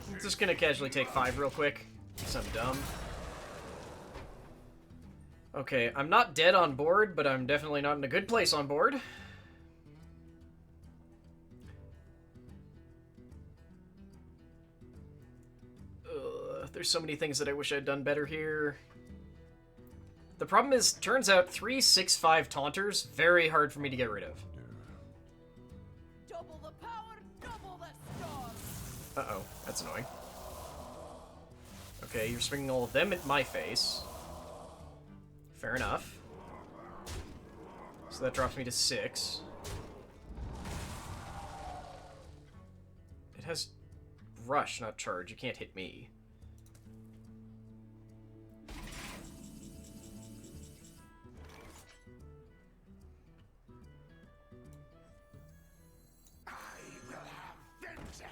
I'm just gonna casually take 5 real quick, because I'm dumb. Okay, I'm not dead on board, but I'm definitely not in a good place on board. There's so many things that I wish I'd done better here. The problem is, turns out 3, 6, 5 taunters, very hard for me to get rid of. Double the power, double the storm! Uh-oh, that's annoying. Okay, you're swinging all of them at my face. Fair enough. So that drops me to 6. It has rush, not charge. You can't hit me. I will have vengeance!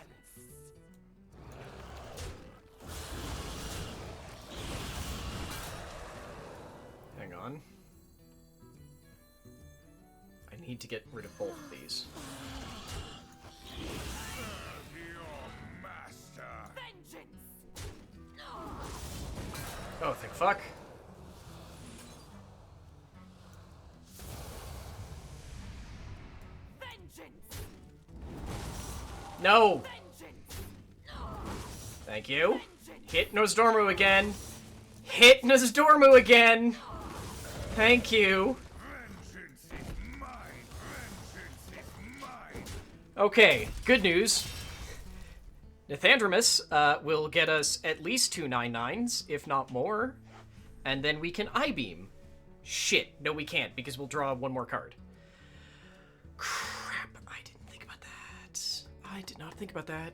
Hang on. I need to get rid of both of these. Serve your master! Vengeance! Oh, thank fuck. Vengeance! No! Thank you. Hit Nosdormu again. Hit Nosdormu again! Thank you. Vengeance is mine. Vengeance is mine. Okay, good news. Nathandromus will get us at least 2 9/9s, if not more. And then we can I-beam. Shit, no we can't, because we'll draw one more card. Crap, I didn't think about that. I did not think about that.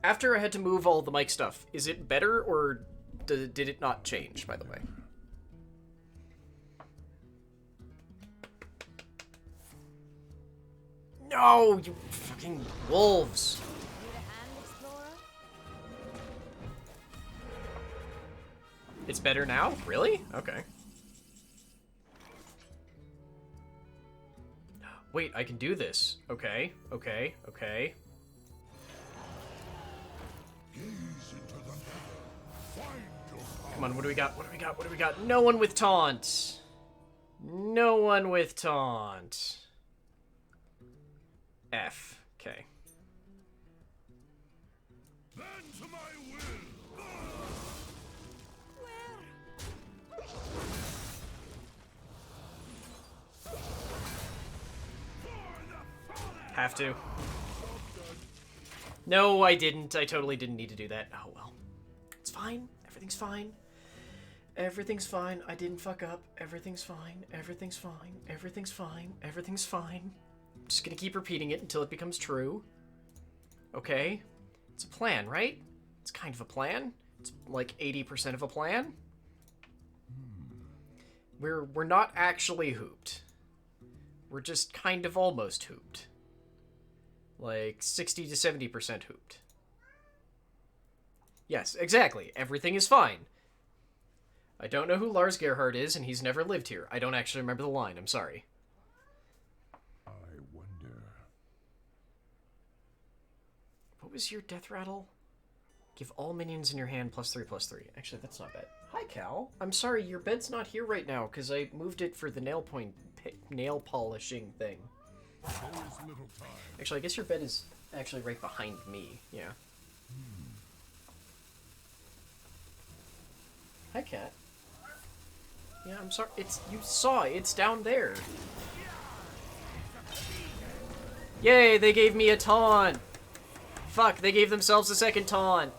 After I had to move all the mic stuff, is it better, or did it not change, by the way? No, you fucking wolves. Need a hand, explorer? It's better now? Really? Okay. Wait, I can do this. Okay, okay, okay. Gaze into the nether. Find your power. Come on, what do we got? What do we got? What do we got? No one with taunt. No one with taunt. F. Okay. Bend to my will. Have to. No, I didn't. I totally didn't need to do that. Oh, well. It's fine. Everything's fine. Everything's fine. I didn't fuck up. Everything's fine. Everything's fine. Everything's fine. Everything's fine. I'm just gonna keep repeating it until it becomes true. Okay? It's a plan, right? It's kind of a plan. It's like 80% of a plan. We're not actually hooped. We're just kind of almost hooped. Like 60 to 70% hooped. Yes, exactly. Everything is fine. I don't know who Lars Gerhard is, and he's never lived here. I don't actually remember the line. I'm sorry. I wonder. What was your death rattle? Give all minions in your hand +3/+3. Actually, that's not bad. Hi, Cal. I'm sorry, your bed's not here right now because I moved it for the nail polishing thing. There is little time. Actually, I guess your bed is actually right behind me. Yeah. Hi, cat. Yeah, I'm sorry. It's down there. Yay, they gave me a taunt. Fuck, they gave themselves a second taunt.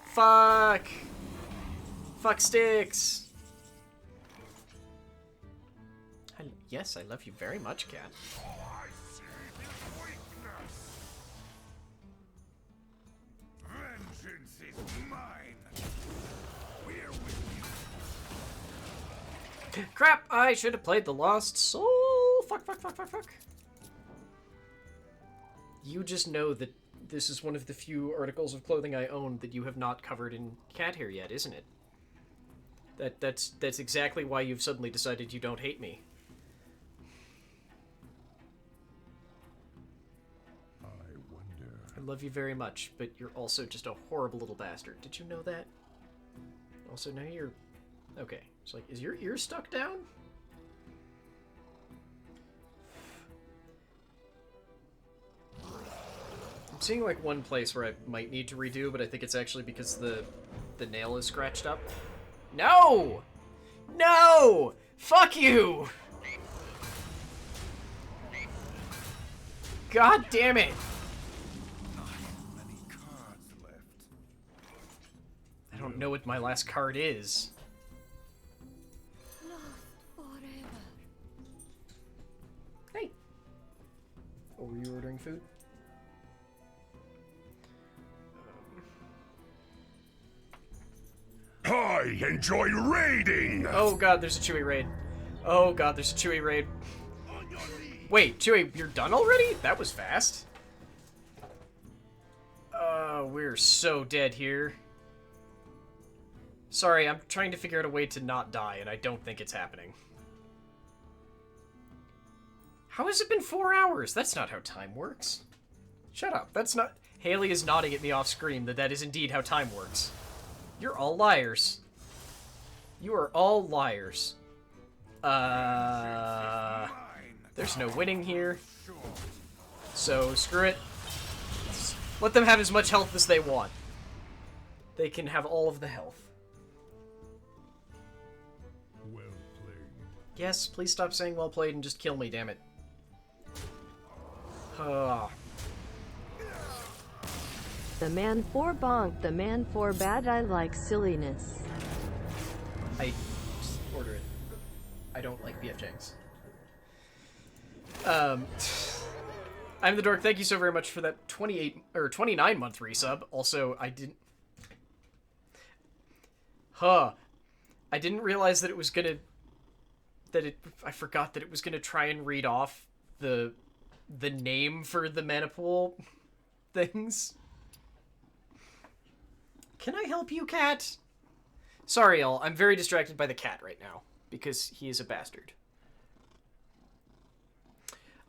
Fuck. Fuck sticks. Yes, I love you very much, cat. I see his weakness. Vengeance is mine. We're with you. Crap, I should have played the Lost Soul. Fuck. You just know that this is one of the few articles of clothing I own that you have not covered in cat hair yet, isn't it? That's exactly why you've suddenly decided you don't hate me. I wonder. I love you very much, but you're also just a horrible little bastard. Did you know that? Also, now you're... Okay. It's like, is your ear stuck down? I'm seeing, like, one place where I might need to redo, but I think it's actually because the nail is scratched up. No! No! Fuck you! God damn it! Not many cards left. I don't know what my last card is. Lost forever. Hey. Oh, were you ordering food? I enjoy raiding! Oh god, there's a Chewie raid. Oh god, there's a Chewie raid. On your knees. Wait, Chewie, you're done already? That was fast. We're so dead here. Sorry, I'm trying to figure out a way to not die, and I don't think it's happening. How has it been 4 hours? That's not how time works. Shut up. That's not... Haley is nodding at me off screen that is indeed how time works. You're all liars. You are all liars. Mine. There's no winning here. Sure. So, screw it. Let them have as much health as they want. They can have all of the health. Well played. Yes, please stop saying well played and just kill me, damn it. The man for bonk, the man for bad, I like silliness. I just order it. I don't like BF Jenks. I'm the Dork. Thank you so very much for that 28 or 29 month resub. Also, I didn't. I didn't realize that it was gonna. I forgot that it was gonna try and read off the name for the mana pool things. Can I help you, cat? Sorry, y'all. I'm very distracted by the cat right now because he is a bastard.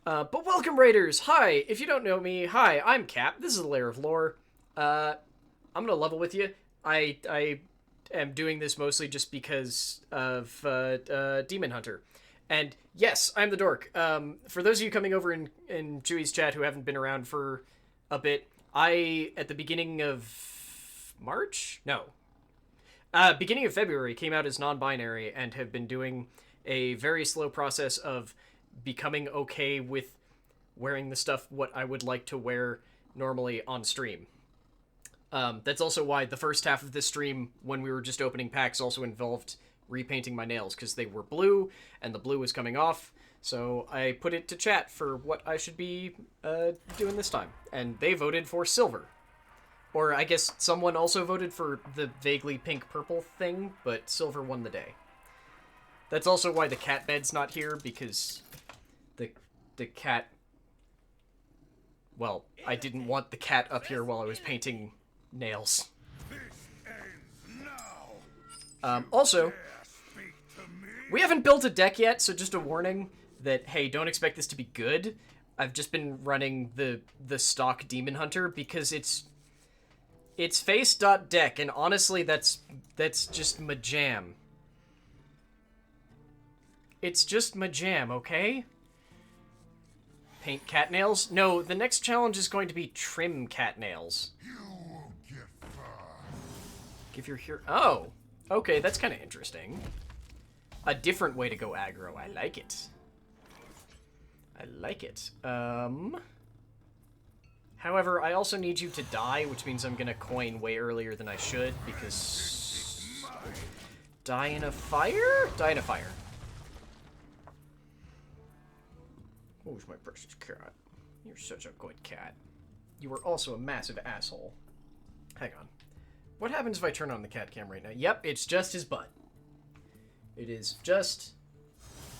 But welcome, Raiders! Hi! If you don't know me, hi, I'm Cap. This is a Lair of Lore. I'm gonna level with you. I am doing this mostly just because of Demon Hunter. And yes, I'm the Dork. For those of you coming over in Chewy's chat who haven't been around for a bit, at the beginning of March? No. Beginning of February, came out as non-binary and have been doing a very slow process of becoming okay with wearing the stuff what I would like to wear normally on stream. That's also why the first half of this stream, when we were just opening packs, also involved repainting my nails, because they were blue, and the blue was coming off, so I put it to chat for what I should be doing this time. And they voted for silver. Or I guess someone also voted for the vaguely pink-purple thing, but silver won the day. That's also why the cat bed's not here, because the cat... Well, I didn't want the cat up here while I was painting nails. Also, we haven't built a deck yet, so just a warning that, hey, don't expect this to be good. I've just been running the stock Demon Hunter because it's face.deck, and honestly, that's just my jam. It's just my jam, okay? Paint cat nails? No, the next challenge is going to be trim cat nails. You won't get far. Give your hero... Oh! Okay, that's kind of interesting. A different way to go aggro. I like it. I like it. However, I also need you to die, which means I'm gonna coin way earlier than I should, because... Die in a fire? Die in a fire. Who's my precious cat? You're such a good cat. You are also a massive asshole. Hang on. What happens if I turn on the cat cam right now? Yep, it's just his butt. It is just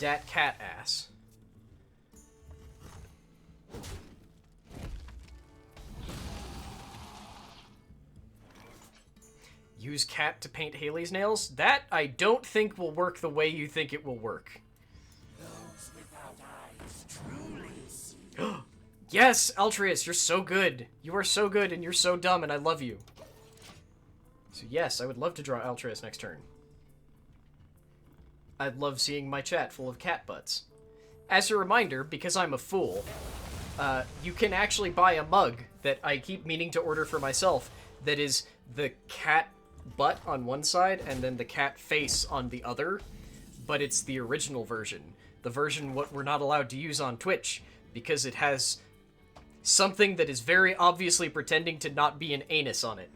dat cat ass. Use cat to paint Haley's nails? That I don't think will work the way you think it will work. Those without eyes truly see. Yes, Altreus, you're so good. You are so good and you're so dumb and I love you. So yes, I would love to draw Altreus next turn. I'd love seeing my chat full of cat butts. As a reminder, because I'm a fool, you can actually buy a mug that I keep meaning to order for myself that is the cat butt on one side and then the cat face on the other, but it's the original version. The version what we're not allowed to use on Twitch because it has something that is very obviously pretending to not be an anus on it.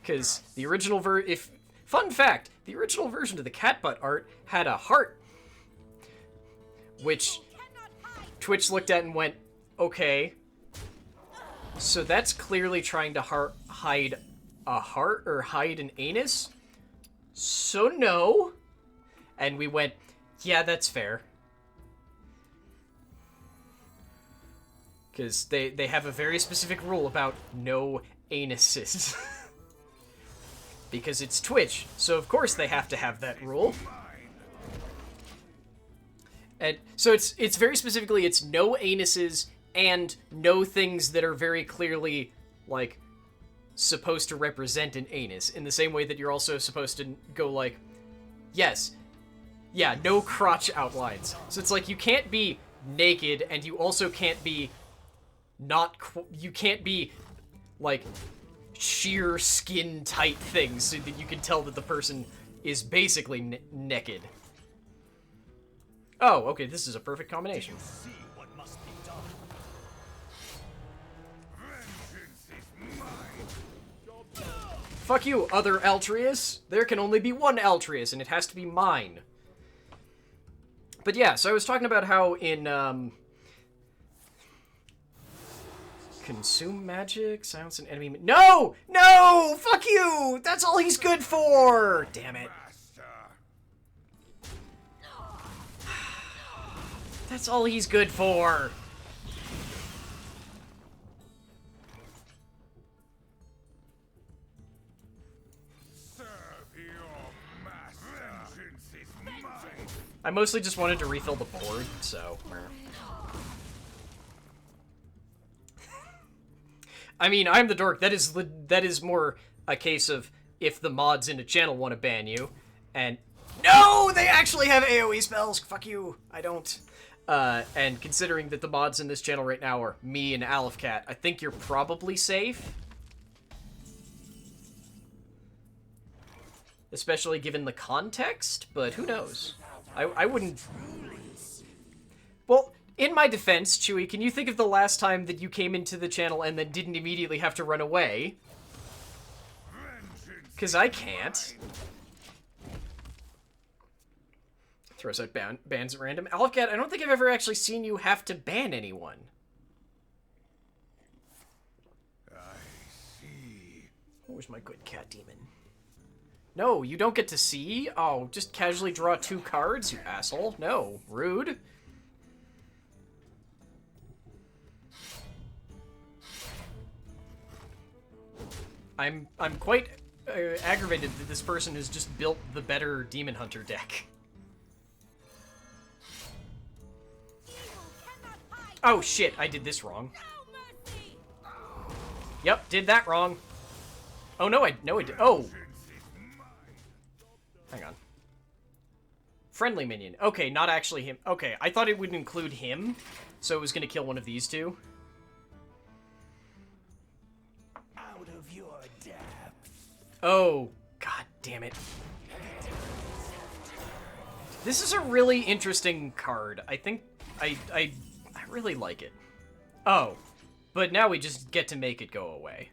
Because the original fun fact, the original version of the cat butt art had a heart, which Twitch looked at and went, okay, so that's clearly trying to hide a heart or hide an anus, so no. And we went, yeah, that's fair. Because they have a very specific rule about no anuses. Because it's Twitch, so of course they have to have that rule. And so it's very specifically, it's no anuses and no things that are very clearly, like, supposed to represent an anus, in the same way that you're also supposed to go like, yes, yeah, no crotch outlines. So it's like, you can't be naked, and you also can't be you can't be, like, sheer skin tight things so that you can tell that the person is basically naked. Oh, okay, this is a perfect combination. See what must be done. Vengeance is mine. Fuck you, other Altrius. There can only be one Altrius, and it has to be mine. But yeah, so I was talking about how in, consume magic, silence an enemy... No! No! Fuck you! That's all he's good for! Damn it. Master. That's all he's good for. Serve your master. Vengeance is mine. I mostly just wanted to refill the board, so... I mean, I'm the dork. That is more a case of if the mods in a channel want to ban you, and... No! They actually have AoE spells! Fuck you. I don't. And considering that the mods in this channel right now are me and Aleph-Cat, I think you're probably safe. Especially given the context, but who knows? I wouldn't... Well, in my defense, Chewie, can you think of the last time that you came into the channel and then didn't immediately have to run away? Because I can't. Throws out bans at random. Aleph-Cat, I don't think I've ever actually seen you have to ban anyone. I see. Where's my good cat demon? No, you don't get to see? Oh, just casually draw 2 cards, you asshole. No, rude. I'm quite aggravated that this person has just built the better Demon Hunter deck. Oh shit, I did this wrong. Yep, did that wrong. Oh no, I did. Oh. Hang on. Friendly minion. Okay, not actually him. Okay, I thought it would include him, so it was gonna kill one of these two. Out of your depth. Oh, god damn it. This is a really interesting card. I think I really like it. Oh, but now we just get to make it go away.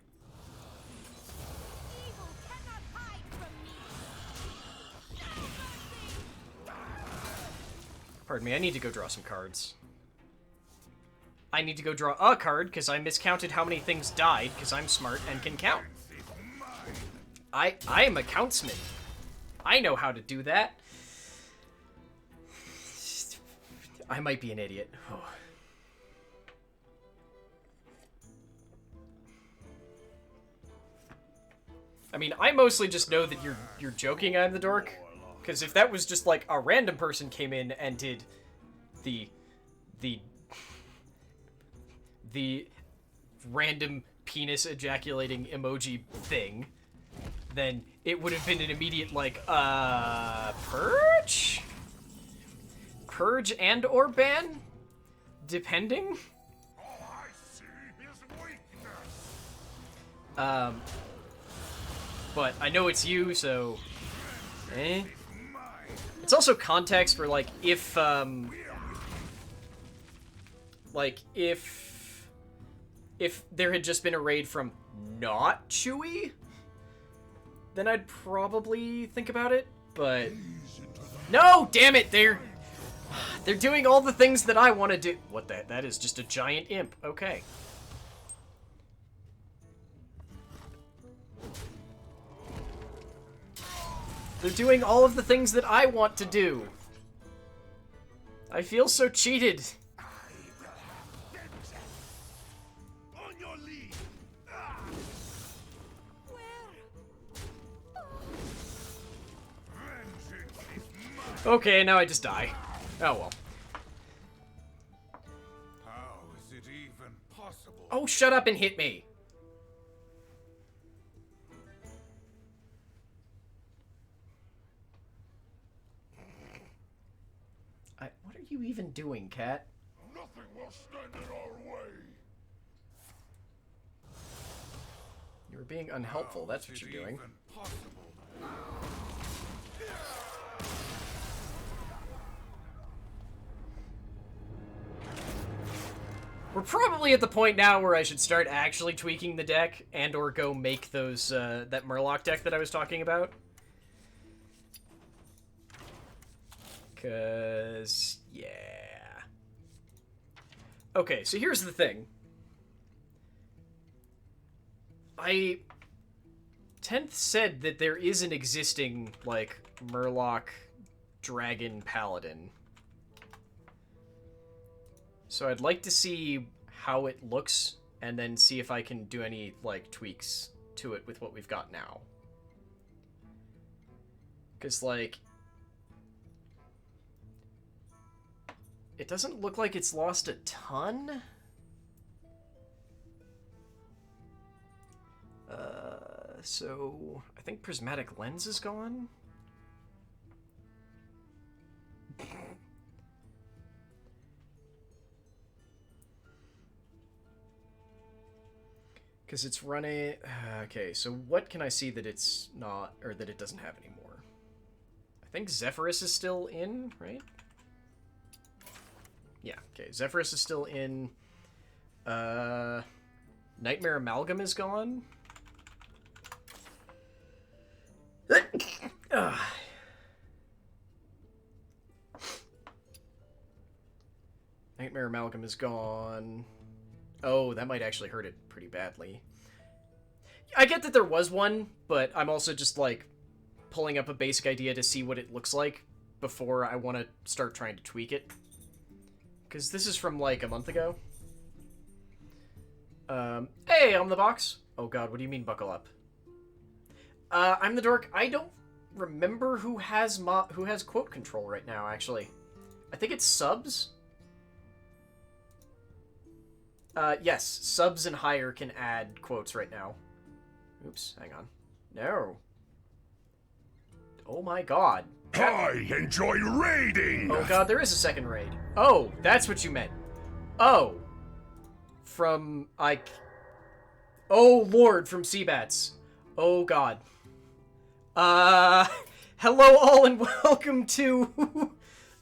Evil cannot hide from me. Pardon me, I need to go draw some cards. I need to go draw a card because I miscounted how many things died because I'm smart and can count. I am a countsman. I know how to do that. I might be an idiot. Oh. I mean, I mostly just know that you're joking, I'm the dork. Because if that was just like a random person came in and did the random penis ejaculating emoji thing, then it would have been an immediate like purge? Purge and or ban? Depending? All I see is weakness. But I know it's you, so eh. It's also context for like if there had just been a raid from not Chewie, then I'd probably think about it, but no, damn it, they're doing all the things that I want to do. What that is just a giant imp. Okay. They're doing all of the things that I want to do. I feel so cheated. On your lead. Vengeance is mine. Okay, now I just die. Oh well. How is it even possible? Oh, shut up and hit me. What are you even doing, cat? Nothing will stand in our way. You're being unhelpful, that's what Is you're doing. even possible? We're probably at the point now where I should start actually tweaking the deck and or go make those, that Murloc deck that I was talking about. Cause, yeah. Okay, so here's the thing. 10th said that there is an existing, like, Murloc Dragon Paladin. So I'd like to see how it looks, and then see if I can do any, like, tweaks to it with what we've got now. Because, like, it doesn't look like it's lost a ton. So I think Prismatic Lens is gone. Because it's running... okay, so what can I see that it's not... or that it doesn't have anymore? I think Zephyrus is still in, right? Yeah, okay. Zephyrus is still in. Nightmare Amalgam is gone. Nightmare Amalgam is gone. Oh, that might actually hurt it pretty badly. I get that there was one, but I'm also just, like, pulling up a basic idea to see what it looks like before I want to start trying to tweak it. Because this is from, like, a month ago. Hey, I'm the box. Oh god, what do you mean buckle up? I'm the dork. I don't remember who has quote control right now, actually. I think it's subs? Yes, subs and higher can add quotes right now. Oops, hang on. No. Oh my god. I enjoy raiding! Oh god, there is a second raid. Oh, that's what you meant. Oh. From, oh lord, from Seabats. Oh god. Hello all and welcome to,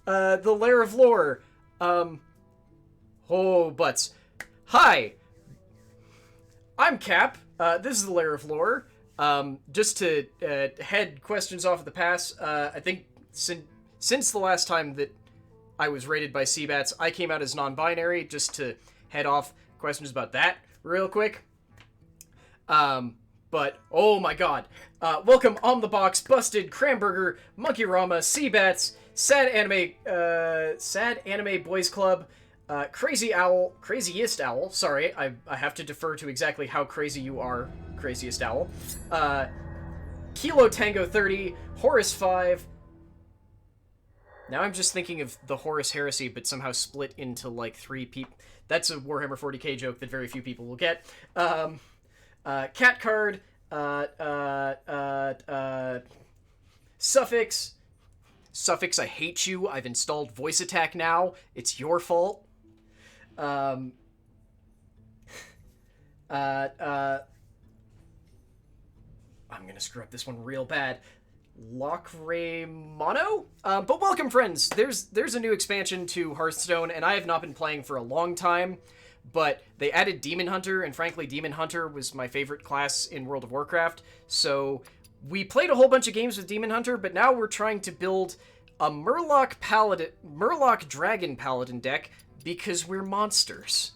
the Lair of Lore. Oh, butts. Hi! I'm Cap. This is the Lair of Lore. Just to head questions off of the pass, I think since the last time that I was rated by Seabats, I came out as non-binary, just to head off questions about that real quick. But, oh my god. Welcome On The Box, Busted, Cramburger, Monkey Rama, Seabats, Sad Anime Boys Club, Craziest Owl, sorry, I have to defer to exactly how crazy you are, Craziest Owl, Kilo Tango 30, Horus 5, now I'm just thinking of the Horus Heresy, but somehow split into, like, 3 people, that's a Warhammer 40k joke that very few people will get, Cat Card, Suffix, I hate you, I've installed voice attack now, it's your fault. I'm gonna screw up this one real bad. Lockray Mono? But welcome, friends! There's a new expansion to Hearthstone, and I have not been playing for a long time, but they added Demon Hunter, and frankly, Demon Hunter was my favorite class in World of Warcraft, so we played a whole bunch of games with Demon Hunter, but now we're trying to build a Murloc Dragon Paladin deck because we're monsters.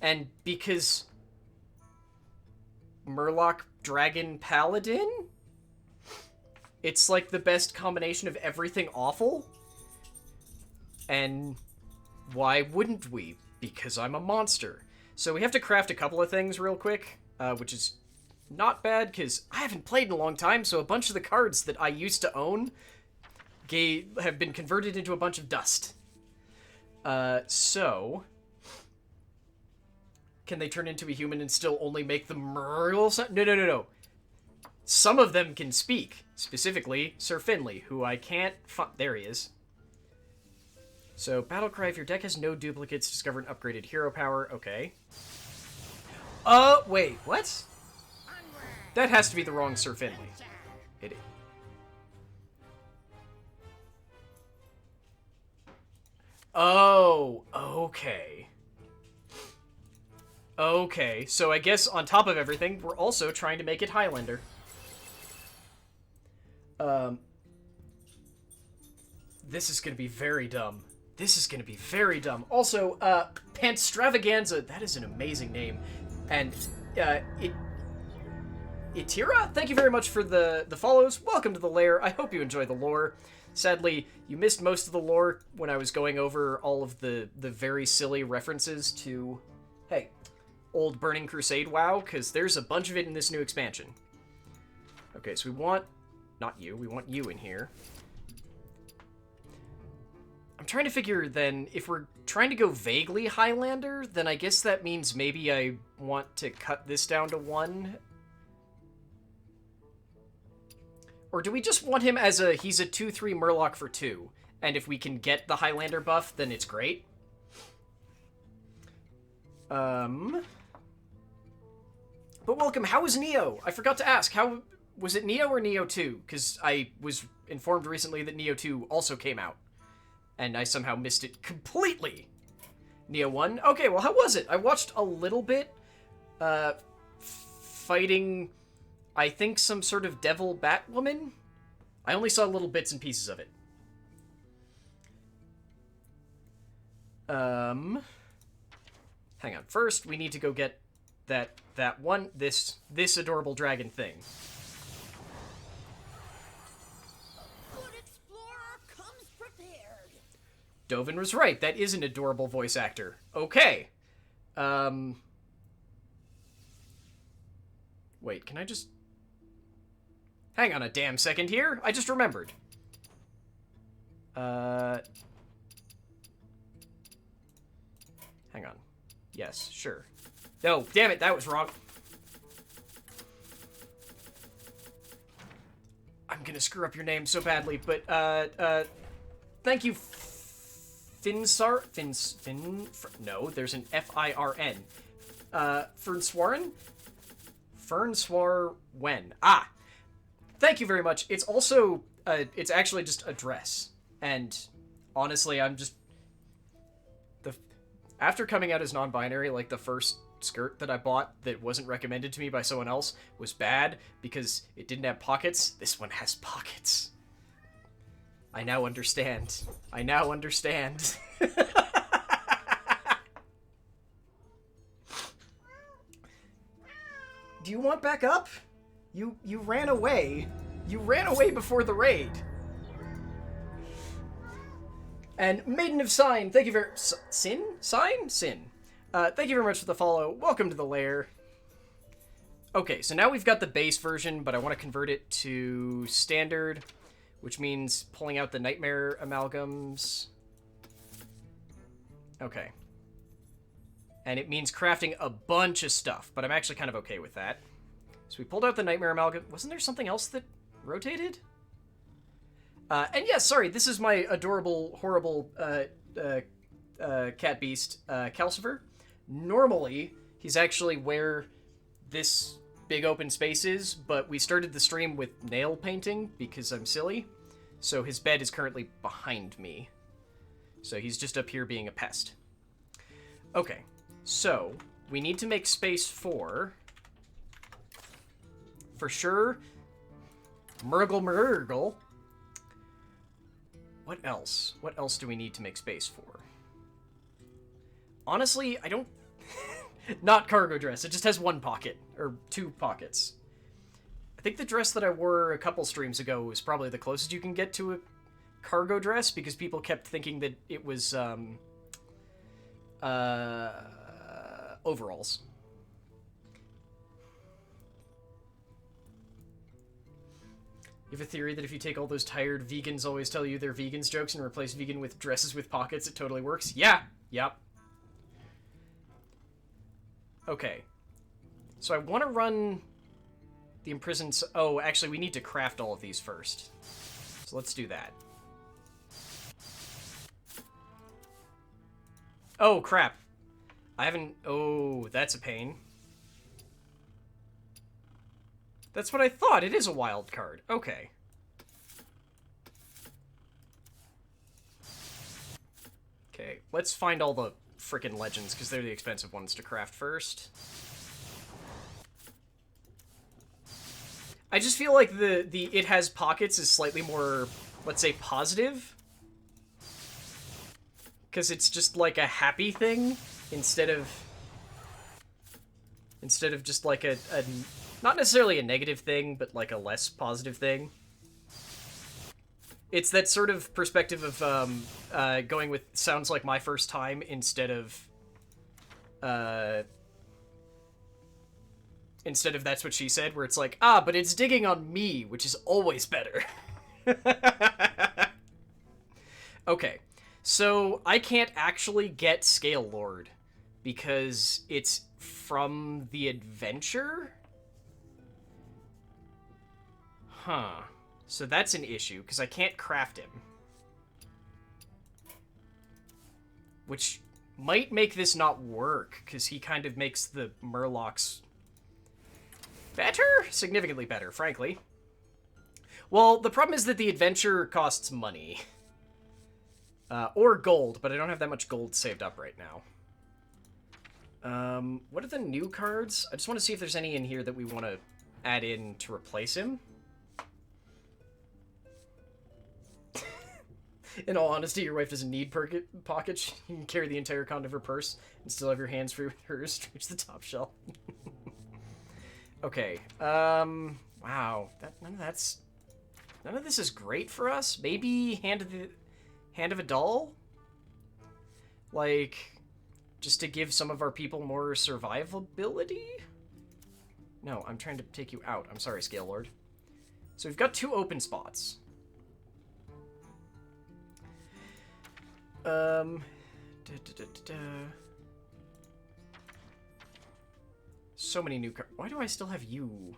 And because Murloc Dragon Paladin? It's like the best combination of everything awful. And why wouldn't we? Because I'm a monster. So we have to craft a couple of things real quick, which is not bad because I haven't played in a long time, so a bunch of the cards that I used to own have been converted into a bunch of dust. So... can they turn into a human and still only make the Murgle sound? No. Some of them can speak. Specifically, Sir Finley, who I can't there he is. So, Battlecry, if your deck has no duplicates, discover an upgraded hero power. Okay. Wait, what? That has to be the wrong Sir Finley. It. Oh, okay. Okay, so I guess on top of everything, we're also trying to make it Highlander. This is gonna be very dumb. This is gonna be very dumb. Also, Pantstravaganza, that is an amazing name. And, Itira, thank you very much for the follows. Welcome to the lair. I hope you enjoy the lore. Sadly, you missed most of the lore when I was going over all of the very silly references to, hey, old Burning Crusade WoW, because there's a bunch of it in this new expansion. Okay, so we want, not you, we want you in here. I'm trying to figure, then, if we're trying to go vaguely Highlander, then I guess that means maybe I want to cut this down to 1. Or do we just want him as he's a 2/3 Murloc for 2, and if we can get the Highlander buff, then it's great. But welcome, how was Neo? I forgot to ask, how, was it Neo or Neo 2? Because I was informed recently that Neo 2 also came out, and I somehow missed it completely. Neo 1? Okay, well, how was it? I watched a little bit, fighting, I think, some sort of devil Batwoman? I only saw little bits and pieces of it. Hang on. First, we need to go get that one, this adorable dragon thing. A good explorer comes prepared. Dovin was right. That is an adorable voice actor. Okay. Wait, can I just... Hang on a damn second here. I just remembered. Hang on. Yes, sure. No, damn it, that was wrong. I'm gonna screw up your name so badly, but, thank you, no, there's an F-I-R-N. Fernswarren? Fernswarwen. Ah! Thank you very much. It's also, it's actually just a dress. And, honestly, I'm just... After coming out as non-binary, like, the first skirt that I bought that wasn't recommended to me by someone else was bad because it didn't have pockets. This one has pockets. I now understand. I now understand. Do you want back up? You ran away. You ran away before the raid. And Maiden of Sign, thank you very... Sin? Sign? Sin. Thank you very much for the follow. Welcome to the lair. Okay, so now we've got the base version, but I want to convert it to standard, which means pulling out the Nightmare amalgams. Okay. And it means crafting a bunch of stuff, but I'm actually kind of okay with that. So we pulled out the Nightmare amalgam. Wasn't there something else that rotated? And yes, sorry, this is my adorable, horrible cat beast, Calcifer. Normally, he's actually where this big open space is, but we started the stream with nail painting because I'm silly. So his bed is currently behind me. So he's just up here being a pest. Okay, so we need to make space for sure, Murgle. What else? What else do we need to make space for? Honestly, I don't... Not cargo dress. It just has one pocket. Or 2 pockets. I think the dress that I wore a couple streams ago was probably the closest you can get to a cargo dress, because people kept thinking that it was, overalls. You have a theory that if you take all those tired vegans always tell you they're vegans jokes and replace vegan with dresses with pockets, it totally works? Yeah! Yep. Okay. So I want to run the imprisoned... Oh, actually, we need to craft all of these first. So let's do that. Oh, crap. I haven't... Oh, that's a pain. That's what I thought. It is a wild card. Okay. Okay, let's find all the frickin' legends, because they're the expensive ones to craft first. I just feel like the it has pockets is slightly more, let's say, positive. Because it's just like a happy thing, instead of just like a not necessarily a negative thing, but like a less positive thing. It's that sort of perspective of going with sounds like my first time instead of that's what she said, where it's like, ah, but it's digging on me, which is always better. Okay, so I can't actually get Scale Lord because it's from the adventure? Huh. So that's an issue, because I can't craft him. Which might make this not work, because he kind of makes the Murlocs better? Significantly better, frankly. Well, the problem is that the adventure costs money. Or gold, but I don't have that much gold saved up right now. What are the new cards? I just want to see if there's any in here that we want to add in to replace him. In all honesty, your wife doesn't need pockets. You can carry the entire content of her purse and still have your hands free with hers to reach the top shelf. Okay. Wow. None of this is great for us. Maybe Hand of a Doll? Like, just to give some of our people more survivability? No, I'm trying to take you out. I'm sorry, Scale Lord. So we've got 2 open spots. So many new cards. Why do I still have you?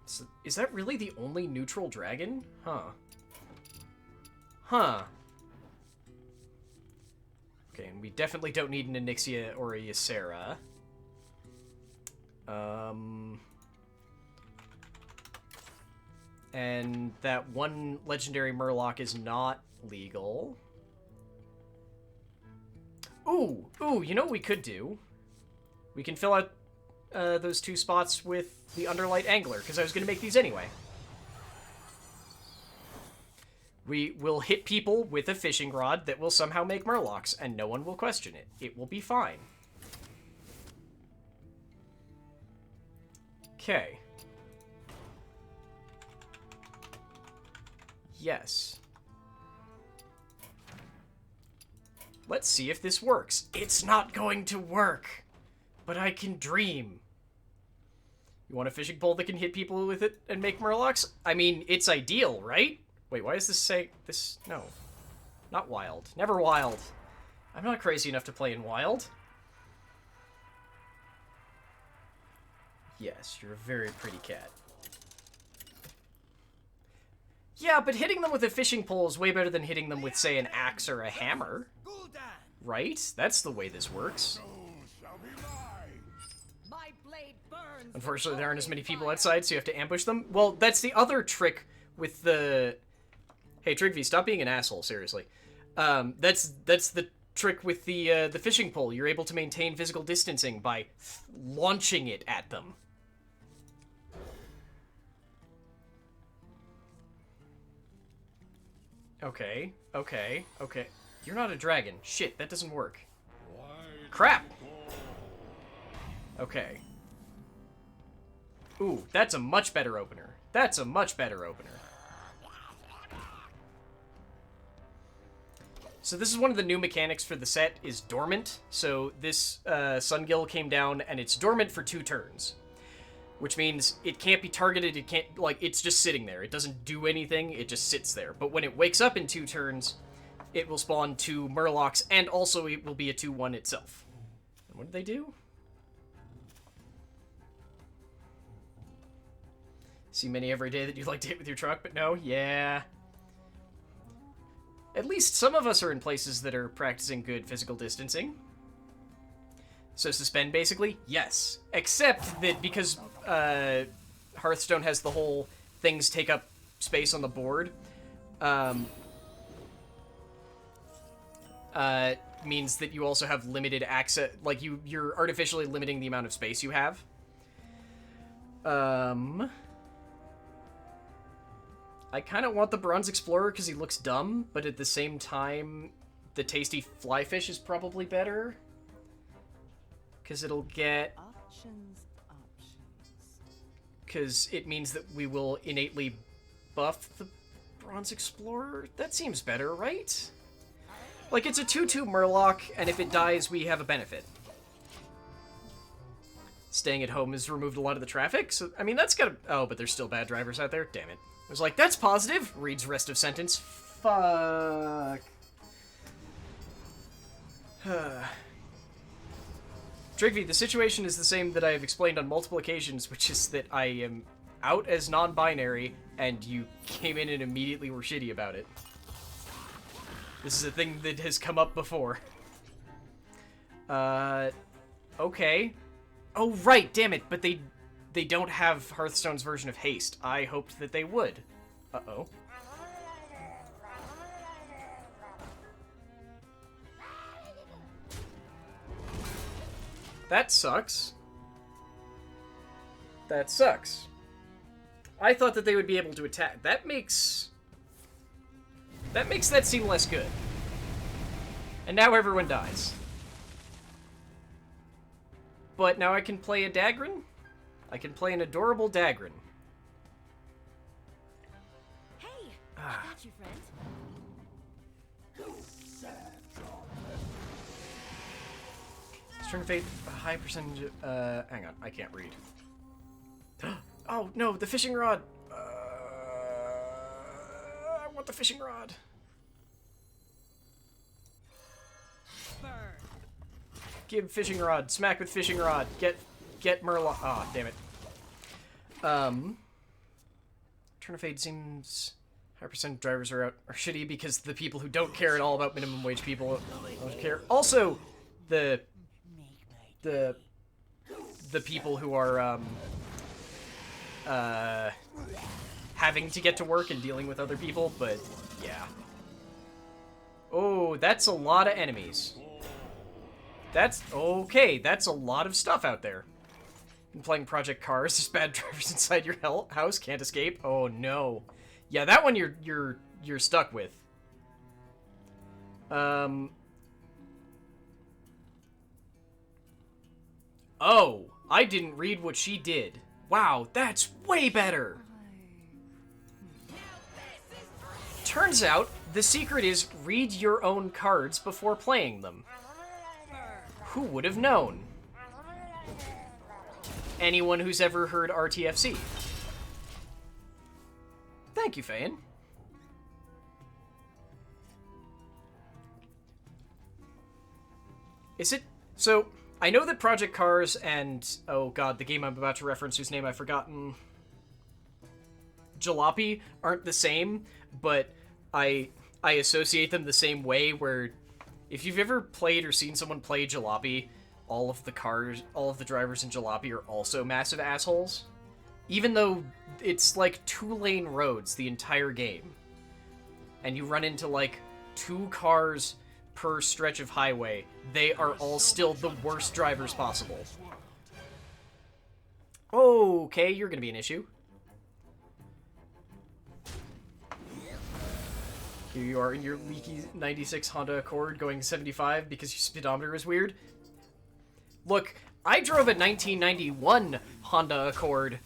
So is that really the only neutral dragon? Huh. Huh. Okay, and we definitely don't need an Onyxia or a Ysera. And that one legendary Murloc is not legal. Ooh, you know what we could do? We can fill out those 2 spots with the Underlight Angler, because I was going to make these anyway. We will hit people with a fishing rod that will somehow make Murlocs, and no one will question it. It will be fine. Okay. Yes. Let's see if this works. It's not going to work, but I can dream. You want a fishing pole that can hit people with it and make Murlocs? I mean, it's ideal, right? Wait, why does this say this? No. Not wild. Never wild. I'm not crazy enough to play in wild. Yes, you're a very pretty cat. Yeah, but hitting them with a fishing pole is way better than hitting them with, say, an axe or a hammer. Right? That's the way this works. My blade burns. Unfortunately, there aren't as many people outside, so you have to ambush them. Well, that's the other trick with the... Hey, Trigby, stop being an asshole, seriously. That's the trick with the fishing pole. You're able to maintain physical distancing by launching it at them. Okay. You're not a dragon. Shit, that doesn't work. Crap! Okay. Ooh, that's a much better opener. That's a much better opener. So this is one of the new mechanics for the set, is Dormant. So this Sungill came down, and it's dormant for 2 turns. Which means it can't be targeted, it can't, like, it's just sitting there. It doesn't do anything, it just sits there. But when it wakes up in 2 turns, it will spawn 2 Murlocs, and also it will be a 2/1 itself. And what do they do? See many every day that you like to hit with your truck, but no? Yeah. At least some of us are in places that are practicing good physical distancing. So suspend, basically? Yes. Except that because Hearthstone has the whole things take up space on the board, means that you also have limited access, like you're artificially limiting the amount of space you have. I kind of want the Bronze Explorer because he looks dumb, but at the same time, the Tasty Flyfish is probably better. Because it'll get... Options. Because it means that we will innately buff the Bronze Explorer? That seems better, right? Like, it's a 2/2 Murloc, and if it dies, we have a benefit. Staying at home has removed a lot of the traffic, so, I mean, that's gotta... Oh, but there's still bad drivers out there? Damn it. I was like, that's positive! Reads rest of sentence. Fuck. Drigby, the situation is the same that I have explained on multiple occasions, which is that I am out as non-binary, and you came in and immediately were shitty about it. This is a thing that has come up before. Okay. Oh, right, damn it, but they don't have Hearthstone's version of haste. I hoped that they would. Uh-oh. That sucks. That sucks. I thought that they would be able to attack. That makes that seem less good. And now everyone dies. But now I can play a Dagron? I can play an adorable Dagron. Hey, I got you, friend. String of Fate, a high percentage of, hang on, I can't read. Oh, no, the fishing rod! I want the fishing rod. Burn. Give fishing rod, smack with fishing rod, get Murloc. Ah, damn it. Turn of Fate seems high percent of drivers are shitty because the people who don't care at all about minimum wage people don't care. Also, the people who are having to get to work and dealing with other people, but yeah. Oh, that's a lot of enemies. That's okay. That's a lot of stuff out there. I'm playing Project Cars. There's bad drivers inside your house. Can't escape. Oh no. Yeah, that one you're stuck with. Oh, I didn't read what she did. Wow, that's way better. Turns out the secret is read your own cards before playing them. Who would have known? Anyone who's ever heard RTFC. Thank you, Fayen. Is it... So, I know that Project Cars and... Oh god, the game I'm about to reference whose name I've forgotten... Jalopy aren't the same, but I associate them the same way where... If you've ever played or seen someone play Jalopy, all of the drivers in Jalopy are also massive assholes. Even though it's like 2-lane roads the entire game. And you run into like 2 cars per stretch of highway, they are all still the worst drivers possible. Okay, you're gonna be an issue. Here you are in your leaky 96 Honda Accord going 75 because your speedometer is weird. Look, I drove a 1991 Honda Accord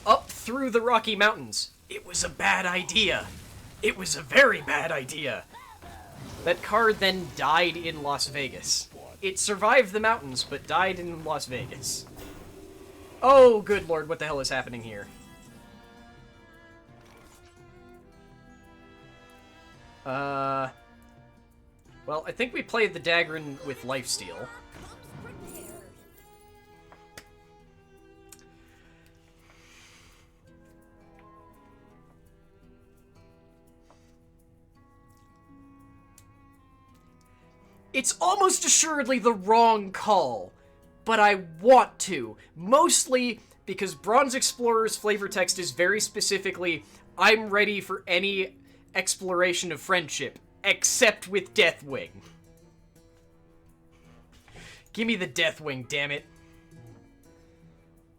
up through the Rocky Mountains. It was a bad idea. It was a very bad idea. That car then died in Las Vegas. It survived the mountains, but died in Las Vegas. Oh, good lord, what the hell is happening here? Well, I think we played the Dagron with Lifesteal. It's almost assuredly the wrong call, but I want to. Mostly because Bronze Explorer's flavor text is very specifically, I'm ready for any exploration of friendship, except with Deathwing. Give me the Deathwing, damn it.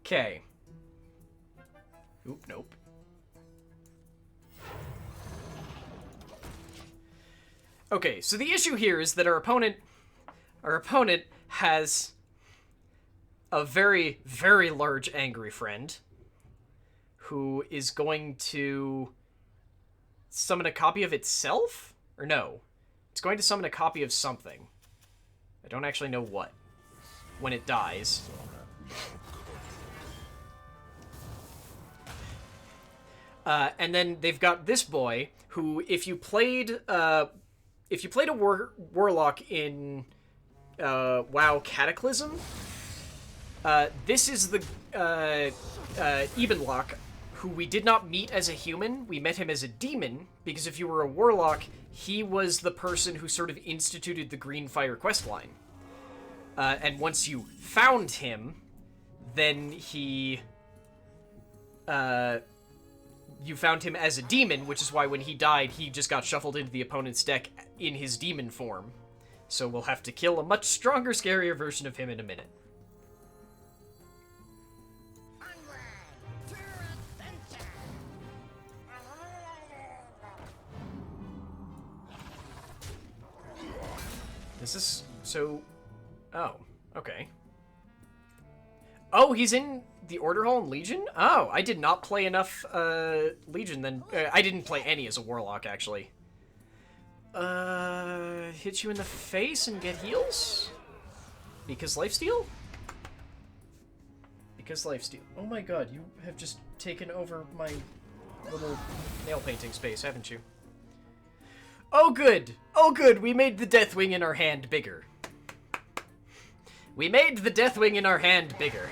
Okay. Oop, nope. Okay, so the issue here is that our opponent has a very, very large angry friend who is going to summon a copy of itself? Or no. It's going to summon a copy of something. I don't actually know what. When it dies. And then they've got this boy who, if you played a warlock in WoW Cataclysm, this is the Ebenlock, who we did not meet as a human. We met him as a demon, because if you were a warlock, he was the person who sort of instituted the Greenfire questline. And once you found him, then he... you found him as a demon, which is why when he died, he just got shuffled into the opponent's deck in his demon form. So we'll have to kill a much stronger, scarier version of him in a minute. This is so... Oh, okay. Oh, he's in the Order Hall in Legion? Oh, I did not play enough Legion then. I didn't play any as a Warlock, actually. Hit you in the face and get heals? Because lifesteal? Because lifesteal. Oh my god, you have just taken over my little nail painting space, haven't you? Oh good! Oh good, we made the Deathwing in our hand bigger. We made the Deathwing in our hand bigger.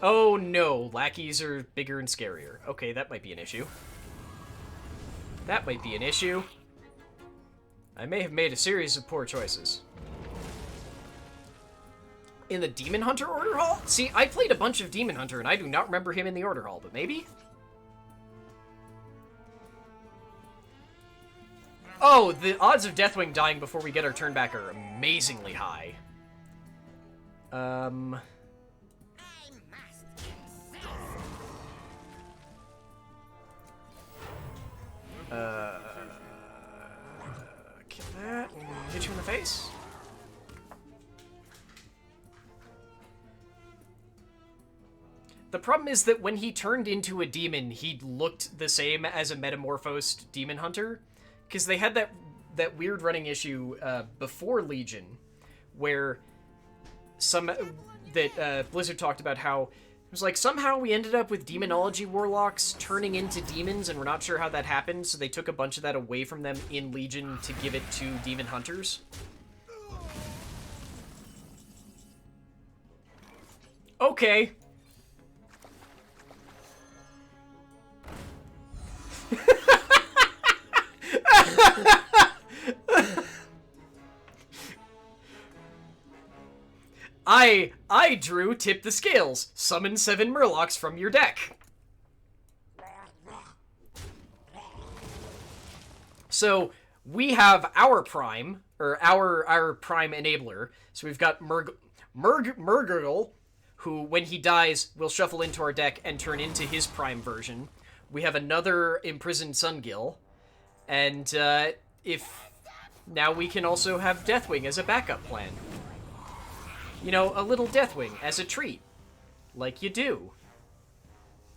Oh no, lackeys are bigger and scarier. Okay, that might be an issue. That might be an issue. I may have made a series of poor choices. In the Demon Hunter Order Hall? See, I played a bunch of Demon Hunter and I do not remember him in the Order Hall, but maybe? Oh, the odds of Deathwing dying before we get our turn back are amazingly high. Kill that and hit you in the face. The problem is that when he turned into a demon, he looked the same as a metamorphosed demon hunter. Because they had that weird running issue before Legion, where Blizzard talked about how it was like somehow we ended up with demonology warlocks turning into demons, and we're not sure how that happened. So they took a bunch of that away from them in Legion to give it to demon hunters. Okay. I drew tip the scales. Summon 7 Murlocs from your deck. So we have our prime, or our prime enabler. So we've got Murgurgle, who when he dies will shuffle into our deck and turn into his prime version. We have another imprisoned Sungill, and if now we can also have Deathwing as a backup plan. You know, a little Deathwing as a treat, like you do.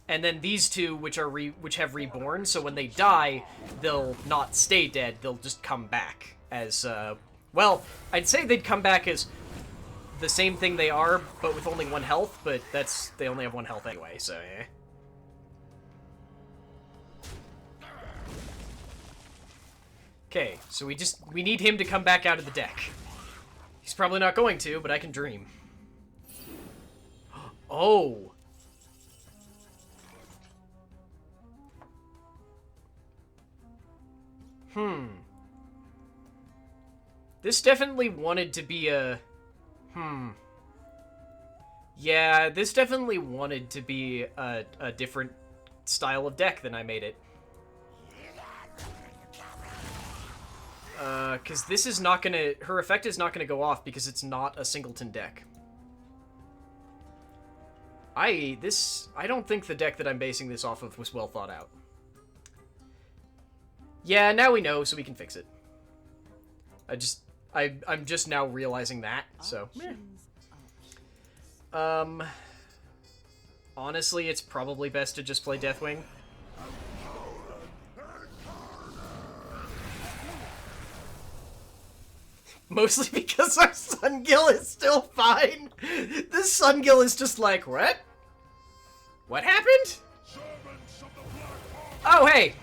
And then these two, which have reborn, so when they die, they'll not stay dead. They'll just come back as well. I'd say they'd come back as the same thing they are, but with only 1 health. But they only have 1 health anyway, so eh. Okay, so we need him to come back out of the deck. He's probably not going to, but I can dream. Oh. This definitely wanted to be a... Yeah, this definitely wanted to be a different style of deck than I made it. Because this is not gonna... Her effect is not gonna go off because it's not a singleton deck. I don't think the deck that I'm basing this off of was well thought out. Yeah, now we know, so we can fix it. I'm just now realizing that, so... Honestly, it's probably best to just play Deathwing. Mostly because our Sungill is still fine. This Sungill is just like, what? What happened? Oh, hey!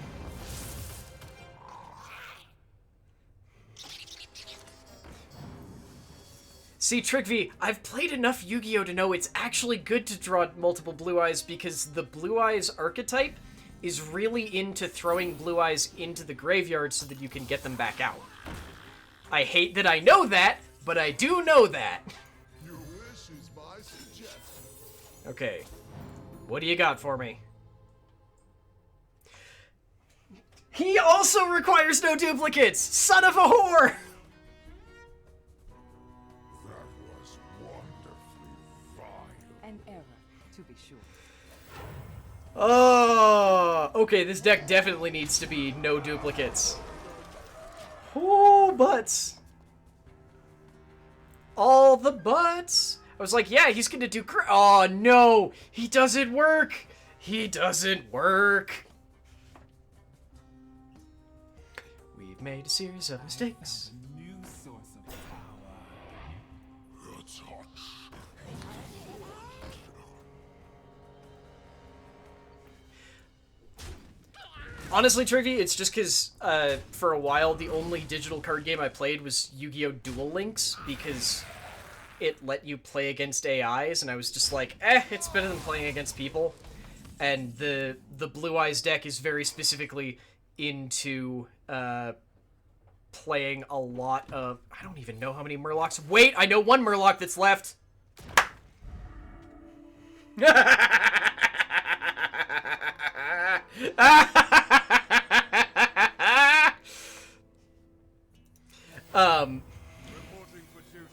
See, Trick-V, I've played enough Yu-Gi-Oh! To know it's actually good to draw multiple Blue Eyes because the Blue Eyes archetype is really into throwing Blue Eyes into the graveyard so that you can get them back out. I hate that I know that, but I do know that. Your wish is my suggestion. Okay. What do you got for me? He also requires no duplicates! Son of a whore! That was wonderfully vile. An error, to be sure. Oh, okay, this deck definitely needs to be no duplicates. Oh, butts. All the butts. I was like, yeah, he's gonna do oh, no. He doesn't work. He doesn't work. We've made a series of mistakes. New source of power. It's hot. Honestly, Tricky, it's just because for a while the only digital card game I played was Yu-Gi-Oh! Duel Links because it let you play against AIs, and I was just like, it's better than playing against people. And the Blue Eyes deck is very specifically into playing a lot of... I don't even know how many Murlocs... Wait, I know one Murloc that's left! Reporting for duty.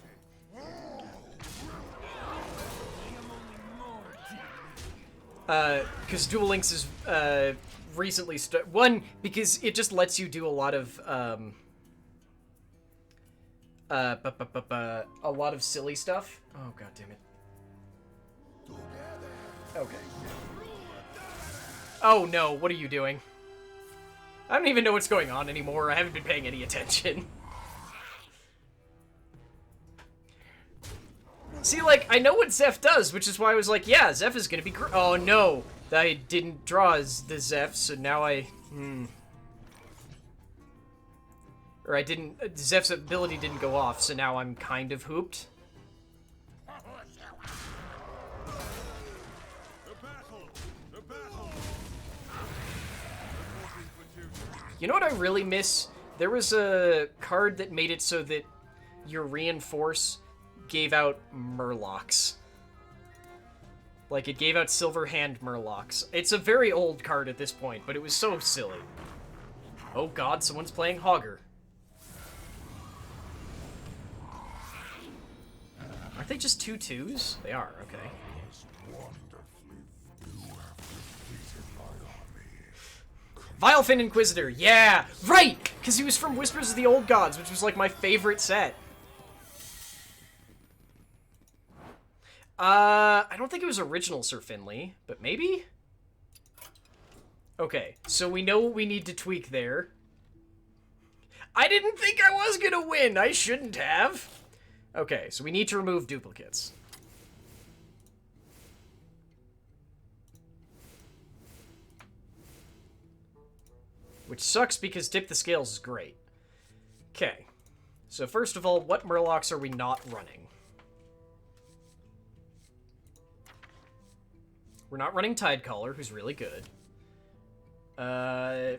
Because Duel Links is, recently one, because it just lets you do a lot of, a lot of silly stuff. Oh, god damn it. Okay. Oh no, what are you doing? I don't even know what's going on anymore. I haven't been paying any attention. See, like, I know what Zeph does, which is why I was like, yeah, Zeph is gonna be oh no, I didn't draw as the Zeph, so now Or I didn't, Zeph's ability didn't go off, so now I'm kind of hooped. The battle. Reporting for duty. You know what I really miss? There was a card that made it so that your Reinforce gave out Murlocs. Like, it gave out Silver Hand Murlocs. It's a very old card at this point, but it was so silly. Oh god, someone's playing Hogger. Aren't they just 2/2s? They are, okay. Vilefin Inquisitor, yeah! Right! Because he was from Whispers of the Old Gods, which was like my favorite set. I don't think it was original Sir Finley, but maybe? Okay, so we know what we need to tweak there. I didn't think I was gonna win! I shouldn't have! Okay, so we need to remove duplicates. Which sucks because Tip the Scales is great. Okay, so first of all, what Murlocs are we not running? We're not running Tidecaller, who's really good.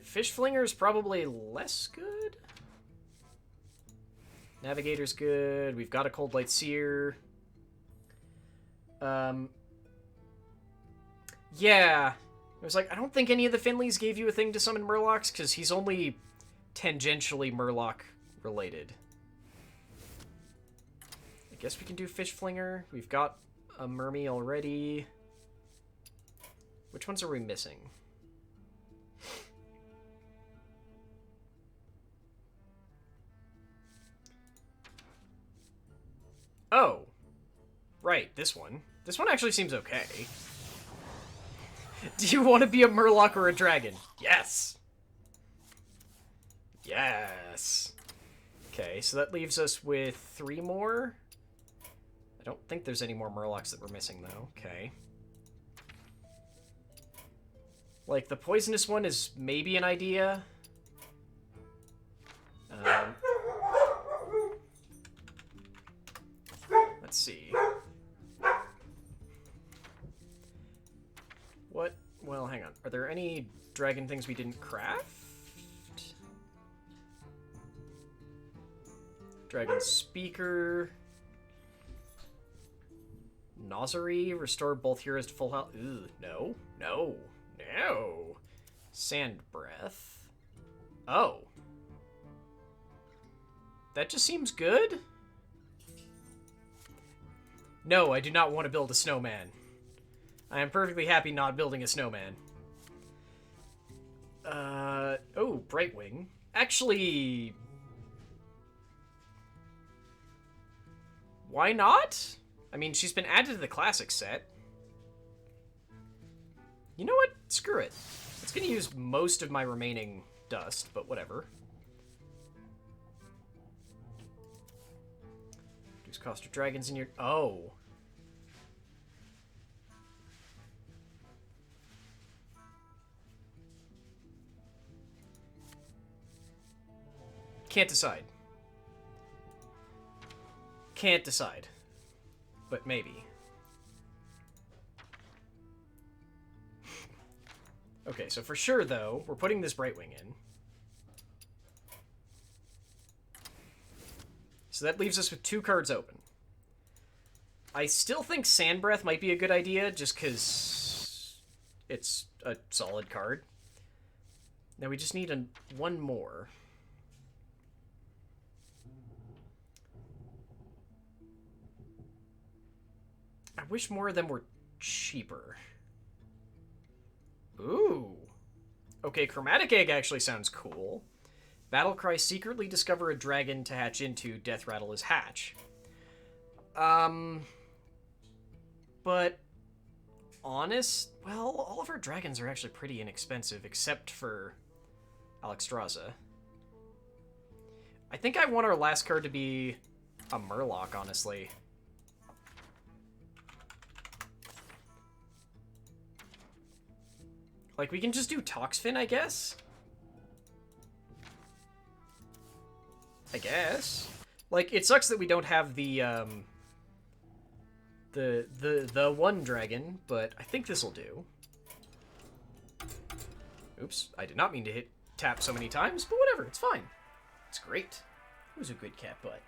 Fish Flinger is probably less good? Navigator's good. We've got a Cold Light Seer. Yeah. I was like, I don't think any of the Finleys gave you a thing to summon Murlocs, because he's only tangentially Murloc related. I guess we can do Fish Flinger. We've got a Mermy already. Which ones are we missing? Oh. Right, this one. This one actually seems okay. Do you want to be a Murloc or a dragon? Yes! Yes! Okay, so that leaves us with 3 more. I don't think there's any more Murlocs that we're missing, though. Okay. Like, the poisonous one is maybe an idea. Let's see. What? Well, hang on. Are there any dragon things we didn't craft? Dragon Speaker. Nozzery. Restore both heroes to full health. Ooh, no. No. No. Sand Breath. Oh. That just seems good? No, I do not want to build a snowman. I am perfectly happy not building a snowman. Oh, Brightwing. Actually... why not? I mean, she's been added to the classic set. You know what? Screw it. It's gonna use most of my remaining dust, but whatever. Reduce cost of dragons in your... oh. Can't decide. Can't decide. But maybe. Okay, so for sure, though, we're putting this Brightwing in. So that leaves us with 2 cards open. I still think Sand Breath might be a good idea, just because it's a solid card. Now we just need one more. I wish more of them were cheaper. Ooh. Okay, Chromatic Egg actually sounds cool. Battlecry, secretly discover a dragon to hatch into. Death Rattle is hatch. But honest, well, all of our dragons are actually pretty inexpensive, except for Alexstrasza. I think I want our last card to be a Murloc, honestly. Like, we can just do Toxfin, I guess? I guess. Like, it sucks that we don't have the one dragon, but I think this'll do. Oops, I did not mean to tap so many times, but whatever, it's fine. It's great. It was a good cat butt.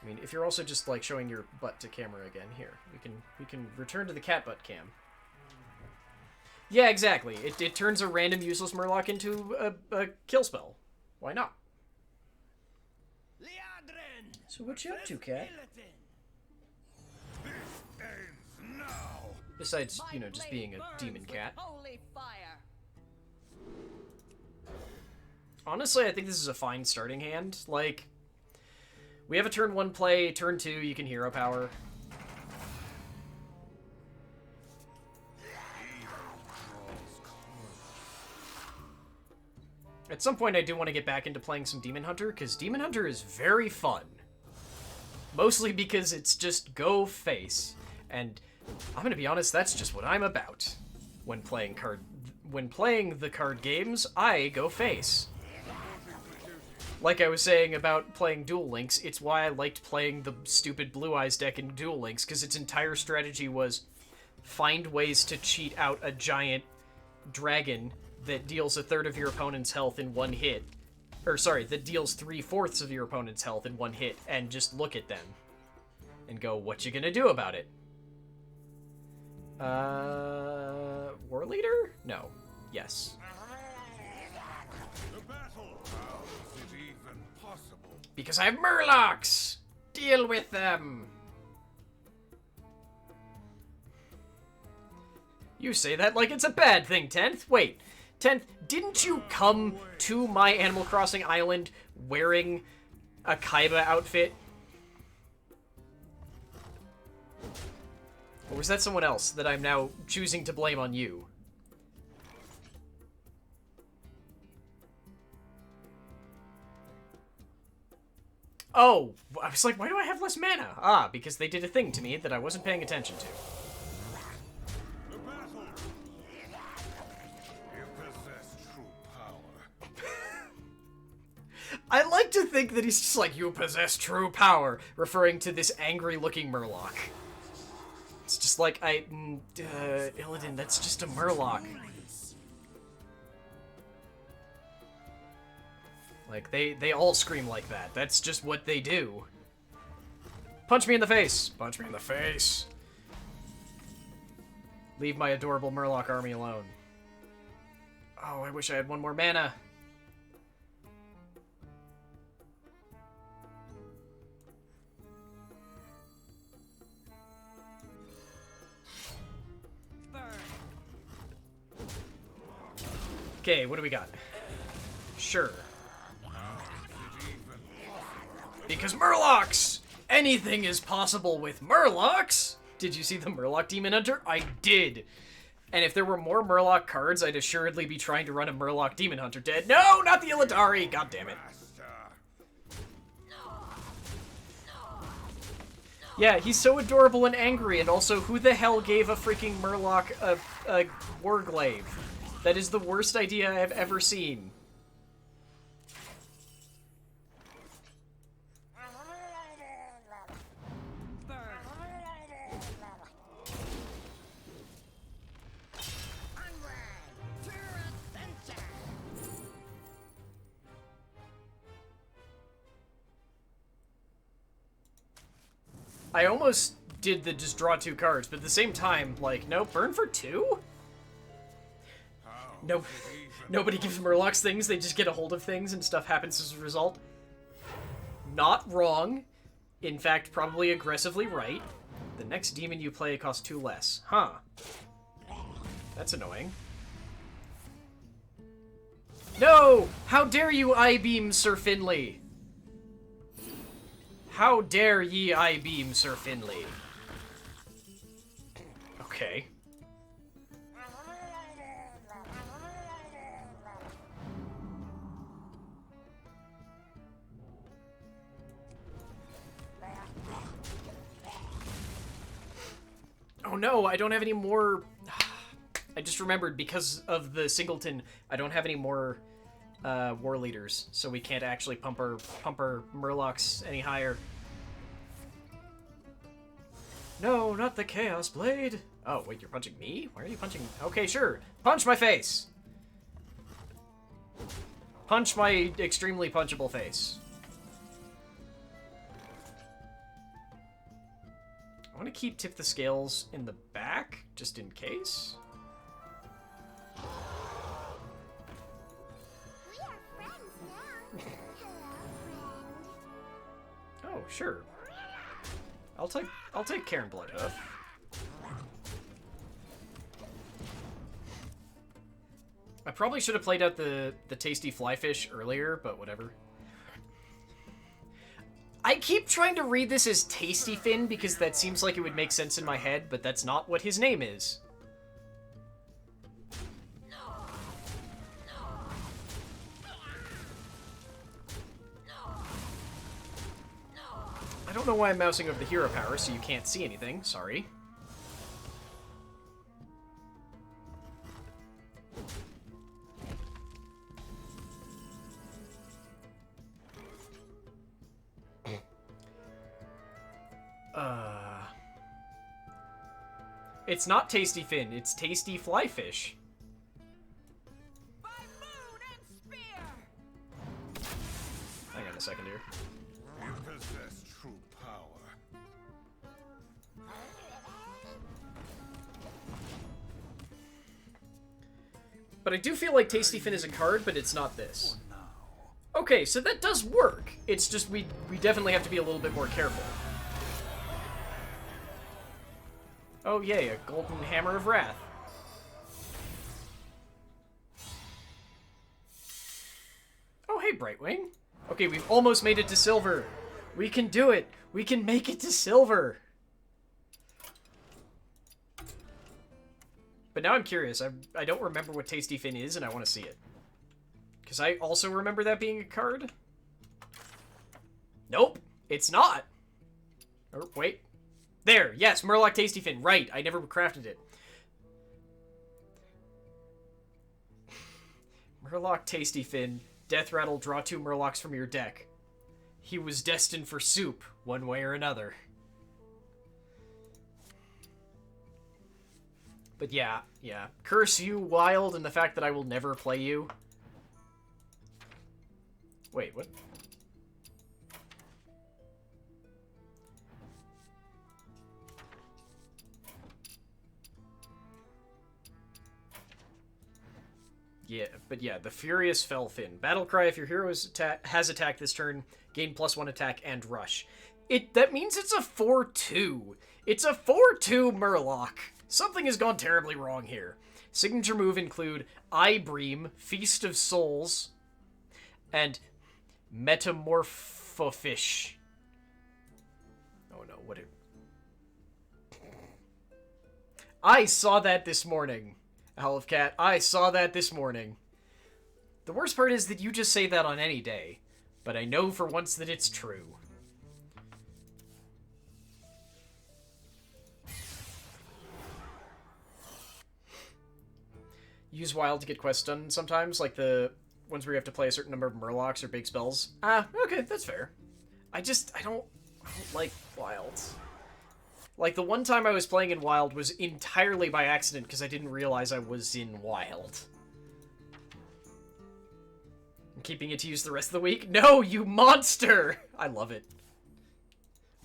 I mean, if you're also just, like, showing your butt to camera again, here, we can return to the cat butt cam. Yeah, exactly. It turns a random useless Murloc into a kill spell. Why not? So what you up to, cat? Besides, you know, just being a demon cat. Honestly, I think this is a fine starting hand. Like, we have a turn 1 play, turn 2 you can hero power. At some point, I do want to get back into playing some Demon Hunter, because Demon Hunter is very fun. Mostly because it's just go face. And I'm going to be honest, that's just what I'm about. When playing the card games, I go face. Like I was saying about playing Duel Links, it's why I liked playing the stupid Blue Eyes deck in Duel Links, because its entire strategy was find ways to cheat out a giant dragon that deals 1/3 of your opponent's health in 1 hit or sorry, that deals 3/4 of your opponent's health in one hit, and just look at them and go, what you gonna do about it? War leader? No. Yes. The battle. How is it even possible? Because I have Murlocs! Deal with them! You say that like it's a bad thing, 10th. Wait, 10th, didn't you come to my Animal Crossing island wearing a Kaiba outfit? Or was that someone else that I'm now choosing to blame on you? Oh, I was like, why do I have less mana? Ah, because they did a thing to me that I wasn't paying attention to. The battle. You possess true power. I like to think that he's just like, you possess true power, referring to this angry-looking Murloc. It's just like, Illidan, that's just a Murloc. Like, they all scream like that. That's just what they do. Punch me in the face! Punch me in the face! Leave my adorable Murloc army alone. Oh, I wish I had one more mana. Okay, what do we got? Sure. Because Murlocs! Anything is possible with Murlocs! Did you see the Murloc Demon Hunter? I did! And if there were more Murloc cards, I'd assuredly be trying to run a Murloc Demon Hunter dead. No, not the Illidari! God damn it. Yeah, he's so adorable and angry, and also, who the hell gave a freaking Murloc a Warglaive? That is the worst idea I have ever seen. I almost did the just draw 2 cards, but at the same time, like, no, burn for 2? No, nobody gives Murlocs things, they just get a hold of things and stuff happens as a result. Not wrong. In fact, probably aggressively right. The next demon you play costs 2 less. Huh. That's annoying. No! How dare you I-beam Sir Finley? How dare ye I-beam Sir Finley? Okay. Oh no, I don't have any more... I just remembered, because of the Singleton, I don't have any more war leaders, so we can't actually pump our Murlocs any higher. No, not the Chaos Blade! Oh, wait, you're punching me? Why are you punching... Okay, sure. Punch my face! Punch my extremely punchable face. I want to keep Tip the Scales in the back, just in case. We are friends now. Hello, friend. Oh, sure. I'll take Karen Bloodhoof. I probably should have played out the tasty flyfish earlier, but whatever. I keep trying to read this as Tasty Fin because that seems like it would make sense in my head, but that's not what his name is. I don't know why I'm mousing over the hero power so you can't see anything. Sorry. It's not Tasty Fin, it's Tasty Flyfish. By moon and spear. second here. You possess true power. But I do feel like Tasty Fin is a card, but it's not this. Okay, so that does work. It's just we definitely have to be a little bit more careful. Oh yay, a Golden Hammer of Wrath. Oh hey, Brightwing. Okay, we've almost made it to silver. We can do it. We can make it to silver. But now I'm curious. I don't remember what Tasty Fin is, and I want to see it. Because I also remember that being a card. Nope, it's not. Or, wait. There, yes, Murloc Tasty Fin. Right, I never crafted it. Murloc Tasty Fin. Death Rattle, draw 2 Murlocs from your deck. He was destined for soup, one way or another. But yeah. Curse you, Wild, and the fact that I will never play you. Wait, what? Yeah, but yeah, the Furious Fellfin. Battlecry, if your hero has attacked this turn, gain +1 attack and rush. That means it's a 4-2. It's a 4-2 Murloc. Something has gone terribly wrong here. Signature move include Eyebream, Feast of Souls, and Metamorphofish. Oh no, what I saw that this morning, Owl of Cat. I saw that this morning. The worst part is that you just say that on any day, but I know for once that it's true. Use Wild to get quests done sometimes, like the ones where you have to play a certain number of Murlocs or big spells. Ah, okay, that's fair. I don't like Wilds. Like, the one time I was playing in Wild was entirely by accident because I didn't realize I was in Wild. I'm keeping it to use the rest of the week? No, you monster! I love it.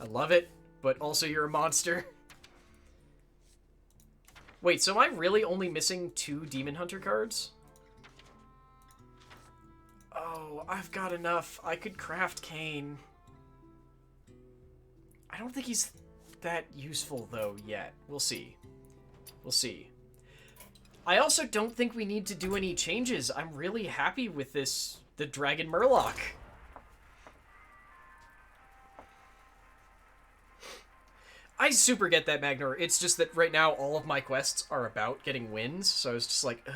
I love it, but also you're a monster. Wait, so am I really only missing 2 Demon Hunter cards? Oh, I've got enough. I could craft Kane. I don't think he's that useful, though, yet. We'll see. We'll see. I also don't think we need to do any changes. I'm really happy with the Dragon Murloc. I super get that, Magnor. It's just that right now all of my quests are about getting wins, so I was just like, ugh.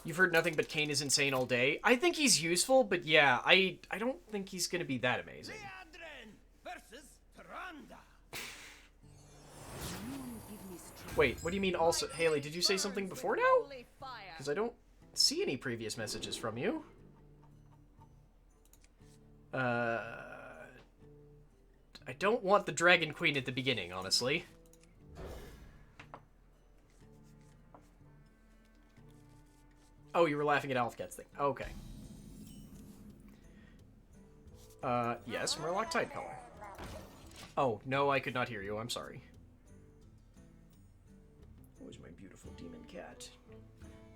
You've heard nothing but Kane is insane all day. I think he's useful, but yeah, I don't think he's gonna be that amazing. Versus Tyrande. Wait, what do you mean also? Haley, did you say something before now? Because I don't see any previous messages from you. I don't want the Dragon Queen at the beginning, honestly. Oh, you were laughing at Alfcat's thing. Okay. Yes, Murloc Tidecaller. Oh, no, I could not hear you. I'm sorry. Where's my beautiful demon cat?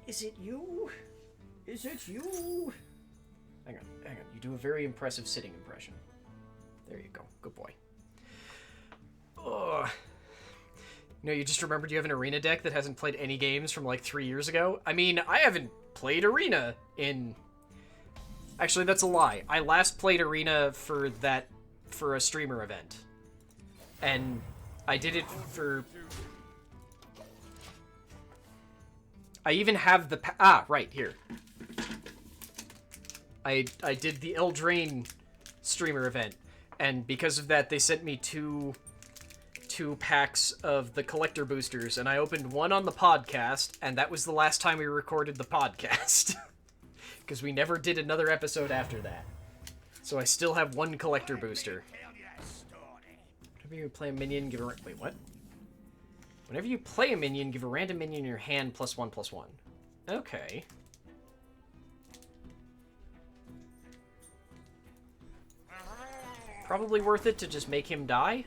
Is it you? Is it you? Hang on. You do a very impressive sitting impression. There you go. Good boy. Ugh. No, you just remembered you have an Arena deck that hasn't played any games from like 3 years ago? I mean, I haven't played Arena in... Actually, that's a lie. I last played Arena for a streamer event. And I did it for... I even have the... right, here. I did the Eldraine streamer event. And because of that, they sent me two packs of the collector boosters, and I opened one on the podcast, and that was the last time we recorded the podcast. Because we never did another episode after that. So I still have one collector booster. Whenever you play a minion, give a... Wait, what? Whenever you play a minion, give a random minion in your hand +1/+1. Okay. Probably worth it to just make him die.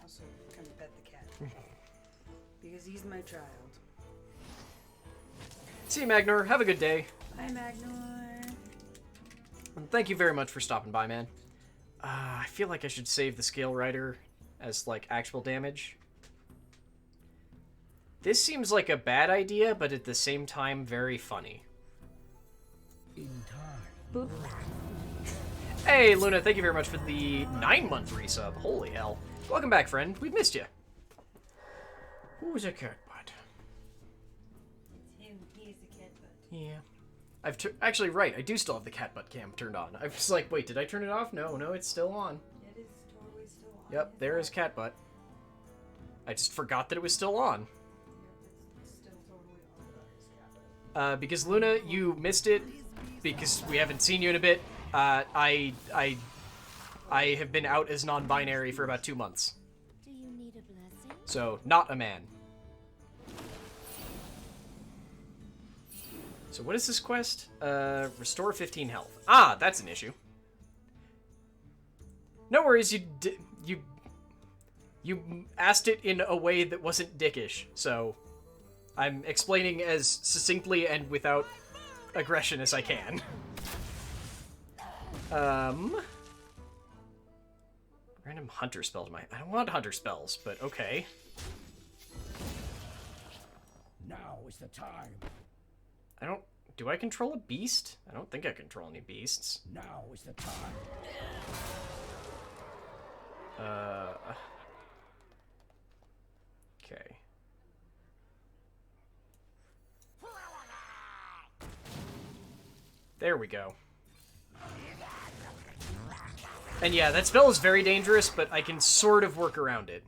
Also, come pet the cat. Because he's my child. See you, Magnor. Have a good day. Bye, Magnor. And thank you very much for stopping by, man. I feel like I should save the Scale Rider as, like, actual damage. This seems like a bad idea, but at the same time, very funny. In time. Boop. Hey, Luna, thank you very much for the 9-month resub. Holy hell. Welcome back, friend. We've missed you. Who's a cat butt? It's him. He is the cat butt. Yeah. Actually, right, I do still have the cat butt cam turned on. I was like, wait, did I turn it off? No, it's still on. It is totally still on. Yep, there is cat butt. I just forgot that it was still on. It's still totally on about his cat butt. Because Luna, you missed it because we haven't seen you in a bit. I have been out as non-binary for about 2 months. Do you need a blessing? So, not a man. So what is this quest? Restore 15 health. Ah, that's an issue. No worries, you asked it in a way that wasn't dickish, so I'm explaining as succinctly and without aggression as I can. Random hunter spells. I don't want hunter spells, but okay. Now is the time. Do I control a beast? I don't think I control any beasts. Now is the time. Okay. There we go. And yeah, that spell is very dangerous, but I can sort of work around it.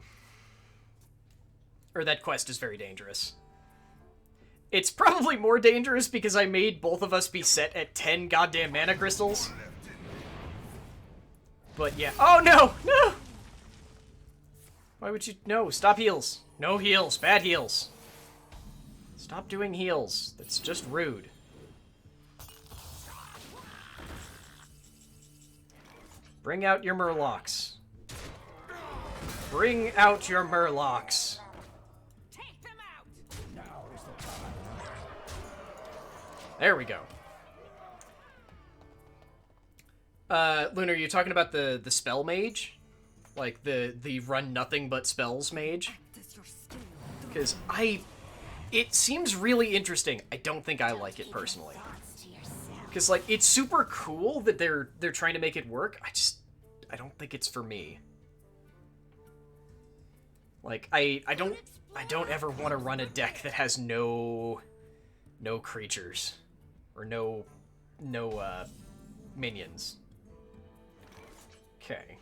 Or that quest is very dangerous. It's probably more dangerous because I made both of us be set at 10 goddamn mana crystals. But yeah. Oh, no! No! Why would you... No, stop heals. No heals. Bad heals. Stop doing heals. That's just rude. Bring out your murlocs. Bring out your murlocs. Take them out! Now is the time. There we go. Luna, are you talking about the spell mage? Like the run nothing but spells mage? Because it seems really interesting. I don't think I like it personally. Because like it's super cool that they're trying to make it work. I don't think it's for me. Like I don't ever want to run a deck that has no creatures or no minions. Okay.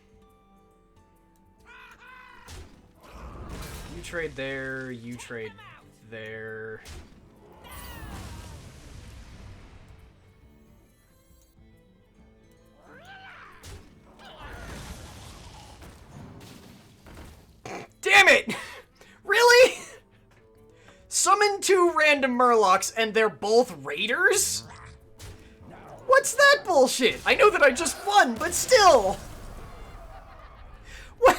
You trade there, you trade there. Damn it! Really? Summon 2 random murlocs and they're both raiders? What's that bullshit? I know that I just won, but still! What?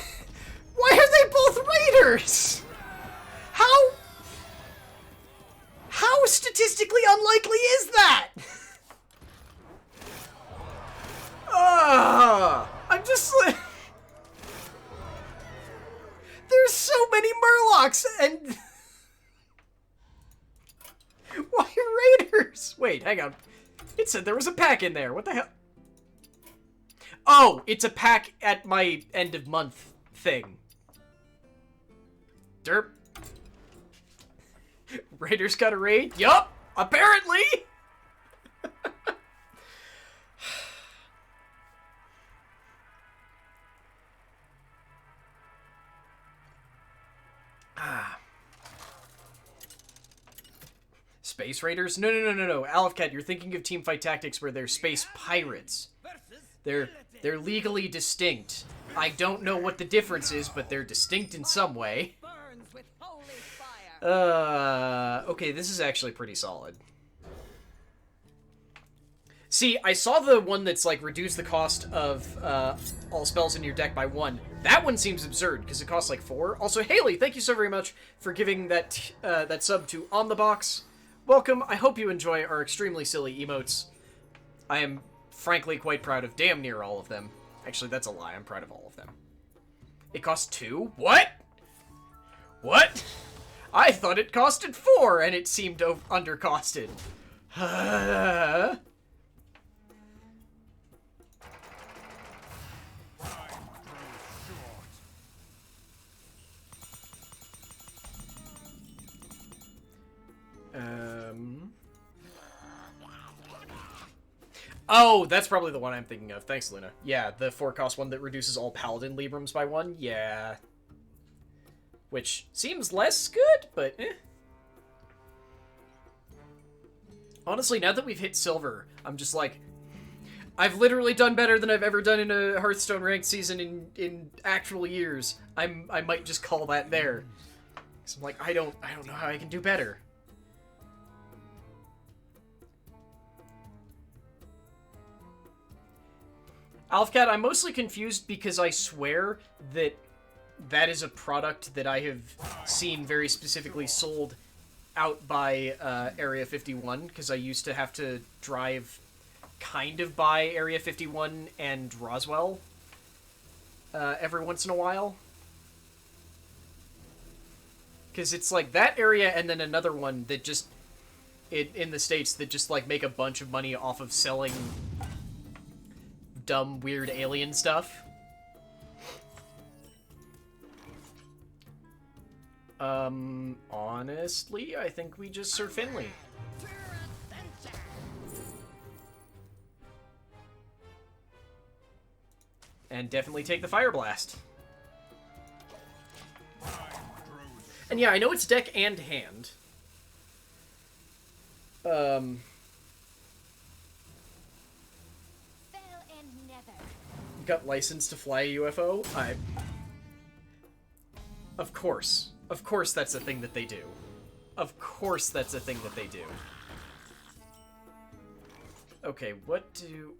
Why are they both raiders? How statistically unlikely is that? I'm just like... There's so many murlocs and... Why raiders? Wait, hang on. It said there was a pack in there. What the hell? Oh, it's a pack at my end of month thing. Derp. Raiders got a raid? Yup, apparently. Space Raiders? No. Alfcat, you're thinking of Teamfight Tactics where they're space pirates. They're legally distinct. I don't know what the difference is, but they're distinct in some way. Burns with holy fire. Okay, this is actually pretty solid. See, I saw the one that's like reduce the cost of all spells in your deck by 1. That one seems absurd because it costs like 4. Also, Haley, thank you so very much for giving that that sub to On the Box. Welcome. I hope you enjoy our extremely silly emotes. I am frankly quite proud of damn near all of them. Actually, that's a lie. I'm proud of all of them. It costs 2? What? What? I thought it costed 4 and it seemed undercosted. Oh, that's probably the one I'm thinking of. Thanks, Luna. Yeah, the 4-cost one that reduces all Paladin Librams by 1. Yeah. Which seems less good, but eh. Honestly, now that we've hit silver, I'm just like, I've literally done better than I've ever done in a Hearthstone ranked season in actual years. I might just call that there. So I'm like, I don't know how I can do better. Alfcat, I'm mostly confused because I swear that that is a product that I have seen very specifically sold out by Area 51, because I used to have to drive kind of by Area 51 and Roswell every once in a while. Because it's like that area and then another one that just, in the States, that just like make a bunch of money off of selling dumb, weird alien stuff. Honestly, I think we just Sir Finley. And definitely take the Fire Blast. And yeah, I know it's deck and hand. Got license to fly a UFO? Of course. Of course that's a thing that they do. Of course that's a thing that they do. Okay, what do...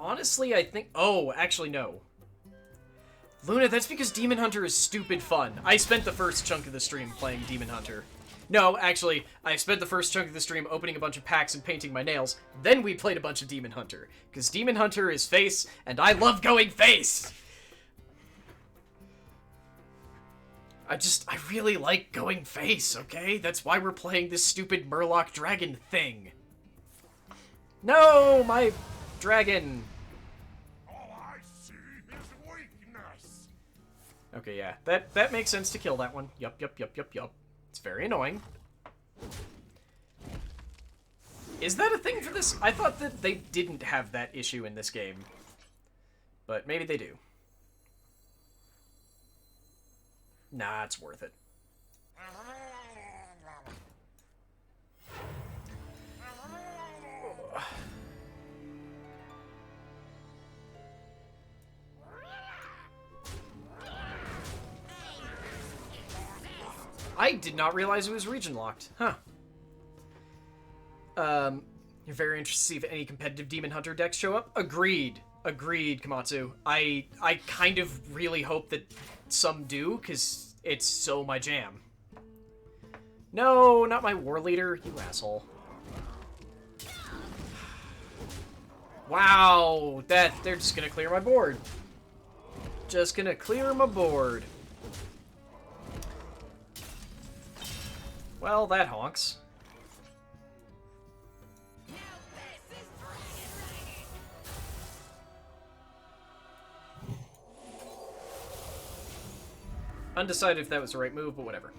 Honestly, I think... Oh, actually, no. Luna, that's because Demon Hunter is stupid fun. I spent the first chunk of the stream playing Demon Hunter. No, actually, I spent the first chunk of the stream opening a bunch of packs and painting my nails. Then we played a bunch of Demon Hunter. Because Demon Hunter is face, and I love going face! I really like going face, okay? That's why we're playing this stupid Murloc dragon thing. No, my dragon! All I see is weakness. Okay, yeah, that makes sense to kill that one. Yup. It's very annoying. Is that a thing for this? I thought that they didn't have that issue in this game. But maybe they do. Nah, it's worth it. I did not realize it was region locked. Huh. You're very interested to see if any competitive Demon Hunter decks show up? Agreed. Agreed, Komatsu. I kind of really hope that some do, because it's so my jam. No, not my war leader, you asshole. Wow, they're just gonna clear my board. Just gonna clear my board. Well, that honks. Undecided if that was the right move, but whatever.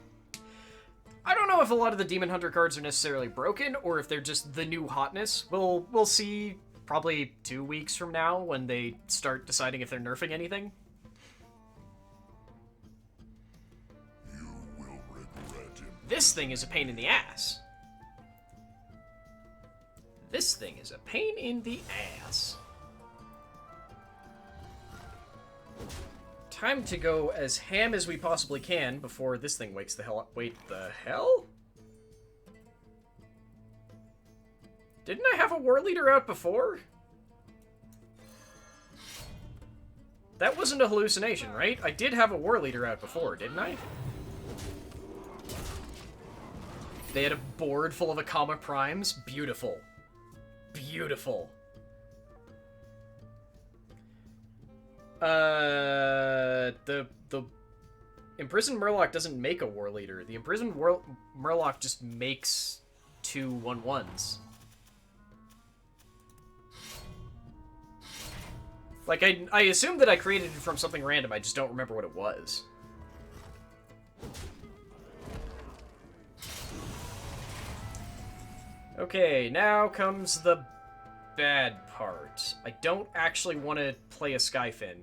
I don't know if a lot of the Demon Hunter cards are necessarily broken, or if they're just the new hotness. We'll see probably 2 weeks from now when they start deciding if they're nerfing anything. You will regret it. This thing is a pain in the ass. This thing is a pain in the ass. Time to go as ham as we possibly can before this thing wakes the hell up. Wait, the hell? Didn't I have a war leader out before? That wasn't a hallucination, right? I did have a war leader out before, didn't I? They had a board full of Akama Primes. Beautiful. Beautiful. The Imprisoned Murloc doesn't make a war leader. The Imprisoned Murloc just makes 2 1/1s. Like, I assume that I created it from something random, I just don't remember what it was. Okay, now comes the bad part. I don't actually want to play a Skyfin.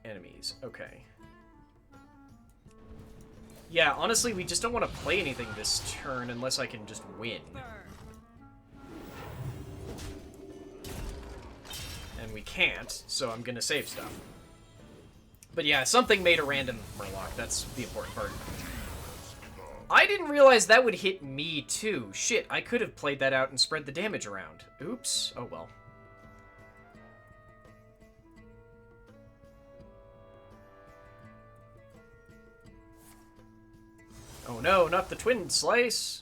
Enemies, okay. Yeah, honestly, we just don't want to play anything this turn unless I can just win. And we can't, so I'm gonna save stuff. But yeah, something made a random Murloc, that's the important part. I didn't realize that would hit me too. Shit, I could have played that out and spread the damage around. Oops, oh well. Oh no, not the twin slice!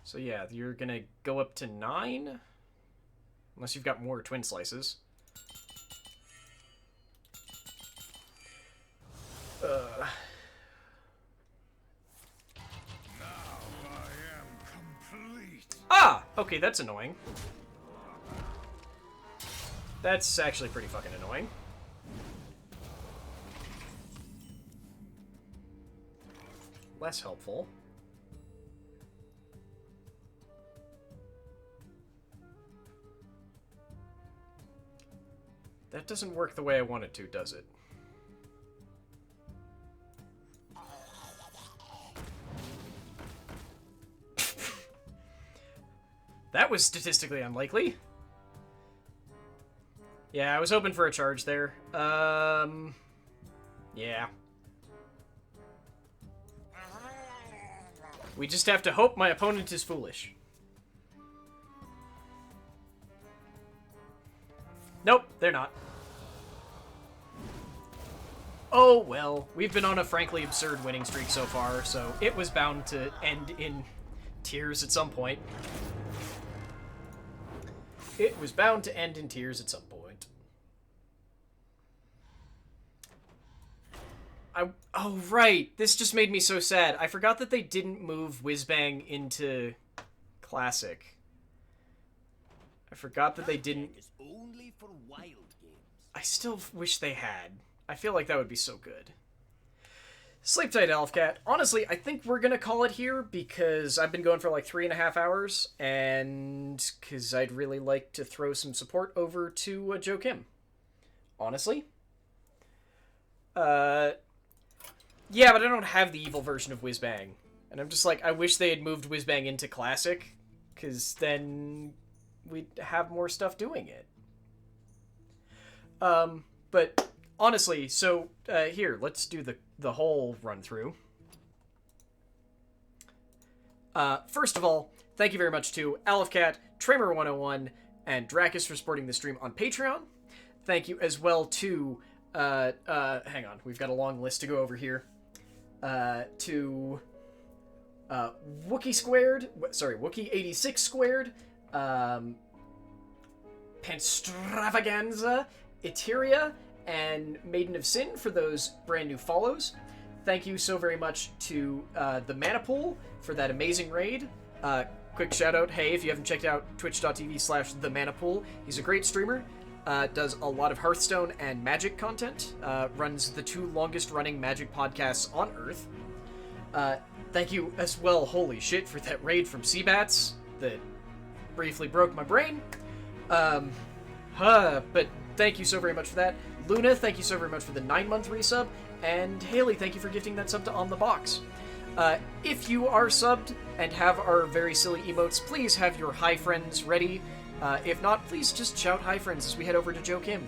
So yeah, you're gonna go up to 9? Unless you've got more twin slices. Now I am complete. Ah! Okay, that's annoying. That's actually pretty fucking annoying. Less helpful. That doesn't work the way I want it to, does it? That was statistically unlikely. Yeah, I was hoping for a charge there. Yeah. We just have to hope my opponent is foolish. Nope, they're not. Oh, well. We've been on a frankly absurd winning streak so far, so it was bound to end in tears at some point. It was bound to end in tears at some point. Oh, right. This just made me so sad. I forgot that they didn't move Whizbang into Classic. I forgot that they didn't... Is only for wild games. I still wish they had. I feel like that would be so good. Sleep tight, Elfcat. Honestly, I think we're gonna call it here because I've been going for like 3.5 hours, and because I'd really like to throw some support over to Joe Kim. Honestly. Yeah, but I don't have the evil version of Whizbang. And I'm just like, I wish they had moved Whizbang into Classic, because then we'd have more stuff doing it. But honestly, so here, let's do the whole run-through. First of all, thank you very much to Alifcat, Tramer101, and Dracus for supporting the stream on Patreon. Thank you as well to, hang on, we've got a long list to go over here. To Wookie Squared, sorry, Wookie86 Squared, Panstravaganza, Eteria, and Maiden of Sin for those brand new follows. Thank you so very much to the Manipool for that amazing raid. Quick shout out, hey, if you haven't checked out twitch.tv/themanipool, he's a great streamer, does a lot of Hearthstone and Magic content, runs the 2 longest running Magic podcasts on Earth. Thank you as well, holy shit, for that raid from Seabats that briefly broke my brain. But thank you so very much for that. Luna, thank you so very much for the 9-month resub. And Haley, thank you for gifting that sub to On The Box. If you are subbed and have our very silly emotes, please have your hi friends ready. If not, please just shout hi friends as we head over to Joe Kim.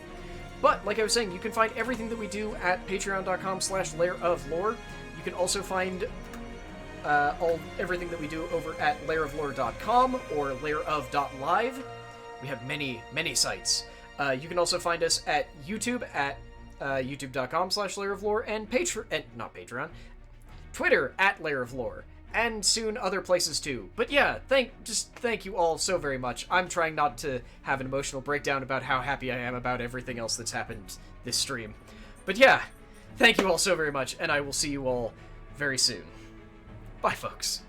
But, like I was saying, you can find everything that we do at patreon.com/lairoflore. You can also find everything that we do over at lairoflore.com or lairof.live. We have many, many sites. You can also find us at YouTube at youtube.com/lairoflore and not Patreon, Twitter at lairoflore, and soon other places too. But yeah, thank you all so very much. I'm trying not to have an emotional breakdown about how happy I am about everything else that's happened this stream. But yeah, thank you all so very much, and I will see you all very soon. Bye, folks.